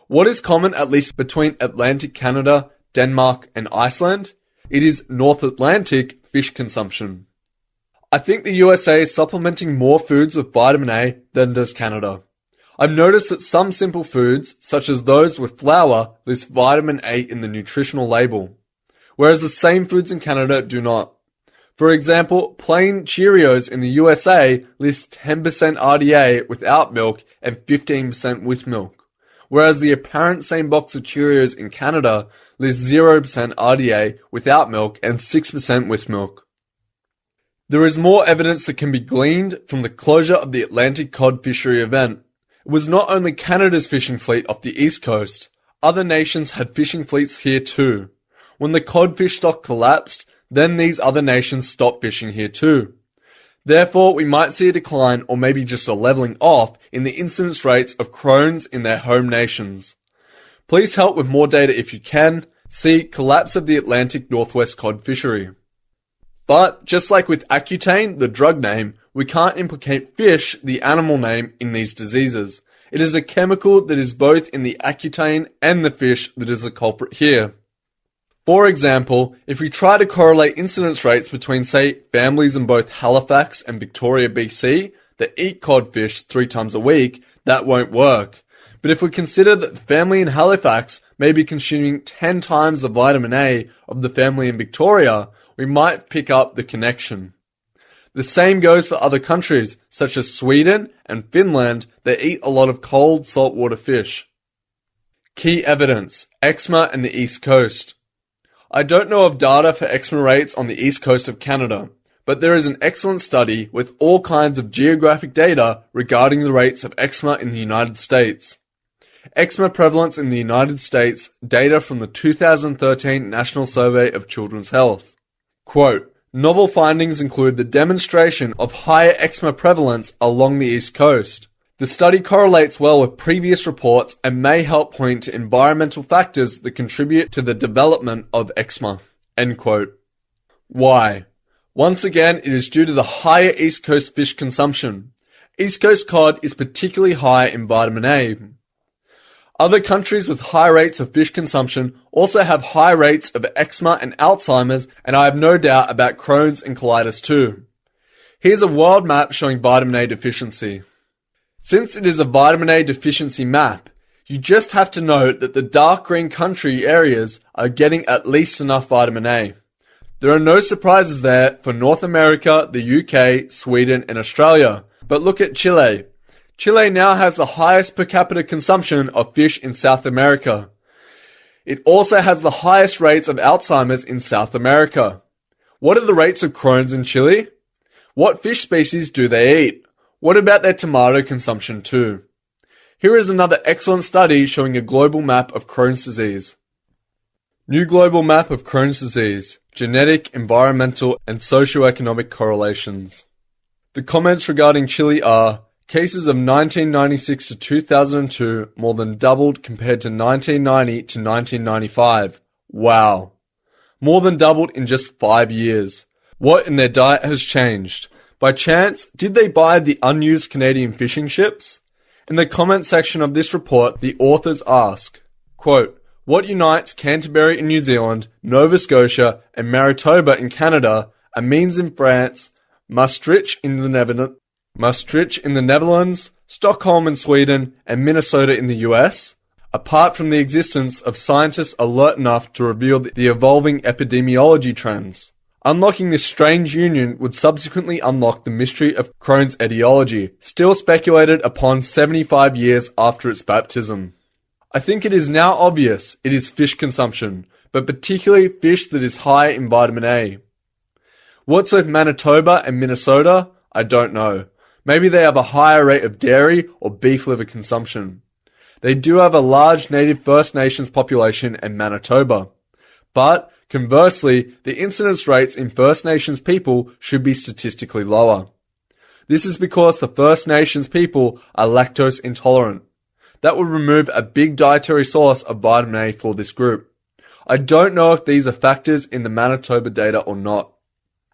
A: What is common at least between Atlantic Canada, Denmark, and Iceland? It is North Atlantic fish consumption. I think the USA is supplementing more foods with vitamin A than does Canada. I've noticed that some simple foods, such as those with flour, list vitamin A in the nutritional label, whereas the same foods in Canada do not. For example, plain Cheerios in the USA list 10% RDA without milk and 15% with milk, whereas the apparent same box of Cheerios in Canada lists 0% RDA without milk and 6% with milk. There is more evidence that can be gleaned from the closure of the Atlantic cod fishery event. It was not only Canada's fishing fleet off the east coast, other nations had fishing fleets here too. When the codfish stock collapsed, then these other nations stopped fishing here too. Therefore, we might see a decline or maybe just a leveling off in the incidence rates of Crohn's in their home nations. Please help with more data if you can. See collapse of the Atlantic Northwest cod fishery. But, just like with Accutane, the drug name, we can't implicate fish, the animal name, in these diseases. It is a chemical that is both in the Accutane and the fish that is the culprit here. For example, if we try to correlate incidence rates between, say, families in both Halifax and Victoria, BC, that eat codfish 3 times a week, that won't work. But if we consider that the family in Halifax may be consuming 10 times the vitamin A of the family in Victoria, we might pick up the connection. The same goes for other countries, such as Sweden and Finland, that eat a lot of cold saltwater fish. Key evidence: eczema and the East Coast. I don't know of data for eczema rates on the east coast of Canada, but there is an excellent study with all kinds of geographic data regarding the rates of eczema in the United States. Eczema prevalence in the United States, data from the 2013 National Survey of Children's Health. Quote, novel findings include the demonstration of higher eczema prevalence along the East Coast. The study correlates well with previous reports and may help point to environmental factors that contribute to the development of eczema. End quote. Why? Once again, it is due to the higher East Coast fish consumption. East Coast cod is particularly high in vitamin A. Other countries with high rates of fish consumption also have high rates of eczema and Alzheimer's, and I have no doubt about Crohn's and colitis too. Here's a world map showing vitamin A deficiency. Since it is a vitamin A deficiency map, you just have to note that the dark green country areas are getting at least enough vitamin A. There are no surprises there for North America, the UK, Sweden and Australia. But look at Chile. Chile now has the highest per capita consumption of fish in South America. It also has the highest rates of Alzheimer's in South America. What are the rates of Crohn's in Chile? What fish species do they eat? What about their tomato consumption too? Here is another excellent study showing a global map of Crohn's disease. New global map of Crohn's disease, genetic, environmental, and socioeconomic correlations. The comments regarding Chile are, cases of 1996 to 2002 more than doubled compared to 1990 to 1995. Wow. More than doubled in just 5 years. What in their diet has changed? By chance, did they buy the unused Canadian fishing ships? In the comment section of this report, the authors ask, quote, what unites Canterbury in New Zealand, Nova Scotia, and Manitoba in Canada, Amiens in France, Maastricht in the Netherlands, Stockholm in Sweden, and Minnesota in the US? Apart from the existence of scientists alert enough to reveal the evolving epidemiology trends. Unlocking this strange union would subsequently unlock the mystery of Crohn's etiology, still speculated upon 75 years after its baptism. I think it is now obvious it is fish consumption, but particularly fish that is high in vitamin A. What's with Manitoba and Minnesota? I don't know. Maybe they have a higher rate of dairy or beef liver consumption. They do have a large native First Nations population in Manitoba. But, conversely, the incidence rates in First Nations people should be statistically lower. This is because the First Nations people are lactose intolerant. That would remove a big dietary source of vitamin A for this group. I don't know if these are factors in the Manitoba data or not.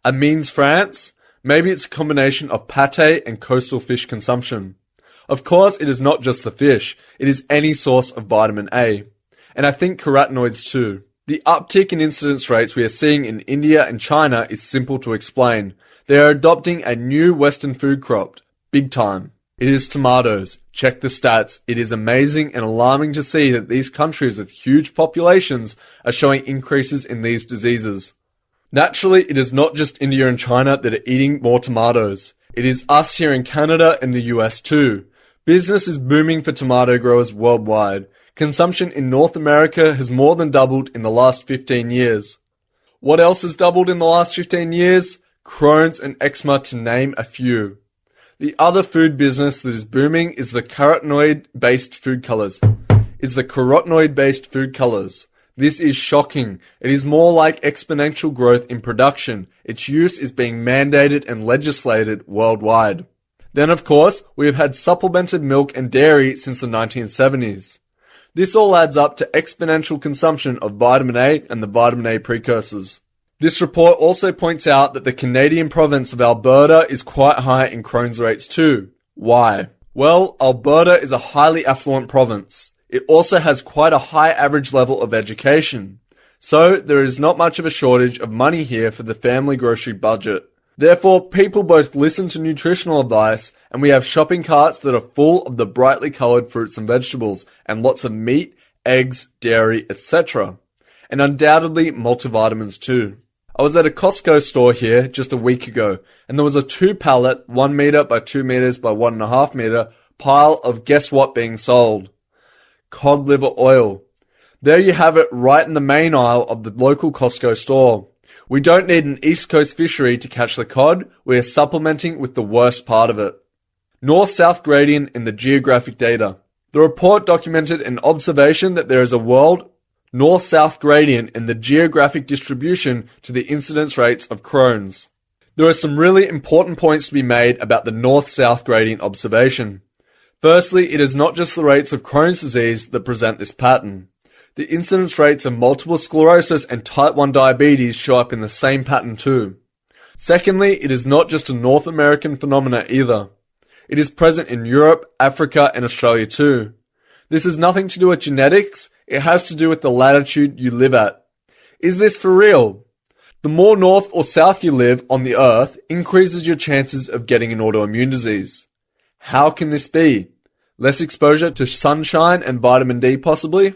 A: Amiens, France? Maybe it's a combination of pate and coastal fish consumption. Of course, it is not just the fish, it is any source of vitamin A. And I think carotenoids too. The uptick in incidence rates we are seeing in India and China is simple to explain. They are adopting a new Western food crop, big time. It is tomatoes. Check the stats. It is amazing and alarming to see that these countries with huge populations are showing increases in these diseases. Naturally, it is not just India and China that are eating more tomatoes. It is us here in Canada and the US too. Business is booming for tomato growers worldwide. Consumption in North America has more than doubled in the last 15 years. What else has doubled in the last 15 years? Crohn's and eczema, to name a few. The other food business that is booming is the carotenoid-based food colors. This is shocking. It is more like exponential growth in production. Its use is being mandated and legislated worldwide. Then, of course, we have had supplemented milk and dairy since the 1970s. This all adds up to exponential consumption of vitamin A and the vitamin A precursors. This report also points out that the Canadian province of Alberta is quite high in Crohn's rates too. Why? Well, Alberta is a highly affluent province. It also has quite a high average level of education. So there is not much of a shortage of money here for the family grocery budget. Therefore, people both listen to nutritional advice, and we have shopping carts that are full of the brightly coloured fruits and vegetables, and lots of meat, eggs, dairy, etc. And undoubtedly multivitamins too. I was at a Costco store here just a week ago, and there was a 2-pallet, 1 meter by 2 meters by 1.5 meter pile of guess what being sold? Cod liver oil. There you have it right in the main aisle of the local Costco store. We don't need an East Coast fishery to catch the cod, we are supplementing with the worst part of it. North-South gradient in the Geographic data. The report documented an observation that there is a world north-south gradient in the geographic distribution to the incidence rates of Crohn's. There are some really important points to be made about the north-south gradient observation. Firstly, it is not just the rates of Crohn's disease that present this pattern. The incidence rates of multiple sclerosis and type 1 diabetes show up in the same pattern too. Secondly, it is not just a North American phenomena either. It is present in Europe, Africa, and Australia too. This has nothing to do with genetics, it has to do with the latitude you live at. Is this for real? The more north or south you live on the earth increases your chances of getting an autoimmune disease. How can this be? Less exposure to sunshine and vitamin D possibly?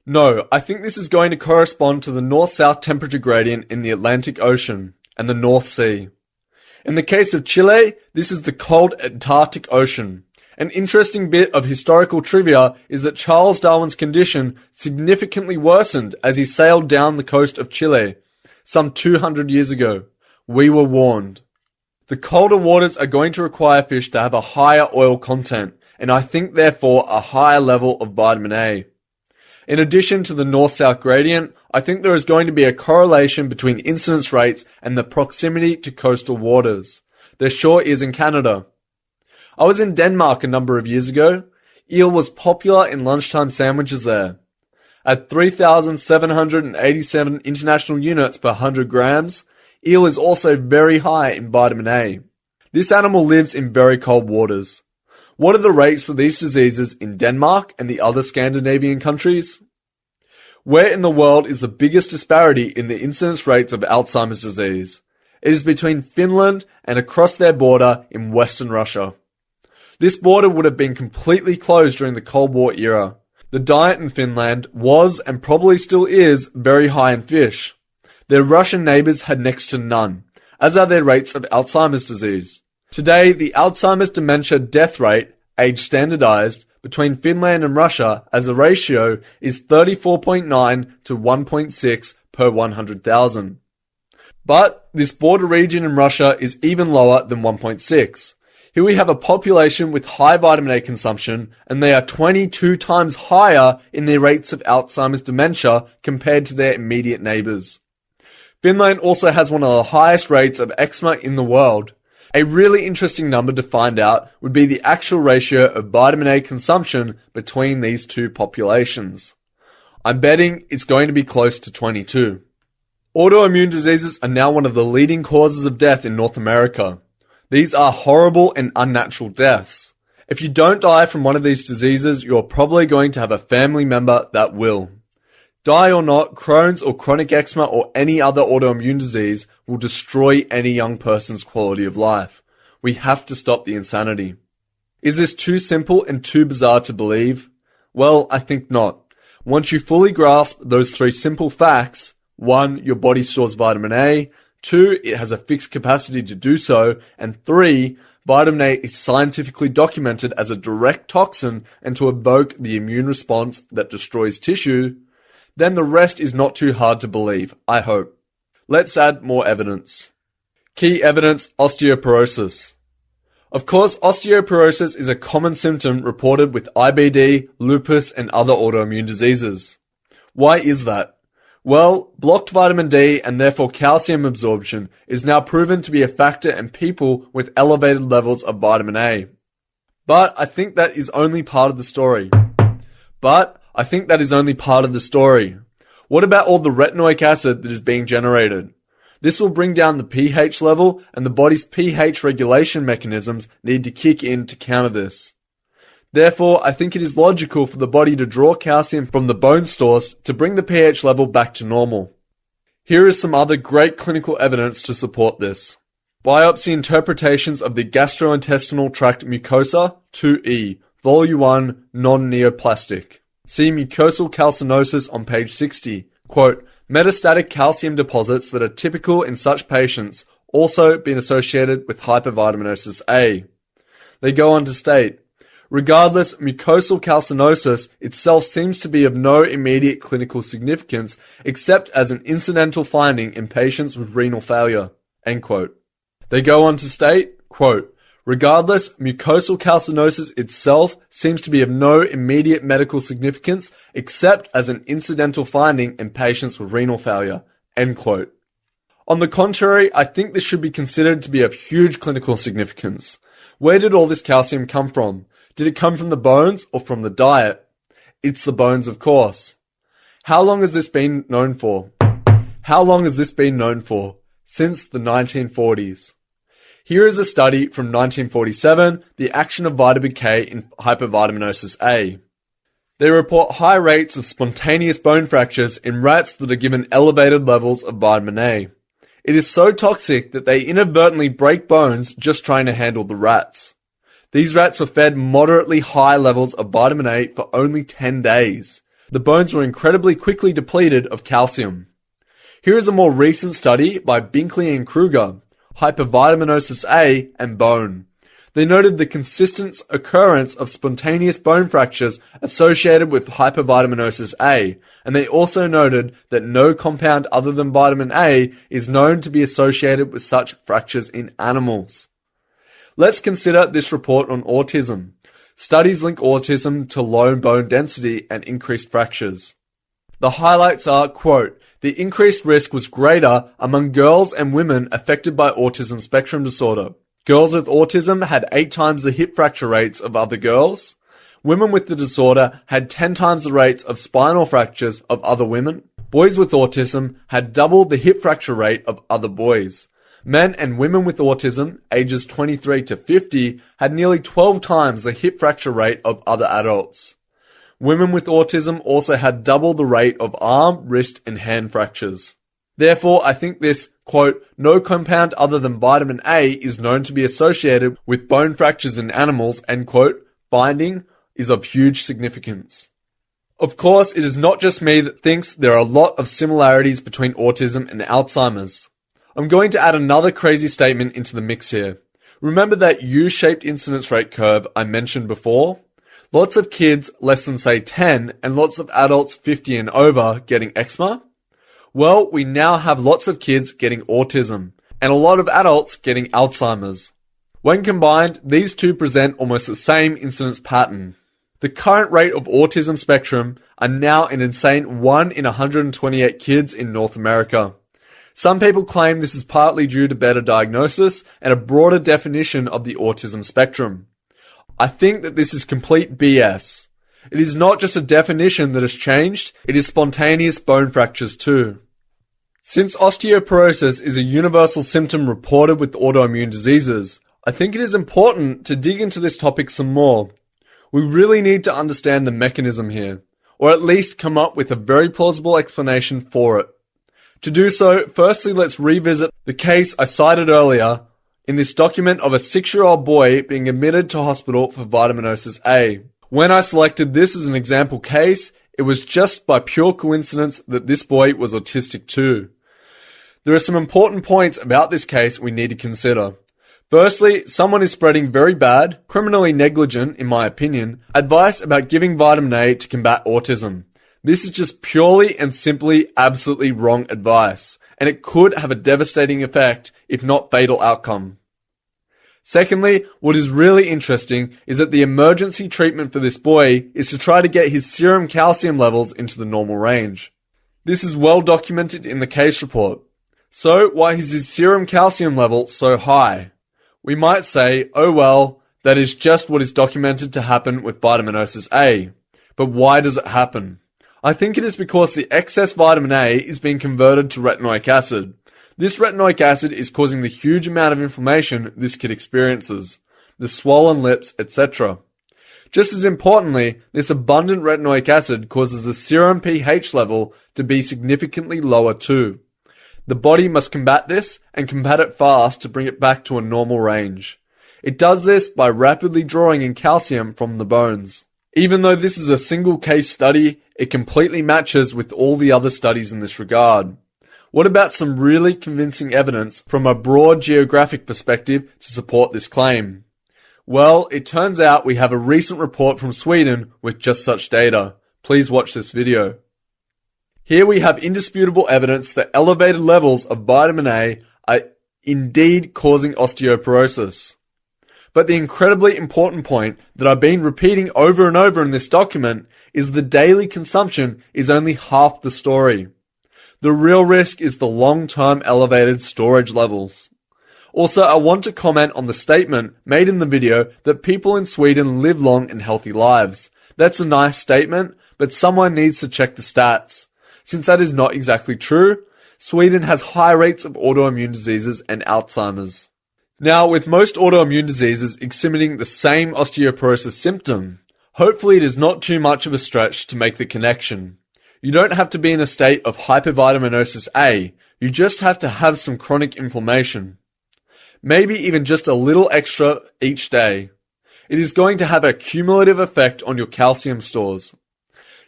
A: No, I think this is going to correspond to the north-south temperature gradient in the Atlantic Ocean and the North Sea. In the case of Chile, this is the cold Antarctic Ocean. An interesting bit of historical trivia is that Charles Darwin's condition significantly worsened as he sailed down the coast of Chile some 200 years ago. We were warned. The colder waters are going to require fish to have a higher oil content, and I think therefore a higher level of vitamin A. In addition to the north-south gradient, I think there is going to be a correlation between incidence rates and the proximity to coastal waters. There sure is in Canada. I was in Denmark a number of years ago. Eel was popular in lunchtime sandwiches there. At 3,787 international units per 100 grams, eel is also very high in vitamin A. This animal lives in very cold waters. What are the rates of these diseases in Denmark and the other Scandinavian countries? Where in the world is the biggest disparity in the incidence rates of Alzheimer's disease? It is between Finland and across their border in Western Russia. This border would have been completely closed during the Cold War era. The diet in Finland was, and probably still is, very high in fish. Their Russian neighbours had next to none, as are their rates of Alzheimer's disease. Today, the Alzheimer's dementia death rate, age standardized, between Finland and Russia as a ratio is 34.9 to 1.6 per 100,000. But this border region in Russia is even lower than 1.6. Here we have a population with high vitamin A consumption, and they are 22 times higher in their rates of Alzheimer's dementia compared to their immediate neighbours. Finland also has one of the highest rates of eczema in the world. A really interesting number to find out would be the actual ratio of vitamin A consumption between these two populations. I'm betting it's going to be close to 22. Autoimmune diseases are now one of the leading causes of death in North America. These are horrible and unnatural deaths. If you don't die from one of these diseases, you're probably going to have a family member that will. Die or not, Crohn's or chronic eczema or any other autoimmune disease will destroy any young person's quality of life. We have to stop the insanity. Is this too simple and too bizarre to believe? Well, I think not. Once you fully grasp those three simple facts, 1. Your body stores vitamin A, 2. It has a fixed capacity to do so, and 3. Vitamin A is scientifically documented as a direct toxin and to evoke the immune response that destroys tissue, then the rest is not too hard to believe, I hope. Let's add more evidence. Key evidence, osteoporosis. Of course, osteoporosis is a common symptom reported with IBD, lupus, and other autoimmune diseases. Why is that? Well, blocked vitamin D and therefore calcium absorption is now proven to be a factor in people with elevated levels of vitamin A. But I think that is only part of the story. What about all the retinoic acid that is being generated? This will bring down the pH level, and the body's pH regulation mechanisms need to kick in to counter this. Therefore, I think it is logical for the body to draw calcium from the bone stores to bring the pH level back to normal. Here is some other great clinical evidence to support this. Biopsy interpretations of the gastrointestinal tract mucosa 2E, Volume 1, non-neoplastic. See mucosal calcinosis on page 60. Quote, metastatic calcium deposits that are typical in such patients also been associated with hypervitaminosis A. They go on to state, regardless, mucosal calcinosis itself seems to be of no immediate clinical significance except as an incidental finding in patients with renal failure. End quote. They go on to state, quote, regardless, mucosal calcinosis itself seems to be of no immediate medical significance except as an incidental finding in patients with renal failure. End quote. On the contrary, I think this should be considered to be of huge clinical significance. Where did all this calcium come from? Did it come from the bones or from the diet? It's the bones, of course. How long has this been known for? Since the 1940s. Here is a study from 1947, the action of vitamin K in hypervitaminosis A. They report high rates of spontaneous bone fractures in rats that are given elevated levels of vitamin A. It is so toxic that they inadvertently break bones just trying to handle the rats. These rats were fed moderately high levels of vitamin A for only 10 days. The bones were incredibly quickly depleted of calcium. Here is a more recent study by Binkley and Kruger, hypervitaminosis A and bone. They noted the consistent occurrence of spontaneous bone fractures associated with hypervitaminosis A, and they also noted that no compound other than vitamin A is known to be associated with such fractures in animals. Let's consider this report on autism. Studies link autism to low bone density and increased fractures. The highlights are, quote, the increased risk was greater among girls and women affected by autism spectrum disorder. Girls with autism had 8 times the hip fracture rates of other girls. Women with the disorder had 10 times the rates of spinal fractures of other women. Boys with autism had double the hip fracture rate of other boys. Men and women with autism, ages 23 to 50, had nearly 12 times the hip fracture rate of other adults. Women with autism also had double the rate of arm, wrist, and hand fractures. Therefore, I think this, quote, no compound other than vitamin A is known to be associated with bone fractures in animals, end quote, finding is of huge significance. Of course, it is not just me that thinks there are a lot of similarities between autism and Alzheimer's. I'm going to add another crazy statement into the mix here. Remember that U-shaped incidence rate curve I mentioned before? Lots of kids less than say 10 and lots of adults 50 and over getting eczema? Well, we now have lots of kids getting autism and a lot of adults getting Alzheimer's. When combined, these two present almost the same incidence pattern. The current rate of autism spectrum are now an insane 1 in 128 kids in North America. Some people claim this is partly due to better diagnosis and a broader definition of the autism spectrum. I think that this is complete BS. It is not just a definition that has changed, it is spontaneous bone fractures too. Since osteoporosis is a universal symptom reported with autoimmune diseases, I think it is important to dig into this topic some more. We really need to understand the mechanism here, or at least come up with a very plausible explanation for it. To do so, firstly let's revisit the case I cited earlier in this document of a 6-year-old boy being admitted to hospital for vitaminosis A. When I selected this as an example case, it was just by pure coincidence that this boy was autistic too. There are some important points about this case we need to consider. Firstly, someone is spreading very bad, criminally negligent in my opinion, advice about giving vitamin A to combat autism. This is just purely and simply absolutely wrong advice, and it could have a devastating effect, if not fatal outcome. Secondly, what is really interesting is that the emergency treatment for this boy is to try to get his serum calcium levels into the normal range. This is well documented in the case report. So, why is his serum calcium level so high? We might say, oh well, that is just what is documented to happen with vitaminosis A. But why does it happen? I think it is because the excess vitamin A is being converted to retinoic acid. This retinoic acid is causing the huge amount of inflammation this kid experiences, the swollen lips, etc. Just as importantly, this abundant retinoic acid causes the serum pH level to be significantly lower too. The body must combat this, and combat it fast to bring it back to a normal range. It does this by rapidly drawing in calcium from the bones. Even though this is a single case study, it completely matches with all the other studies in this regard. What about some really convincing evidence from a broad geographic perspective to support this claim? Well, it turns out we have a recent report from Sweden with just such data. Please watch this video. Here we have indisputable evidence that elevated levels of vitamin A are indeed causing osteoporosis. But the incredibly important point that I've been repeating over and over in this document is the daily consumption is only half the story. The real risk is the long-term elevated storage levels. Also, I want to comment on the statement made in the video that people in Sweden live long and healthy lives. That's a nice statement, but someone needs to check the stats. Since that is not exactly true, Sweden has high rates of autoimmune diseases and Alzheimer's. Now, with most autoimmune diseases exhibiting the same osteoporosis symptom, hopefully it is not too much of a stretch to make the connection. You don't have to be in a state of hypervitaminosis A, you just have to have some chronic inflammation. Maybe even just a little extra each day. It is going to have a cumulative effect on your calcium stores.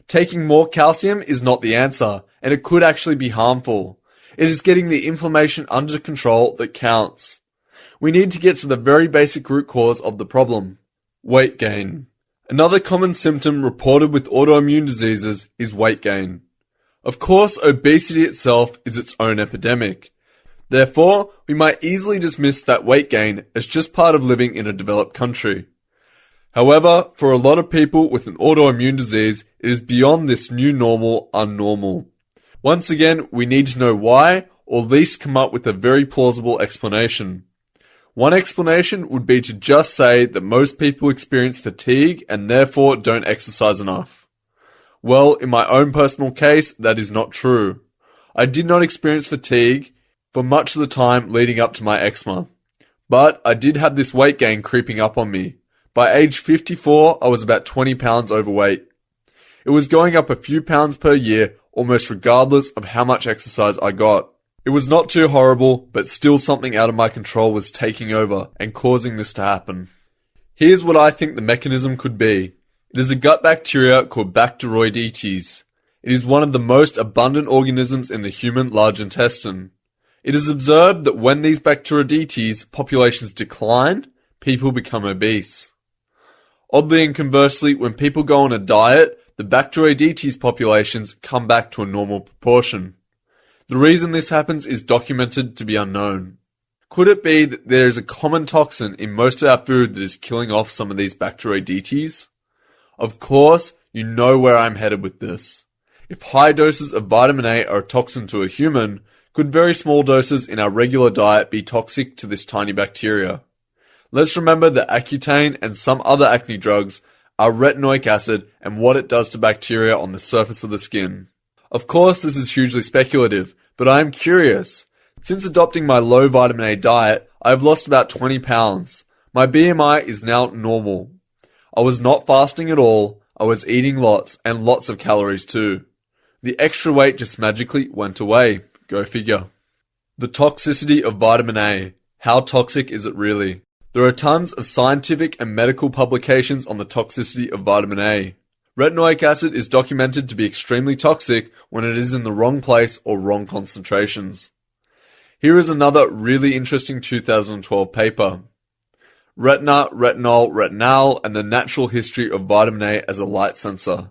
A: Taking more calcium is not the answer, and it could actually be harmful. It is getting the inflammation under control that counts. We need to get to the very basic root cause of the problem. Weight gain. Another common symptom reported with autoimmune diseases is weight gain. Of course, obesity itself is its own epidemic. Therefore, we might easily dismiss that weight gain as just part of living in a developed country. However, for a lot of people with an autoimmune disease, it is beyond this new normal unnormal. Once again, we need to know why, or at least come up with a very plausible explanation. One explanation would be to just say that most people experience fatigue and therefore don't exercise enough. Well, in my own personal case, that is not true. I did not experience fatigue for much of the time leading up to my eczema. But I did have this weight gain creeping up on me. By age 54, I was about 20 pounds overweight. It was going up a few pounds per year, almost regardless of how much exercise I got. It was not too horrible, but still something out of my control was taking over and causing this to happen. Here's what I think the mechanism could be. It is a gut bacteria called Bacteroidetes. It is one of the most abundant organisms in the human large intestine. It is observed that when these Bacteroidetes populations decline, people become obese. Oddly and conversely, when people go on a diet, the Bacteroidetes populations come back to a normal proportion. The reason this happens is documented to be unknown. Could it be that there is a common toxin in most of our food that is killing off some of these Bacteroidetes? Of course, you know where I'm headed with this. If high doses of vitamin A are a toxin to a human, could very small doses in our regular diet be toxic to this tiny bacteria? Let's remember that Accutane and some other acne drugs are retinoic acid and what it does to bacteria on the surface of the skin. Of course, this is hugely speculative, but I am curious. Since adopting my low vitamin A diet, I have lost about 20 pounds. My BMI is now normal. I was not fasting at all. I was eating lots and lots of calories too. The extra weight just magically went away. Go figure. The toxicity of vitamin A. How toxic is it really? There are tons of scientific and medical publications on the toxicity of vitamin A. Retinoic acid is documented to be extremely toxic when it is in the wrong place or wrong concentrations. Here is another really interesting 2012 paper. Retina, retinol, retinal, and the natural history of vitamin A as a light sensor,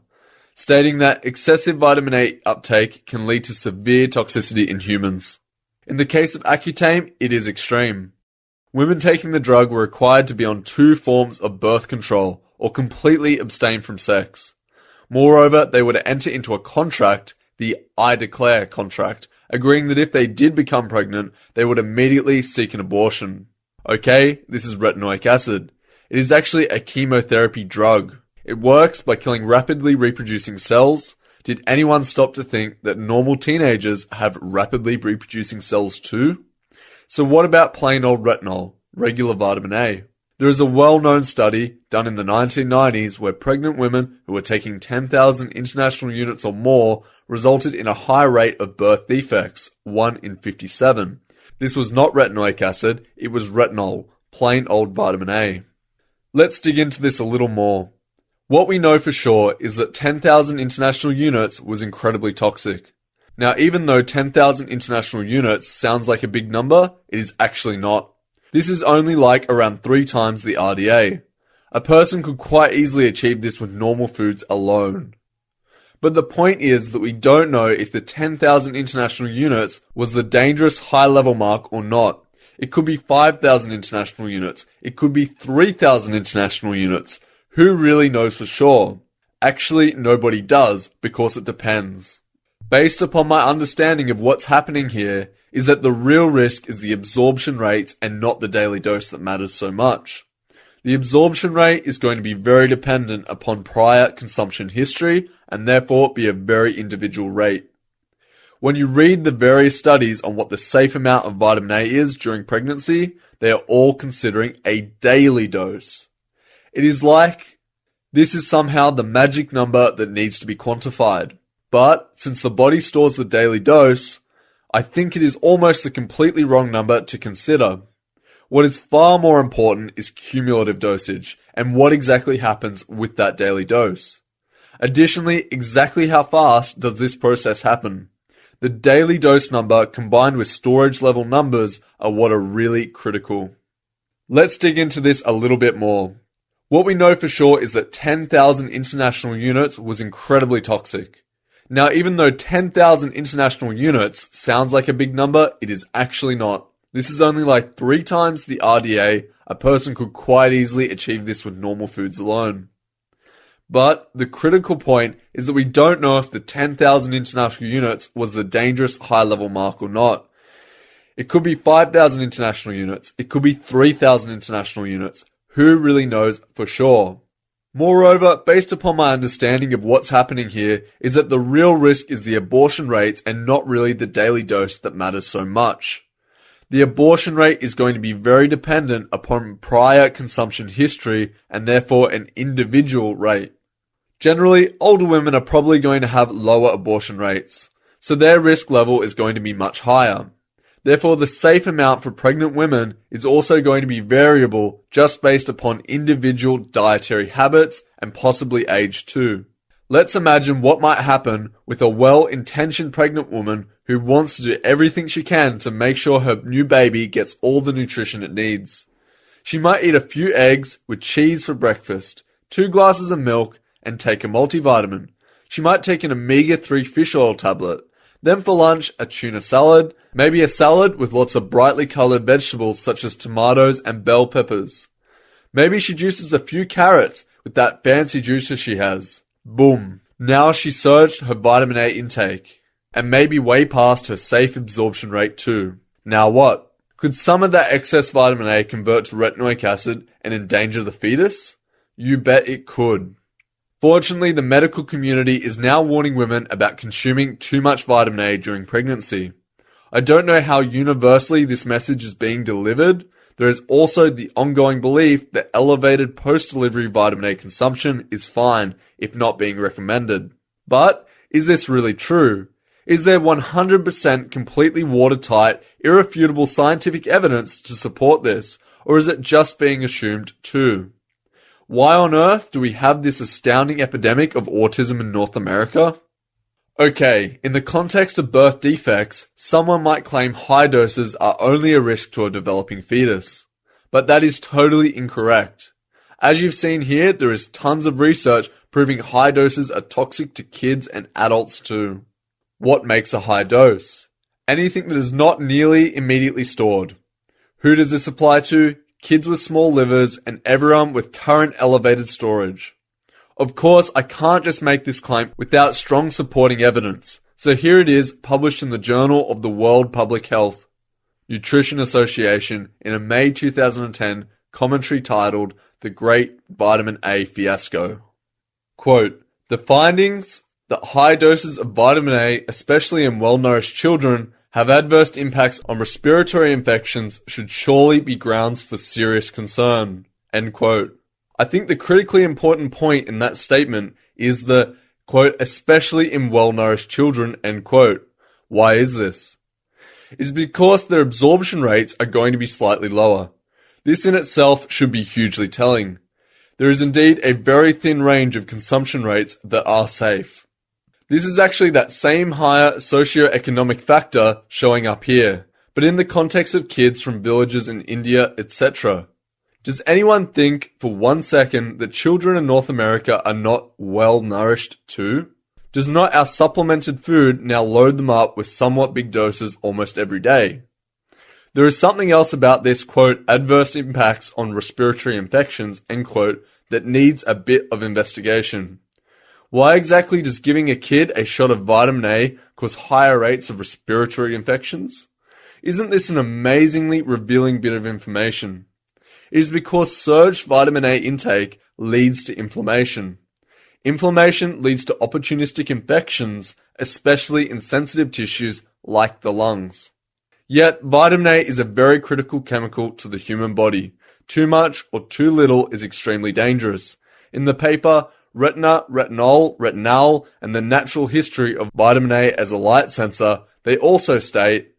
A: stating that excessive vitamin A uptake can lead to severe toxicity in humans. In the case of Accutane, it is extreme. Women taking the drug were required to be on 2 forms of birth control or completely abstain from sex. Moreover, they were to enter into a contract, the I Declare contract, agreeing that if they did become pregnant, they would immediately seek an abortion. Okay, this is retinoic acid. It is actually a chemotherapy drug. It works by killing rapidly reproducing cells. Did anyone stop to think that normal teenagers have rapidly reproducing cells too? So what about plain old retinol, regular vitamin A? There is a well-known study done in the 1990s where pregnant women who were taking 10,000 international units or more resulted in a high rate of birth defects, 1 in 57. This was not retinoic acid, it was retinol, plain old vitamin A. Let's dig into this a little more. What we know for sure is that 10,000 international units was incredibly toxic. Now, even though 10,000 international units sounds like a big number, it is actually not. This is only like around 3 times the RDA. A person could quite easily achieve this with normal foods alone. But the point is that we don't know if the 10,000 international units was the dangerous high-level mark or not. It could be 5,000 international units. It could be 3,000 international units. Who really knows for sure? Actually, nobody does, because it depends. Based upon my understanding of what's happening here, is that the real risk is the absorption rate and not the daily dose that matters so much. The absorption rate is going to be very dependent upon prior consumption history and therefore be a very individual rate. When you read the various studies on what the safe amount of vitamin A is during pregnancy, they are all considering a daily dose. It is like this is somehow the magic number that needs to be quantified. But since the body stores the daily dose, I think it is almost a completely wrong number to consider. What is far more important is cumulative dosage and what exactly happens with that daily dose. Additionally, exactly how fast does this process happen? The daily dose number combined with storage level numbers are what are really critical. Let's dig into this a little bit more. What we know for sure is that 10,000 international units was incredibly toxic. Now, even though 10,000 international units sounds like a big number, it is actually not. This is only like 3 times the RDA. A person could quite easily achieve this with normal foods alone. But the critical point is that we don't know if the 10,000 international units was the dangerous high-level mark or not. It could be 5,000 international units. It could be 3,000 international units. Who really knows for sure? Moreover, based upon my understanding of what's happening here, is that the real risk is the abortion rates and not really the daily dose that matters so much. The abortion rate is going to be very dependent upon prior consumption history and therefore an individual rate. Generally, older women are probably going to have lower abortion rates, so their risk level is going to be much higher. Therefore, the safe amount for pregnant women is also going to be variable just based upon individual dietary habits and possibly age too. Let's imagine what might happen with a well-intentioned pregnant woman who wants to do everything she can to make sure her new baby gets all the nutrition it needs. She might eat a few eggs with cheese for breakfast, 2 glasses of milk, and take a multivitamin. She might take an omega-3 fish oil tablet. Then for lunch, a tuna salad, maybe a salad with lots of brightly coloured vegetables such as tomatoes and bell peppers. Maybe she juices a few carrots with that fancy juicer she has. Boom. Now she surged her vitamin A intake. And maybe way past her safe absorption rate too. Now what? Could some of that excess vitamin A convert to retinoic acid and endanger the fetus? You bet it could. Fortunately, the medical community is now warning women about consuming too much vitamin A during pregnancy. I don't know how universally this message is being delivered. There is also the ongoing belief that elevated post-delivery vitamin A consumption is fine, if not being recommended. But is this really true? Is there 100% completely watertight, irrefutable scientific evidence to support this, or is it just being assumed too? Why on earth do we have this astounding epidemic of autism in North America? Okay, in the context of birth defects, someone might claim high doses are only a risk to a developing fetus. But that is totally incorrect. As you've seen here, there is tons of research proving high doses are toxic to kids and adults too. What makes a high dose? Anything that is not nearly immediately stored. Who does this apply to? Kids with small livers and everyone with current elevated storage. Of course, I can't just make this claim without strong supporting evidence. So here it is, published in the Journal of the World Public Health Nutrition Association in a May 2010 commentary titled The Great Vitamin A Fiasco. Quote, the findings that high doses of vitamin A, especially in well-nourished children, have adverse impacts on respiratory infections should surely be grounds for serious concern. end quote. I think the critically important point in that statement is the, quote, especially in well-nourished children, end quote. Why is this? It's because their absorption rates are going to be slightly lower. This in itself should be hugely telling. There is indeed a very thin range of consumption rates that are safe. This is actually that same higher socio-economic factor showing up here, but in the context of kids from villages in India, etc. Does anyone think for 1 second that children in North America are not well nourished too? Does not our supplemented food now load them up with somewhat big doses almost every day? There is something else about this, quote, adverse impacts on respiratory infections, end quote, that needs a bit of investigation. Why exactly does giving a kid a shot of vitamin A cause higher rates of respiratory infections? Isn't this an amazingly revealing bit of information? It is because surged vitamin A intake leads to inflammation. Inflammation leads to opportunistic infections, especially in sensitive tissues like the lungs. Yet, vitamin A is a very critical chemical to the human body. Too much or too little is extremely dangerous. In the paper, Retinol, and the Natural History of Vitamin A as a Light Sensor, they also state,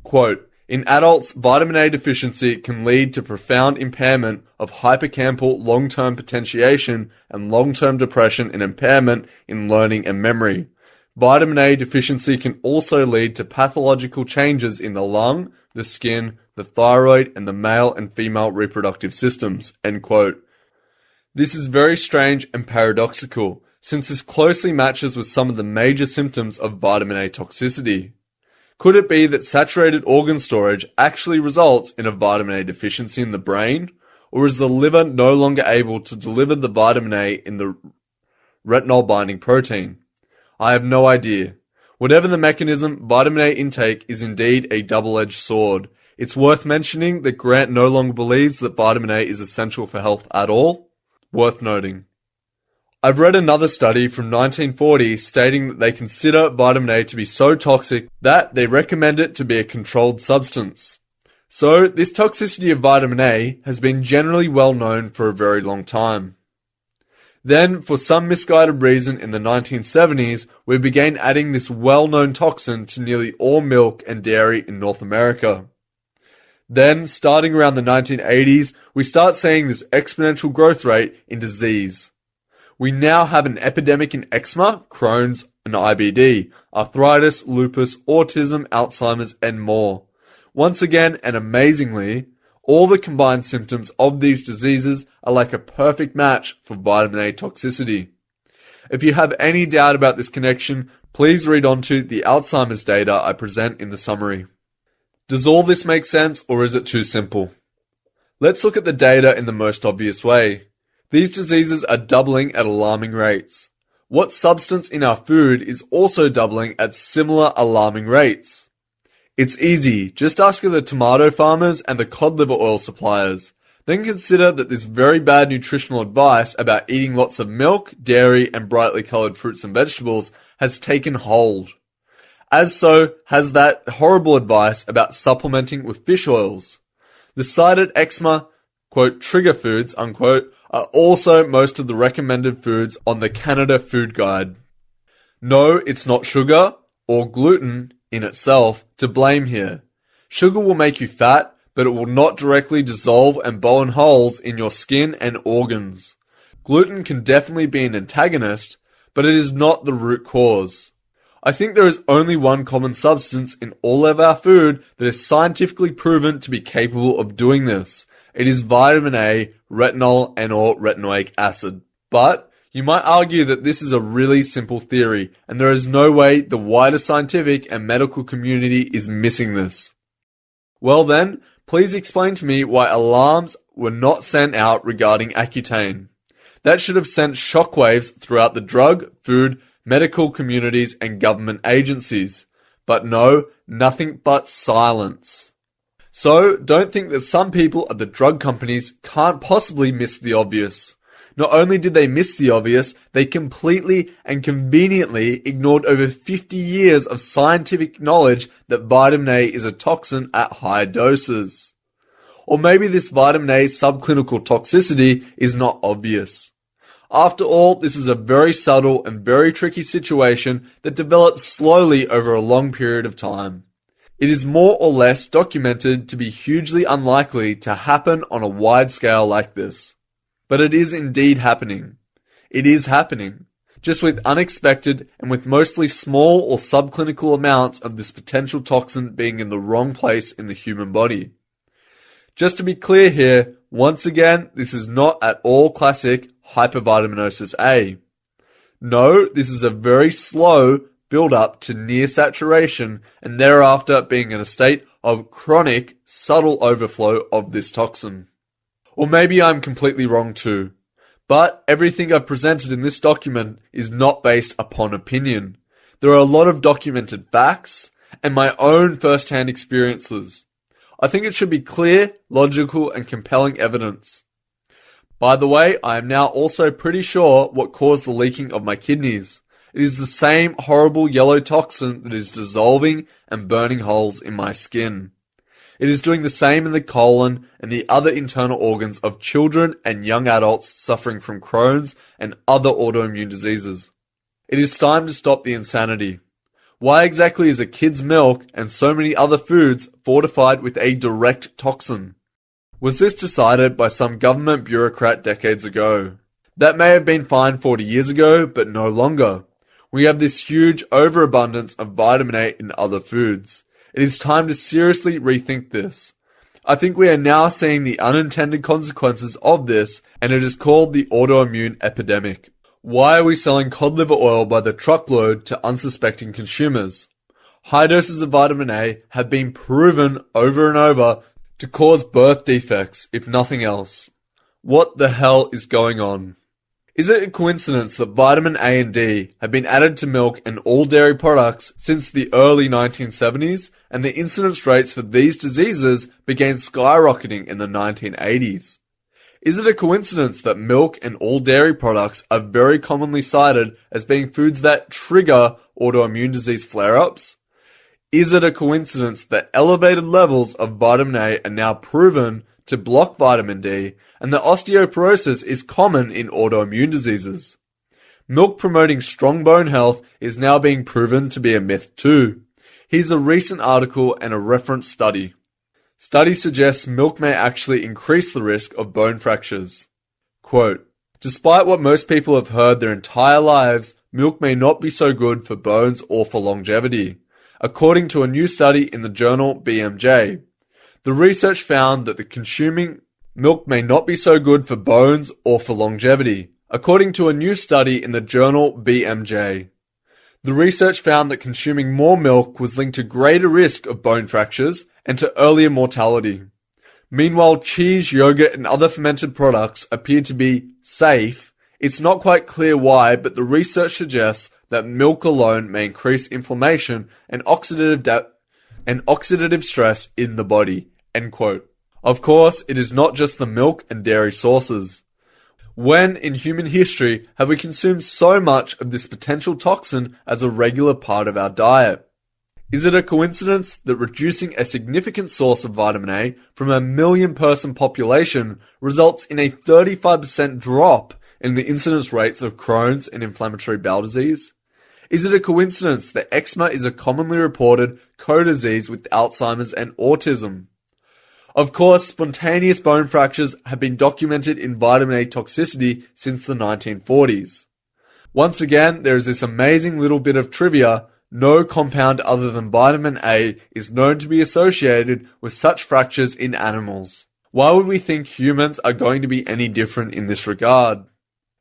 A: quote, in adults, vitamin A deficiency can lead to profound impairment of hippocampal long-term potentiation and long-term depression and impairment in learning and memory. Vitamin A deficiency can also lead to pathological changes in the lung, the skin, the thyroid, and the male and female reproductive systems, end quote. This is very strange and paradoxical, since this closely matches with some of the major symptoms of vitamin A toxicity. Could it be that saturated organ storage actually results in a vitamin A deficiency in the brain? Or is the liver no longer able to deliver the vitamin A in the retinol-binding protein? I have no idea. Whatever the mechanism, vitamin A intake is indeed a double-edged sword. It's worth mentioning that Grant no longer believes that vitamin A is essential for health at all. Worth noting. I've read another study from 1940 stating that they consider vitamin A to be so toxic that they recommend it to be a controlled substance. So, this toxicity of vitamin A has been generally well known for a very long time. Then, for some misguided reason in the 1970s, we began adding this well-known toxin to nearly all milk and dairy in North America. Then, starting around the 1980s, we start seeing this exponential growth rate in disease. We now have an epidemic in eczema, Crohn's, and IBD, arthritis, lupus, autism, Alzheimer's, and more. Once again, and amazingly, all the combined symptoms of these diseases are like a perfect match for vitamin A toxicity. If you have any doubt about this connection, please read onto the Alzheimer's data I present in the summary. Does all this make sense, or is it too simple? Let's look at the data in the most obvious way. These diseases are doubling at alarming rates. What substance in our food is also doubling at similar alarming rates? It's easy, just ask the tomato farmers and the cod liver oil suppliers. Then consider that this very bad nutritional advice about eating lots of milk, dairy, and brightly coloured fruits and vegetables has taken hold. As so has that horrible advice about supplementing with fish oils. The cited eczema, quote, trigger foods, unquote, are also most of the recommended foods on the Canada Food Guide. No, it's not sugar or gluten in itself to blame here. Sugar will make you fat, but it will not directly dissolve and burn holes in your skin and organs. Gluten can definitely be an antagonist, but it is not the root cause. I think there is only one common substance in all of our food that is scientifically proven to be capable of doing this. It is vitamin A, retinol, and or retinoic acid. But you might argue that this is a really simple theory, and there is no way the wider scientific and medical community is missing this. Well then, please explain to me why alarms were not sent out regarding Accutane. That should have sent shockwaves throughout the drug, food, medical communities and government agencies. But no, nothing but silence. So, don't think that some people at the drug companies can't possibly miss the obvious. Not only did they miss the obvious, they completely and conveniently ignored over 50 years of scientific knowledge that vitamin A is a toxin at high doses. Or maybe this vitamin A subclinical toxicity is not obvious. After all, this is a very subtle and very tricky situation that develops slowly over a long period of time. It is more or less documented to be hugely unlikely to happen on a wide scale like this. But it is indeed happening. It is happening, just with unexpected and with mostly small or subclinical amounts of this potential toxin being in the wrong place in the human body. Just to be clear here, once again, this is not at all classic hypervitaminosis A. No, this is a very slow build-up to near saturation and thereafter being in a state of chronic, subtle overflow of this toxin. Or maybe I'm completely wrong too. But everything I've presented in this document is not based upon opinion. There are a lot of documented facts and my own first-hand experiences. I think it should be clear, logical, and compelling evidence. By the way, I am now also pretty sure what caused the leaking of my kidneys. It is the same horrible yellow toxin that is dissolving and burning holes in my skin. It is doing the same in the colon and the other internal organs of children and young adults suffering from Crohn's and other autoimmune diseases. It is time to stop the insanity. Why exactly is a kid's milk and so many other foods fortified with a direct toxin? Was this decided by some government bureaucrat decades ago? That may have been fine 40 years ago, but no longer. We have this huge overabundance of vitamin A in other foods. It is time to seriously rethink this. I think we are now seeing the unintended consequences of this, and it is called the autoimmune epidemic. Why are we selling cod liver oil by the truckload to unsuspecting consumers? High doses of vitamin A have been proven over and over to cause birth defects, if nothing else. What the hell is going on? Is it a coincidence that vitamin A and D have been added to milk and all dairy products since the early 1970s, and the incidence rates for these diseases began skyrocketing in the 1980s? Is it a coincidence that milk and all dairy products are very commonly cited as being foods that trigger autoimmune disease flare-ups? Is it a coincidence that elevated levels of vitamin A are now proven to block vitamin D, and that osteoporosis is common in autoimmune diseases? Milk promoting strong bone health is now being proven to be a myth too. Here's a recent article and a reference study. Study suggests milk may actually increase the risk of bone fractures. Quote, despite what most people have heard their entire lives, milk may not be so good for bones or for longevity, according to a new study in the journal BMJ. The research found that consuming milk may not be so good for bones or for longevity, according to a new study in the journal BMJ. The research found that consuming more milk was linked to greater risk of bone fractures and to earlier mortality. Meanwhile, cheese, yogurt, and other fermented products appear to be safe. It's not quite clear why, but the research suggests that milk alone may increase inflammation and oxidative stress in the body. End quote. Of course, it is not just the milk and dairy sources. When in human history have we consumed so much of this potential toxin as a regular part of our diet? Is it a coincidence that reducing a significant source of vitamin A from a 1 million person population results in a 35% drop in the incidence rates of Crohn's and inflammatory bowel disease? Is it a coincidence that eczema is a commonly reported co-disease with Alzheimer's and autism? Of course, spontaneous bone fractures have been documented in vitamin A toxicity since the 1940s. Once again, there is this amazing little bit of trivia. No compound other than vitamin A is known to be associated with such fractures in animals. Why would we think humans are going to be any different in this regard?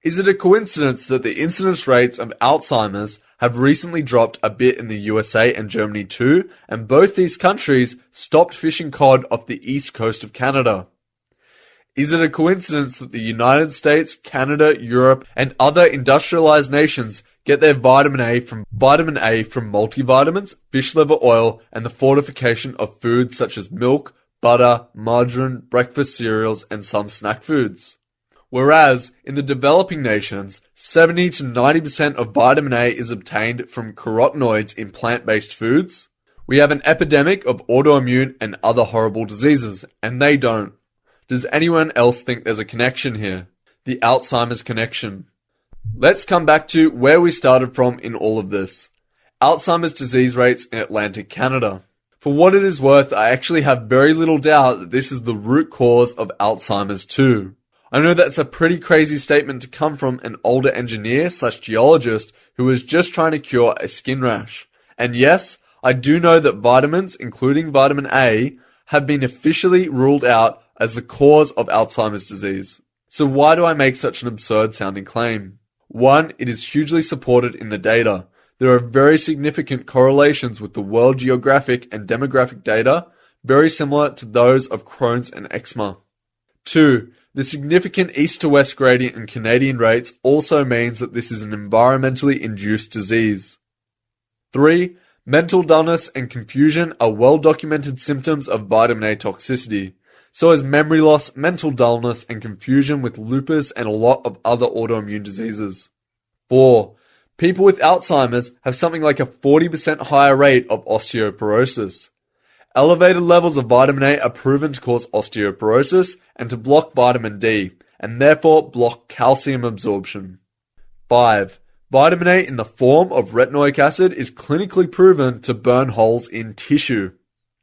A: Is it a coincidence that the incidence rates of Alzheimer's have recently dropped a bit in the USA and Germany too, and both these countries stopped fishing cod off the east coast of Canada? Is it a coincidence that the United States, Canada, Europe, and other industrialized nations get their vitamin A from multivitamins, fish liver oil, and the fortification of foods such as milk, butter, margarine, breakfast cereals, and some snack foods? Whereas, in the developing nations, 70 to 90% of vitamin A is obtained from carotenoids in plant-based foods. We have an epidemic of autoimmune and other horrible diseases, and they don't. Does anyone else think there's a connection here? The Alzheimer's connection. Let's come back to where we started from in all of this. Alzheimer's disease rates in Atlantic Canada. For what it is worth, I actually have very little doubt that this is the root cause of Alzheimer's too. I know that's a pretty crazy statement to come from an older engineer/geologist who was just trying to cure a skin rash. And yes, I do know that vitamins, including vitamin A, have been officially ruled out as the cause of Alzheimer's disease. So why do I make such an absurd sounding claim? One, it is hugely supported in the data. There are very significant correlations with the World Geographic and demographic data, very similar to those of Crohn's and eczema. 2. The significant east to west gradient in Canadian rates also means that this is an environmentally induced disease. 3. Mental dullness and confusion are well-documented symptoms of vitamin A toxicity. So is memory loss, mental dullness, and confusion with lupus and a lot of other autoimmune diseases. 4. People with Alzheimer's have something like a 40% higher rate of osteoporosis. Elevated levels of vitamin A are proven to cause osteoporosis and to block vitamin D, and therefore block calcium absorption. 5. Vitamin A in the form of retinoic acid is clinically proven to burn holes in tissue.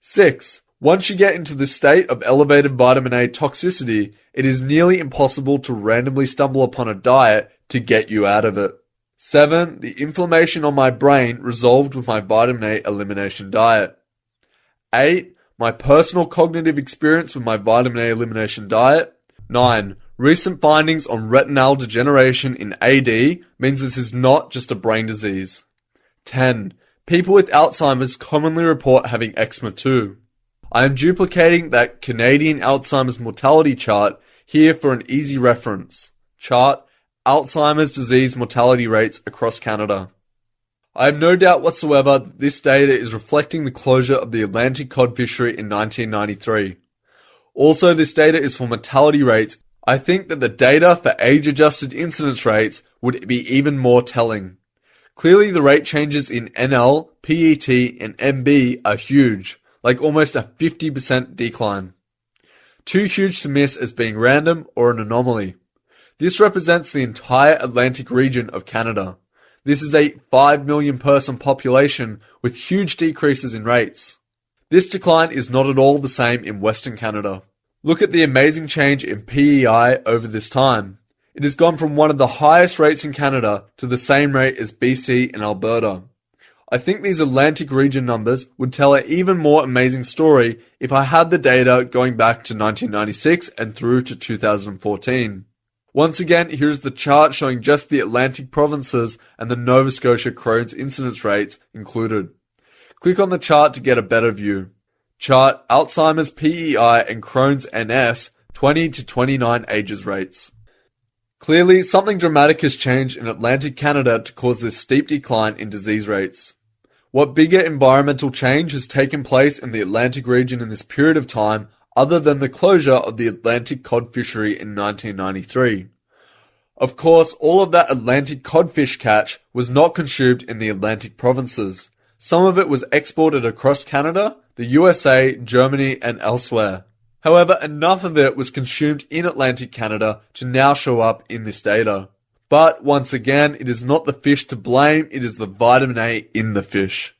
A: 6. Once you get into this state of elevated vitamin A toxicity, it is nearly impossible to randomly stumble upon a diet to get you out of it. 7. The inflammation on my brain resolved with my vitamin A elimination diet. 8. My personal cognitive experience with my vitamin A elimination diet. 9. Recent findings on retinal degeneration in AD means this is not just a brain disease. 10. People with Alzheimer's commonly report having eczema too. I am duplicating that Canadian Alzheimer's mortality chart here for an easy reference. Chart: Alzheimer's disease mortality rates across Canada. I have no doubt whatsoever that this data is reflecting the closure of the Atlantic cod fishery in 1993. Also, this data is for mortality rates. I think that the data for age-adjusted incidence rates would be even more telling. Clearly, the rate changes in NL, PET, and MB are huge, like almost a 50% decline. Too huge to miss as being random or an anomaly. This represents the entire Atlantic region of Canada. This is a 5 million person population with huge decreases in rates. This decline is not at all the same in Western Canada. Look at the amazing change in PEI over this time. It has gone from one of the highest rates in Canada to the same rate as BC and Alberta. I think these Atlantic region numbers would tell an even more amazing story if I had the data going back to 1996 and through to 2014. Once again, here's the chart showing just the Atlantic provinces and the Nova Scotia Crohn's incidence rates included. Click on the chart to get a better view. Chart: Alzheimer's PEI and Crohn's NS 20 to 29 ages rates. Clearly, something dramatic has changed in Atlantic Canada to cause this steep decline in disease rates. What bigger environmental change has taken place in the Atlantic region in this period of time other than the closure of the Atlantic cod fishery in 1993? Of course, all of that Atlantic codfish catch was not consumed in the Atlantic provinces. Some of it was exported across Canada, the USA, Germany, and elsewhere. However, enough of it was consumed in Atlantic Canada to now show up in this data. But once again, it is not the fish to blame, it is the vitamin A in the fish.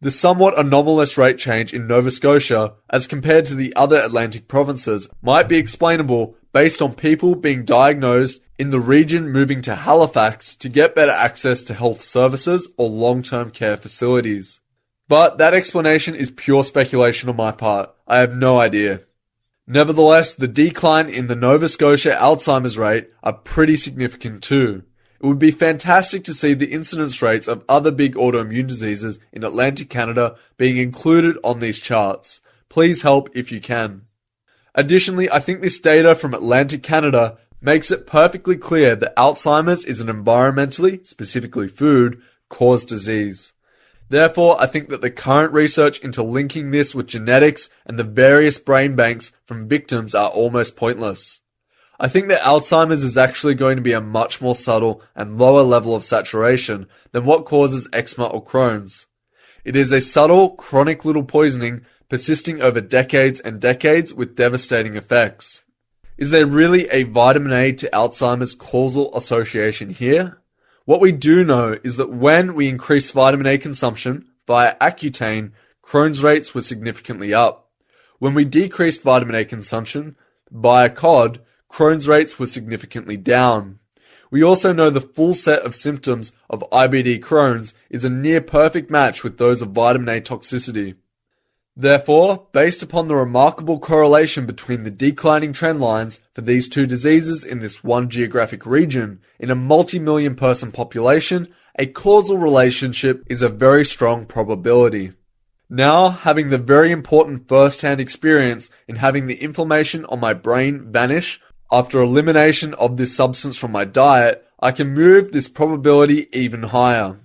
A: The somewhat anomalous rate change in Nova Scotia, as compared to the other Atlantic provinces, might be explainable based on people being diagnosed in the region moving to Halifax to get better access to health services or long-term care facilities. But that explanation is pure speculation on my part. I have no idea. Nevertheless, the decline in the Nova Scotia Alzheimer's rate are pretty significant too. It would be fantastic to see the incidence rates of other big autoimmune diseases in Atlantic Canada being included on these charts. Please help if you can. Additionally, I think this data from Atlantic Canada makes it perfectly clear that Alzheimer's is an environmentally, specifically food, caused disease. Therefore, I think that the current research into linking this with genetics and the various brain banks from victims are almost pointless. I think that Alzheimer's is actually going to be a much more subtle and lower level of saturation than what causes eczema or Crohn's. It is a subtle, chronic little poisoning persisting over decades and decades with devastating effects. Is there really a vitamin A to Alzheimer's causal association here? What we do know is that when we increased vitamin A consumption via Accutane, Crohn's rates were significantly up. When we decreased vitamin A consumption via cod, Crohn's rates were significantly down. We also know the full set of symptoms of IBD Crohn's is a near perfect match with those of vitamin A toxicity. Therefore, based upon the remarkable correlation between the declining trend lines for these two diseases in this one geographic region, in a multi-million person population, a causal relationship is a very strong probability. Now, having the very important first-hand experience in having the inflammation on my brain vanish after elimination of this substance from my diet, I can move this probability even higher.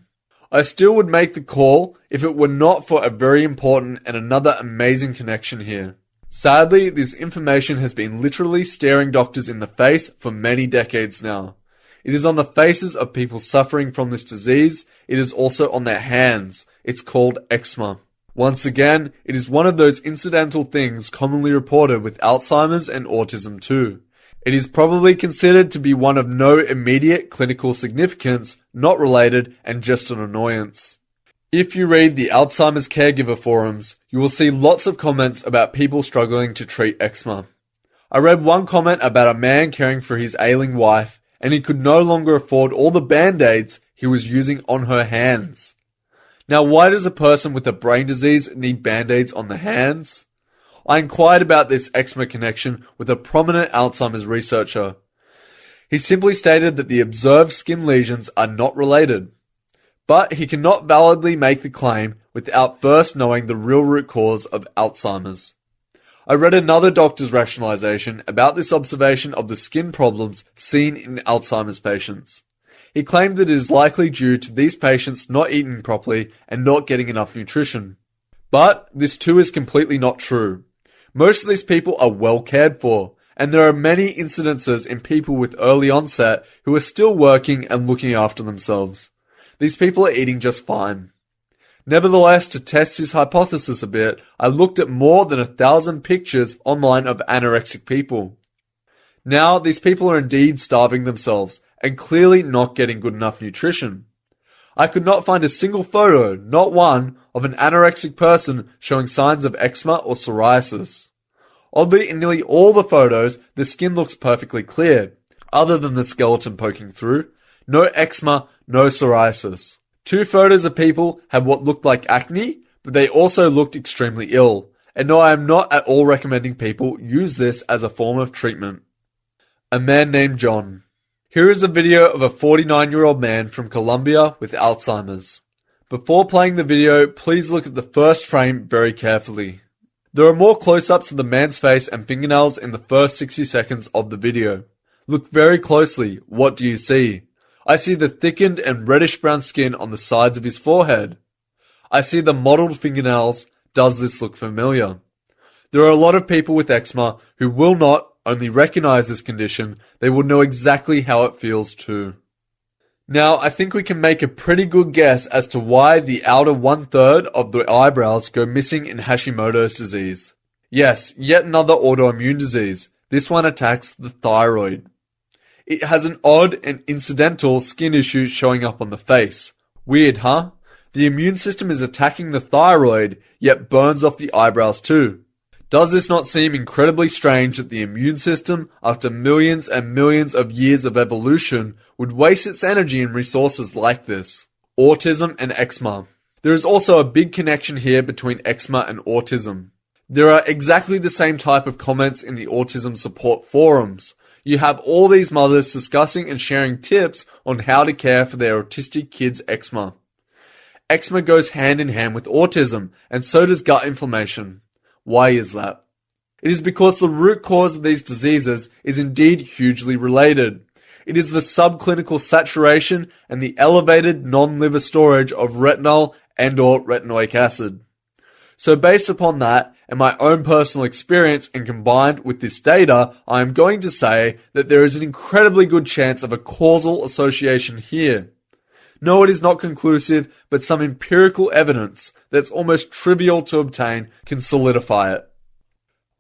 A: I still would make the call if it were not for a very important and another amazing connection here. Sadly, this information has been literally staring doctors in the face for many decades now. It is on the faces of people suffering from this disease. It is also on their hands. It's called eczema. Once again, it is one of those incidental things commonly reported with Alzheimer's and autism too. It is probably considered to be one of no immediate clinical significance, not related, and just an annoyance. If you read the Alzheimer's caregiver forums, you will see lots of comments about people struggling to treat eczema. I read one comment about a man caring for his ailing wife, and he could no longer afford all the band-aids he was using on her hands. Now, why does a person with a brain disease need band-aids on the hands? I inquired about this eczema connection with a prominent Alzheimer's researcher. He simply stated that the observed skin lesions are not related, but he cannot validly make the claim without first knowing the real root cause of Alzheimer's. I read another doctor's rationalization about this observation of the skin problems seen in Alzheimer's patients. He claimed that it is likely due to these patients not eating properly and not getting enough nutrition. But this too is completely not true. Most of these people are well cared for, and there are many incidences in people with early onset who are still working and looking after themselves. These people are eating just fine. Nevertheless, to test his hypothesis a bit, I looked at more than 1,000 pictures online of anorexic people. Now, these people are indeed starving themselves, and clearly not getting good enough nutrition. I could not find a single photo, not one, of an anorexic person showing signs of eczema or psoriasis. Oddly, in nearly all the photos, the skin looks perfectly clear, other than the skeleton poking through. No eczema, no psoriasis. 2 photos of people had what looked like acne, but they also looked extremely ill. And no, I am not at all recommending people use this as a form of treatment. A man named John. Here is a video of a 49-year-old man from Colombia with Alzheimer's. Before playing the video, please look at the first frame very carefully. There are more close-ups of the man's face and fingernails in the first 60 seconds of the video. Look very closely. What do you see? I see the thickened and reddish-brown skin on the sides of his forehead. I see the mottled fingernails. Does this look familiar? There are a lot of people with eczema who will not only recognize this condition, they will know exactly how it feels too. Now, I think we can make a pretty good guess as to why the outer 1/3 of the eyebrows go missing in Hashimoto's disease. Yes, yet another autoimmune disease. This one attacks the thyroid. It has an odd and incidental skin issue showing up on the face. Weird, huh? The immune system is attacking the thyroid, yet burns off the eyebrows too. Does this not seem incredibly strange that the immune system, after millions and millions of years of evolution, would waste its energy and resources like this? Autism and eczema. There is also a big connection here between eczema and autism. There are exactly the same type of comments in the autism support forums. You have all these mothers discussing and sharing tips on how to care for their autistic kids' eczema. Eczema goes hand in hand with autism, and so does gut inflammation. Why is that? It is because the root cause of these diseases is indeed hugely related. It is the subclinical saturation and the elevated non-liver storage of retinol and/or retinoic acid. So based upon that and my own personal experience and combined with this data, I am going to say that there is an incredibly good chance of a causal association here. No, it is not conclusive, but some empirical evidence that's almost trivial to obtain can solidify it.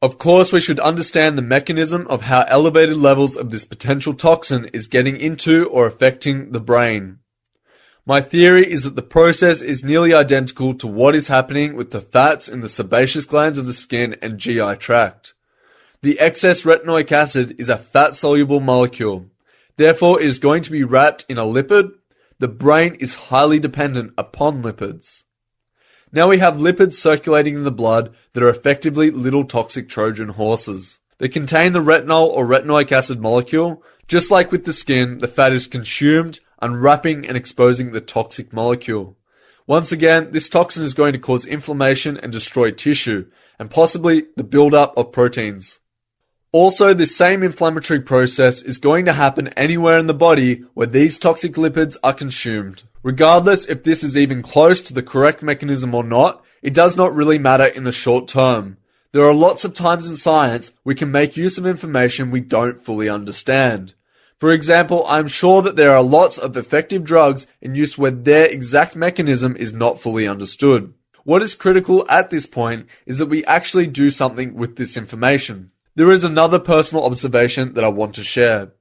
A: Of course, we should understand the mechanism of how elevated levels of this potential toxin is getting into or affecting the brain. My theory is that the process is nearly identical to what is happening with the fats in the sebaceous glands of the skin and GI tract. The excess retinoic acid is a fat-soluble molecule. Therefore, it is going to be wrapped in a lipid. The brain is highly dependent upon lipids. Now we have lipids circulating in the blood that are effectively little toxic Trojan horses. They contain the retinol or retinoic acid molecule. Just like with the skin, the fat is consumed, unwrapping and exposing the toxic molecule. Once again, this toxin is going to cause inflammation and destroy tissue, and possibly the buildup of proteins. Also, this same inflammatory process is going to happen anywhere in the body where these toxic lipids are consumed. Regardless if this is even close to the correct mechanism or not, it does not really matter in the short term. There are lots of times in science we can make use of information we don't fully understand. For example, I'm sure that there are lots of effective drugs in use where their exact mechanism is not fully understood. What is critical at this point is that we actually do something with this information. There is another personal observation that I want to share.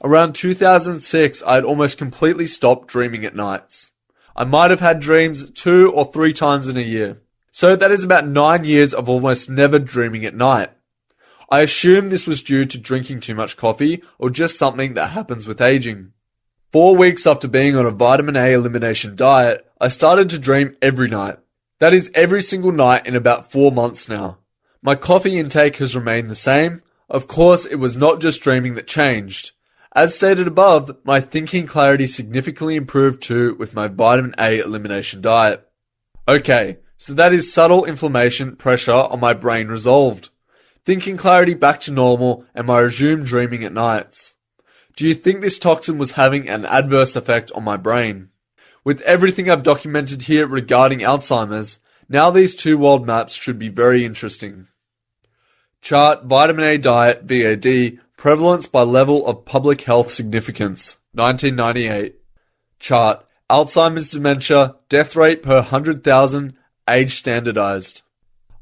A: Around 2006, I had almost completely stopped dreaming at nights. I might have had dreams 2 or 3 times in a year. So that is about 9 years of almost never dreaming at night. I assume this was due to drinking too much coffee or just something that happens with aging. 4 weeks after being on a vitamin A elimination diet, I started to dream every night. That is every single night in about 4 months now. My coffee intake has remained the same. Of course, it was not just dreaming that changed. As stated above, my thinking clarity significantly improved too with my vitamin A elimination diet. Okay, so that is subtle inflammation pressure on my brain resolved. Thinking clarity back to normal and my resumed dreaming at nights. Do you think this toxin was having an adverse effect on my brain? With everything I've documented here regarding Alzheimer's, now these 2 world maps should be very interesting. Chart Vitamin A Diet, VAD, Prevalence by Level of Public Health Significance, 1998. Chart Alzheimer's Dementia, Death Rate per 100,000, Age Standardized.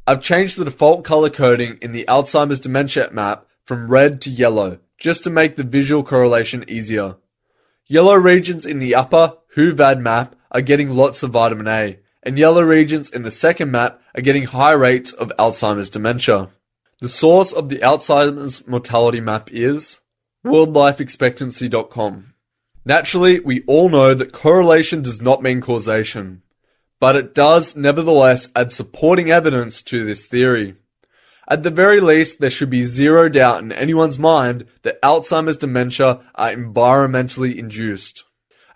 A: I've changed the default color coding in the Alzheimer's Dementia map from red to yellow, just to make the visual correlation easier. Yellow regions in the upper WHO-VAD map are getting lots of vitamin A, and yellow regions in the second map are getting high rates of Alzheimer's dementia. The source of the Alzheimer's mortality map is worldlifeexpectancy.com. Naturally, we all know that correlation does not mean causation, but it does nevertheless add supporting evidence to this theory. At the very least, there should be zero doubt in anyone's mind that Alzheimer's dementia are environmentally induced.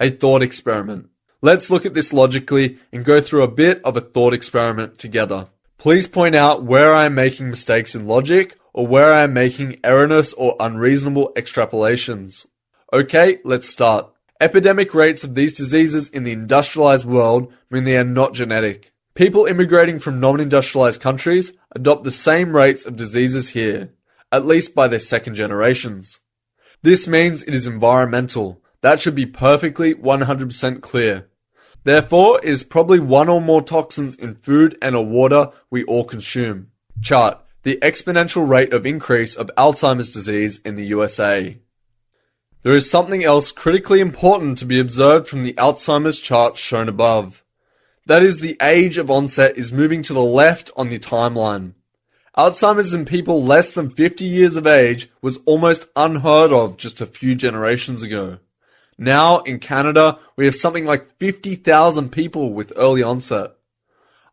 A: A thought experiment. Let's look at this logically and go through a bit of a thought experiment together. Please point out where I am making mistakes in logic or where I am making erroneous or unreasonable extrapolations. Okay, let's start. Epidemic rates of these diseases in the industrialized world mean they are not genetic. People immigrating from non-industrialized countries adopt the same rates of diseases here, at least by their second generations. This means it is environmental. That should be perfectly 100% clear. Therefore, it is probably one or more toxins in food and or water we all consume. Chart: the exponential rate of increase of Alzheimer's disease in the USA. There is something else critically important to be observed from the Alzheimer's chart shown above. That is, the age of onset is moving to the left on the timeline. Alzheimer's in people less than 50 years of age was almost unheard of just a few generations ago. Now, in Canada, we have something like 50,000 people with early onset.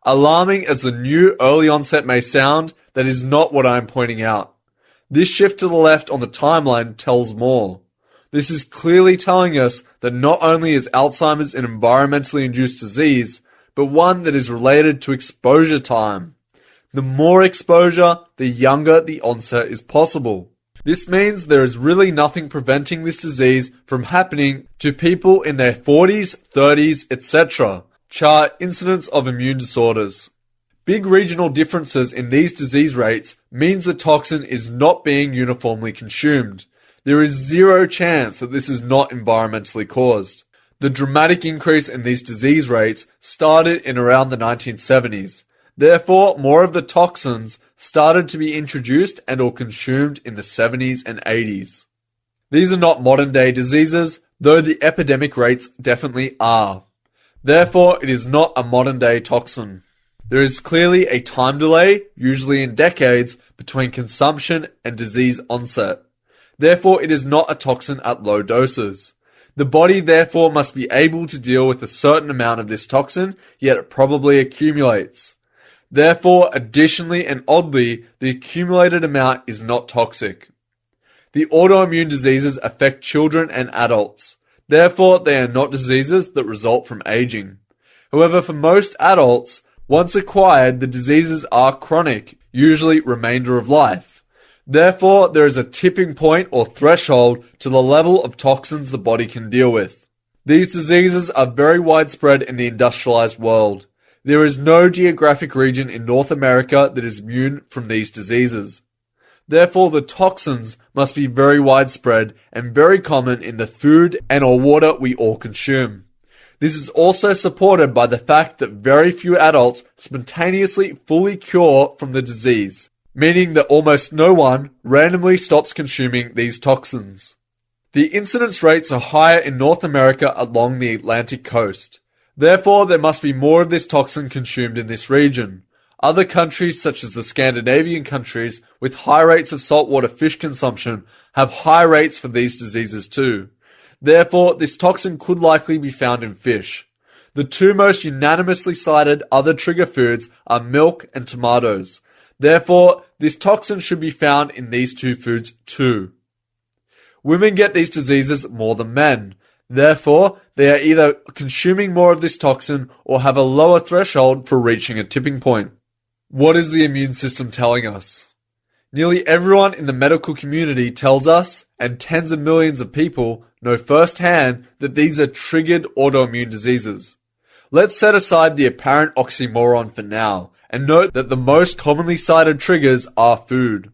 A: Alarming as the new early onset may sound, that is not what I am pointing out. This shift to the left on the timeline tells more. This is clearly telling us that not only is Alzheimer's an environmentally induced disease, but one that is related to exposure time. The more exposure, the younger the onset is possible. This means there is really nothing preventing this disease from happening to people in their 40s, 30s, etc. Chart: incidence of immune disorders. Big regional differences in these disease rates means the toxin is not being uniformly consumed. There is zero chance that this is not environmentally caused. The dramatic increase in these disease rates started in around the 1970s. Therefore, more of the toxins started to be introduced and or consumed in the 70s and 80s. These are not modern-day diseases, though the epidemic rates definitely are. Therefore, it is not a modern-day toxin. There is clearly a time delay, usually in decades, between consumption and disease onset. Therefore, it is not a toxin at low doses. The body therefore must be able to deal with a certain amount of this toxin, yet it probably accumulates. Therefore, additionally and oddly, the accumulated amount is not toxic. The autoimmune diseases affect children and adults. Therefore, they are not diseases that result from aging. However, for most adults, once acquired, the diseases are chronic, usually remainder of life. Therefore, there is a tipping point or threshold to the level of toxins the body can deal with. These diseases are very widespread in the industrialized world. There is no geographic region in North America that is immune from these diseases. Therefore, the toxins must be very widespread and very common in the food and or water we all consume. This is also supported by the fact that very few adults spontaneously fully cure from the disease, meaning that almost no one randomly stops consuming these toxins. The incidence rates are higher in North America along the Atlantic coast. Therefore, there must be more of this toxin consumed in this region. Other countries, such as the Scandinavian countries, with high rates of saltwater fish consumption, have high rates for these diseases too. Therefore, this toxin could likely be found in fish. The two most unanimously cited other trigger foods are milk and tomatoes. Therefore, this toxin should be found in these two foods too. Women get these diseases more than men. Therefore, they are either consuming more of this toxin or have a lower threshold for reaching a tipping point. What is the immune system telling us? Nearly everyone in the medical community tells us, and tens of millions of people know firsthand, that these are triggered autoimmune diseases. Let's set aside the apparent oxymoron for now, and note that the most commonly cited triggers are food.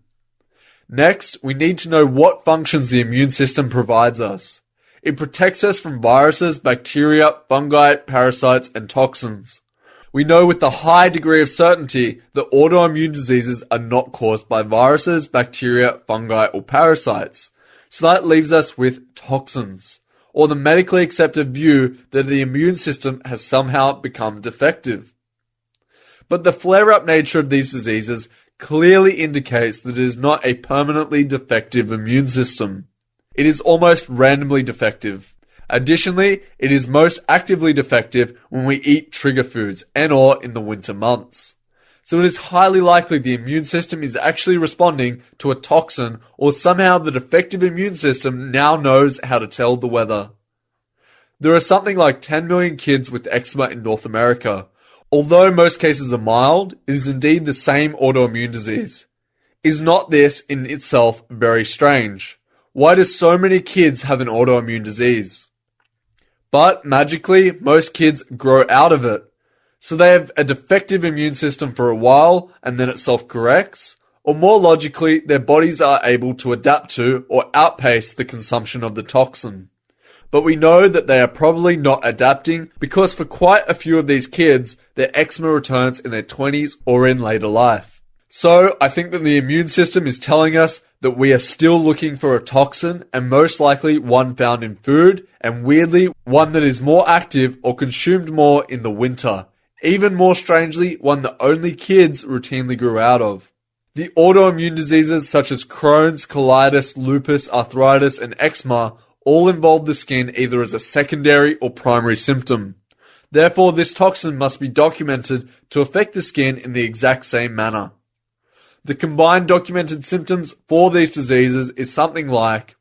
A: Next, we need to know what functions the immune system provides us. It protects us from viruses, bacteria, fungi, parasites, and toxins. We know with a high degree of certainty that autoimmune diseases are not caused by viruses, bacteria, fungi, or parasites. So that leaves us with toxins, or the medically accepted view that the immune system has somehow become defective. But the flare-up nature of these diseases clearly indicates that it is not a permanently defective immune system. It is almost randomly defective. Additionally, it is most actively defective when we eat trigger foods and or in the winter months. So it is highly likely the immune system is actually responding to a toxin, or somehow the defective immune system now knows how to tell the weather. There are something like 10 million kids with eczema in North America. Although most cases are mild, it is indeed the same autoimmune disease. Is not this in itself very strange? Why do so many kids have an autoimmune disease? But magically, most kids grow out of it. So they have a defective immune system for a while and then it self-corrects, or more logically, their bodies are able to adapt to or outpace the consumption of the toxin. But we know that they are probably not adapting because for quite a few of these kids, their eczema returns in their 20s or in later life. So I think that the immune system is telling us that we are still looking for a toxin, and most likely one found in food, and weirdly one that is more active or consumed more in the winter. Even more strangely, one that only kids routinely grew out of. The autoimmune diseases such as Crohn's, colitis, lupus, arthritis, and eczema all involve the skin either as a secondary or primary symptom. Therefore, this toxin must be documented to affect the skin in the exact same manner. The combined documented symptoms for these diseases is something like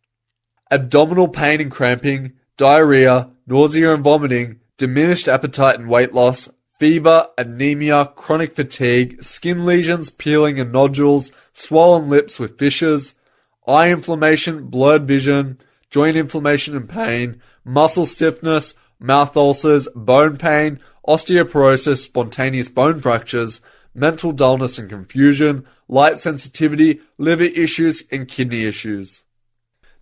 A: abdominal pain and cramping, diarrhea, nausea and vomiting, diminished appetite and weight loss, fever, anemia, chronic fatigue, skin lesions, peeling and nodules, swollen lips with fissures, eye inflammation, blurred vision, joint inflammation and pain, muscle stiffness, mouth ulcers, bone pain, osteoporosis, spontaneous bone fractures, mental dullness and confusion, light sensitivity, liver issues, and kidney issues.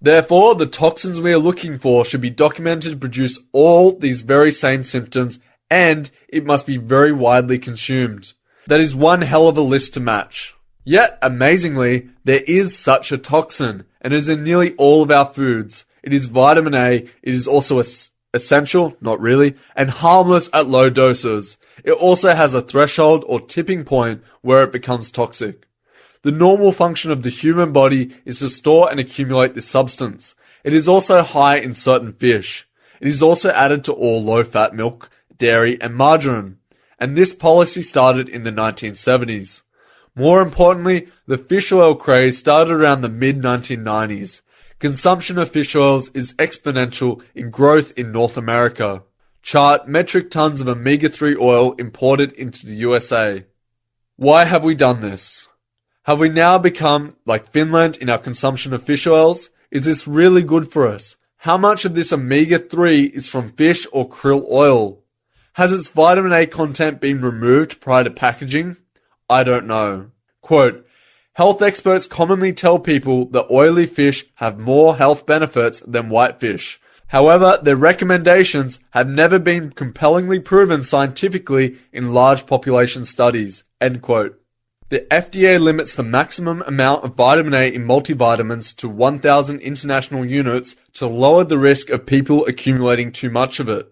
A: Therefore, the toxins we are looking for should be documented to produce all these very same symptoms, and it must be very widely consumed. That is one hell of a list to match. Yet, amazingly, there is such a toxin, and it is in nearly all of our foods. It is vitamin A, it is also essential, not really, and harmless at low doses. It also has a threshold or tipping point where it becomes toxic. The normal function of the human body is to store and accumulate this substance. It is also high in certain fish. It is also added to all low-fat milk, dairy, and margarine. And this policy started in the 1970s. More importantly, the fish oil craze started around the mid-1990s. Consumption of fish oils is exponential in growth in North America. Chart metric tons of omega-3 oil imported into the USA. Why have we done this? Have we now become like Finland in our consumption of fish oils? Is this really good for us? How much of this omega-3 is from fish or krill oil? Has its vitamin A content been removed prior to packaging? I don't know. Quote, health experts commonly tell people that oily fish have more health benefits than white fish. However, their recommendations have never been compellingly proven scientifically in large population studies. End quote. The FDA limits the maximum amount of vitamin A in multivitamins to 1,000 international units to lower the risk of people accumulating too much of it.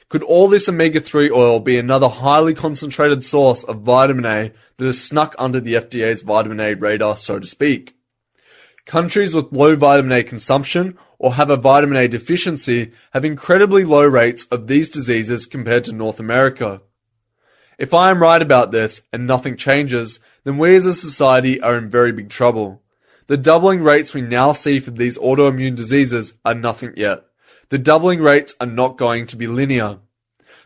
A: Could all this omega-3 oil be another highly concentrated source of vitamin A that is snuck under the FDA's vitamin A radar, so to speak? Countries with low vitamin A consumption or have a vitamin A deficiency have incredibly low rates of these diseases compared to North America. If I am right about this and nothing changes, then we as a society are in very big trouble. The doubling rates we now see for these autoimmune diseases are nothing yet. The doubling rates are not going to be linear.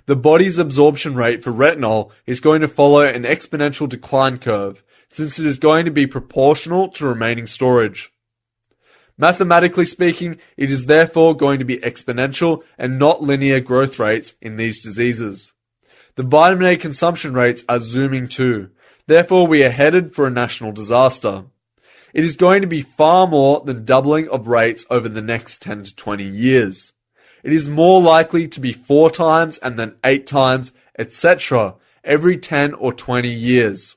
A: The body's absorption rate for retinol is going to follow an exponential decline curve, since it is going to be proportional to remaining storage. Mathematically speaking, it is therefore going to be exponential and not linear growth rates in these diseases. The vitamin A consumption rates are zooming too. Therefore, we are headed for a national disaster. It is going to be far more than doubling of rates over the next 10 to 20 years. It is more likely to be 4 times and then 8 times, etc. every 10 or 20 years.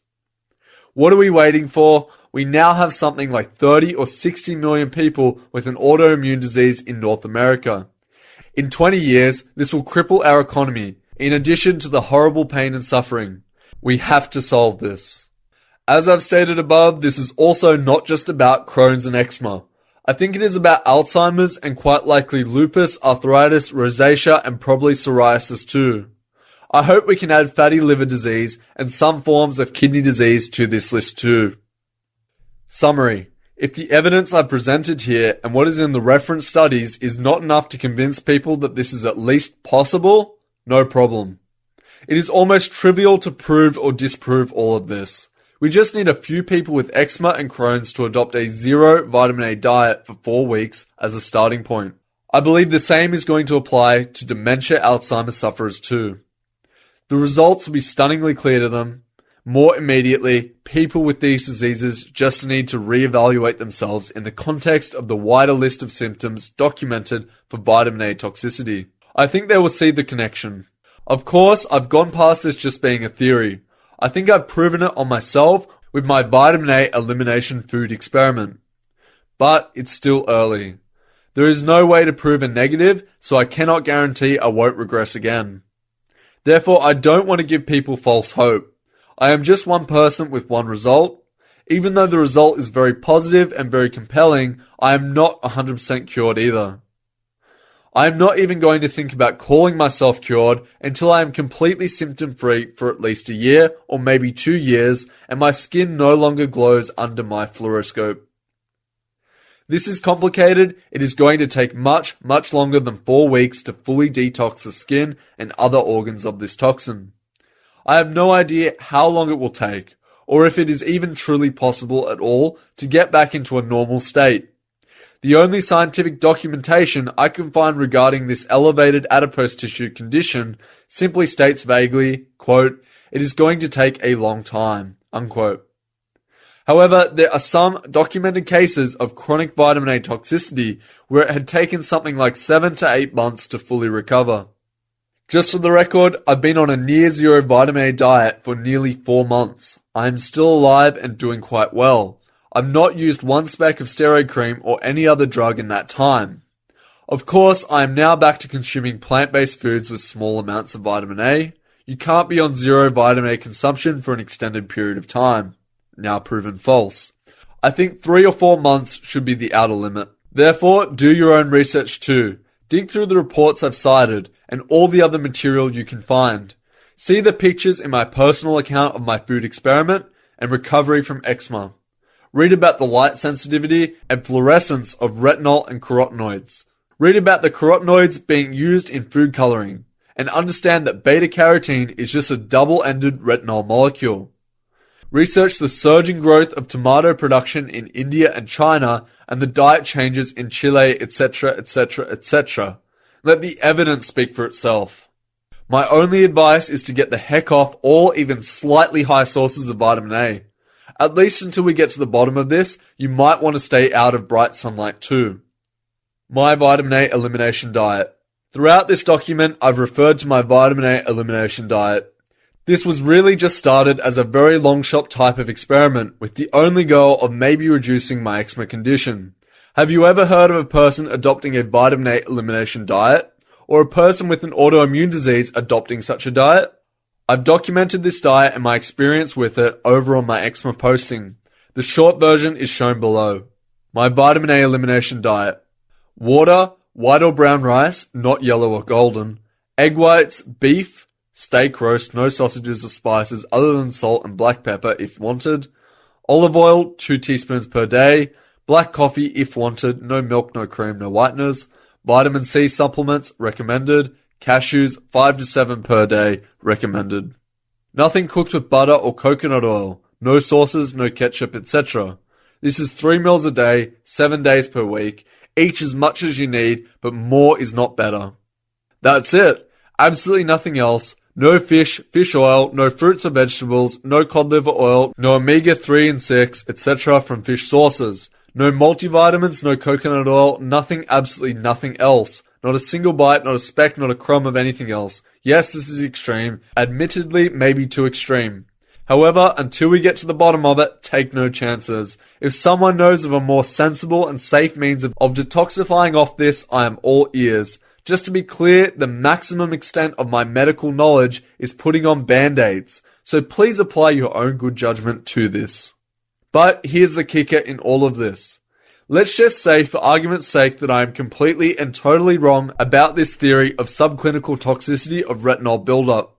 A: What are we waiting for? We now have something like 30 or 60 million people with an autoimmune disease in North America. In 20 years, this will cripple our economy, in addition to the horrible pain and suffering. We have to solve this. As I've stated above, this is also not just about Crohn's and eczema. I think it is about Alzheimer's and quite likely lupus, arthritis, rosacea, and probably psoriasis too. I hope we can add fatty liver disease and some forms of kidney disease to this list too. Summary. If the evidence I presented here and what is in the reference studies is not enough to convince people that this is at least possible, no problem. It is almost trivial to prove or disprove all of this. We just need a few people with eczema and Crohn's to adopt a zero vitamin A diet for 4 weeks as a starting point. I believe the same is going to apply to dementia Alzheimer's sufferers too. The results will be stunningly clear to them. More immediately, people with these diseases just need to reevaluate themselves in the context of the wider list of symptoms documented for vitamin A toxicity. I think they will see the connection. Of course, I've gone past this just being a theory. I think I've proven it on myself with my vitamin A elimination food experiment. But it's still early. There is no way to prove a negative, so I cannot guarantee I won't regress again. Therefore, I don't want to give people false hope. I am just one person with one result. Even though the result is very positive and very compelling, I am not 100% cured either. I am not even going to think about calling myself cured until I am completely symptom-free for at least a year or maybe 2 years and my skin no longer glows under my fluoroscope. This is complicated. It is going to take much, much longer than 4 weeks to fully detox the skin and other organs of this toxin. I have no idea how long it will take, or if it is even truly possible at all to get back into a normal state. The only scientific documentation I can find regarding this elevated adipose tissue condition simply states vaguely, quote, "It is going to take a long time," unquote. However, there are some documented cases of chronic vitamin A toxicity where it had taken something like 7 to 8 months to fully recover. Just for the record, I've been on a near zero vitamin A diet for nearly 4 months. I am still alive and doing quite well. I've not used one speck of steroid cream or any other drug in that time. Of course, I am now back to consuming plant-based foods with small amounts of vitamin A. You can't be on zero vitamin A consumption for an extended period of time. Now proven false. I think 3 or 4 months should be the outer limit. Therefore, do your own research too. Dig through the reports I've cited and all the other material you can find. See the pictures in my personal account of my food experiment and recovery from eczema. Read about the light sensitivity and fluorescence of retinol and carotenoids. Read about the carotenoids being used in food coloring and understand that beta-carotene is just a double-ended retinol molecule. Research the surging growth of tomato production in India and China and the diet changes in Chile, etc., etc., etc. Let the evidence speak for itself. My only advice is to get the heck off all even slightly high sources of vitamin A. At least until we get to the bottom of this, you might want to stay out of bright sunlight too. My vitamin A elimination diet. Throughout this document, I've referred to my vitamin A elimination diet. This was really just started as a very long shot type of experiment with the only goal of maybe reducing my eczema condition. Have you ever heard of a person adopting a vitamin A elimination diet? Or a person with an autoimmune disease adopting such a diet? I've documented this diet and my experience with it over on my eczema posting. The short version is shown below. My vitamin A elimination diet. Water, white or brown rice, not yellow or golden. Egg whites, beef, steak roast, no sausages or spices other than salt and black pepper if wanted. Olive oil, 2 teaspoons per day. Black coffee if wanted, no milk, no cream, no whiteners. Vitamin C supplements, recommended. Cashews, 5 to 7 per day, recommended. Nothing cooked with butter or coconut oil. No sauces, no ketchup, etc. This is 3 meals a day, 7 days per week. Each as much as you need, but more is not better. That's it. Absolutely nothing else. No fish, fish oil, no fruits or vegetables, no cod liver oil, no omega-3 and 6, etc. from fish sources. No multivitamins, no coconut oil, nothing, absolutely nothing else. Not a single bite, not a speck, not a crumb of anything else. Yes, this is extreme. Admittedly, maybe too extreme. However, until we get to the bottom of it, take no chances. If someone knows of a more sensible and safe means of detoxifying off this, I am all ears. Just to be clear, the maximum extent of my medical knowledge is putting on band-aids, so please apply your own good judgment to this. But here's the kicker in all of this. Let's just say, for argument's sake, that I am completely and totally wrong about this theory of subclinical toxicity of retinol buildup.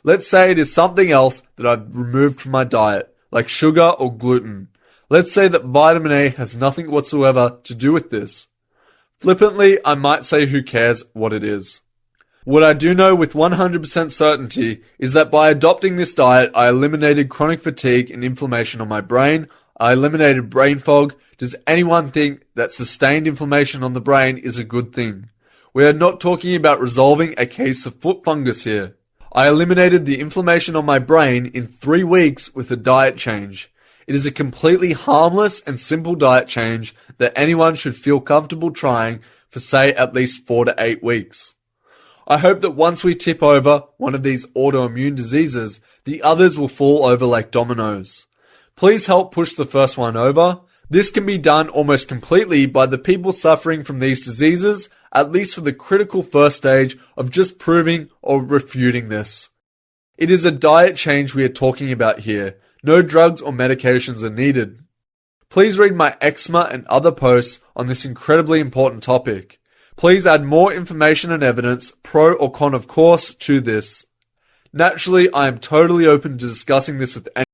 A: Let's say it is something else that I've removed from my diet, like sugar or gluten. Let's say that vitamin A has nothing whatsoever to do with this. Flippantly, I might say who cares what it is. What I do know with 100% certainty is that by adopting this diet, I eliminated chronic fatigue and inflammation on my brain. I eliminated brain fog. Does anyone think that sustained inflammation on the brain is a good thing? We are not talking about resolving a case of foot fungus here. I eliminated the inflammation on my brain in 3 weeks with a diet change. It is a completely harmless and simple diet change that anyone should feel comfortable trying for, say, at least 4 to 8 weeks. I hope that once we tip over one of these autoimmune diseases, the others will fall over like dominoes. Please help push the first one over. This can be done almost completely by the people suffering from these diseases, at least for the critical first stage of just proving or refuting this. It is a diet change we are talking about here. No drugs or medications are needed. Please read my eczema and other posts on this incredibly important topic. Please add more information and evidence, pro or con of course, to this. Naturally, I am totally open to discussing this with anyone.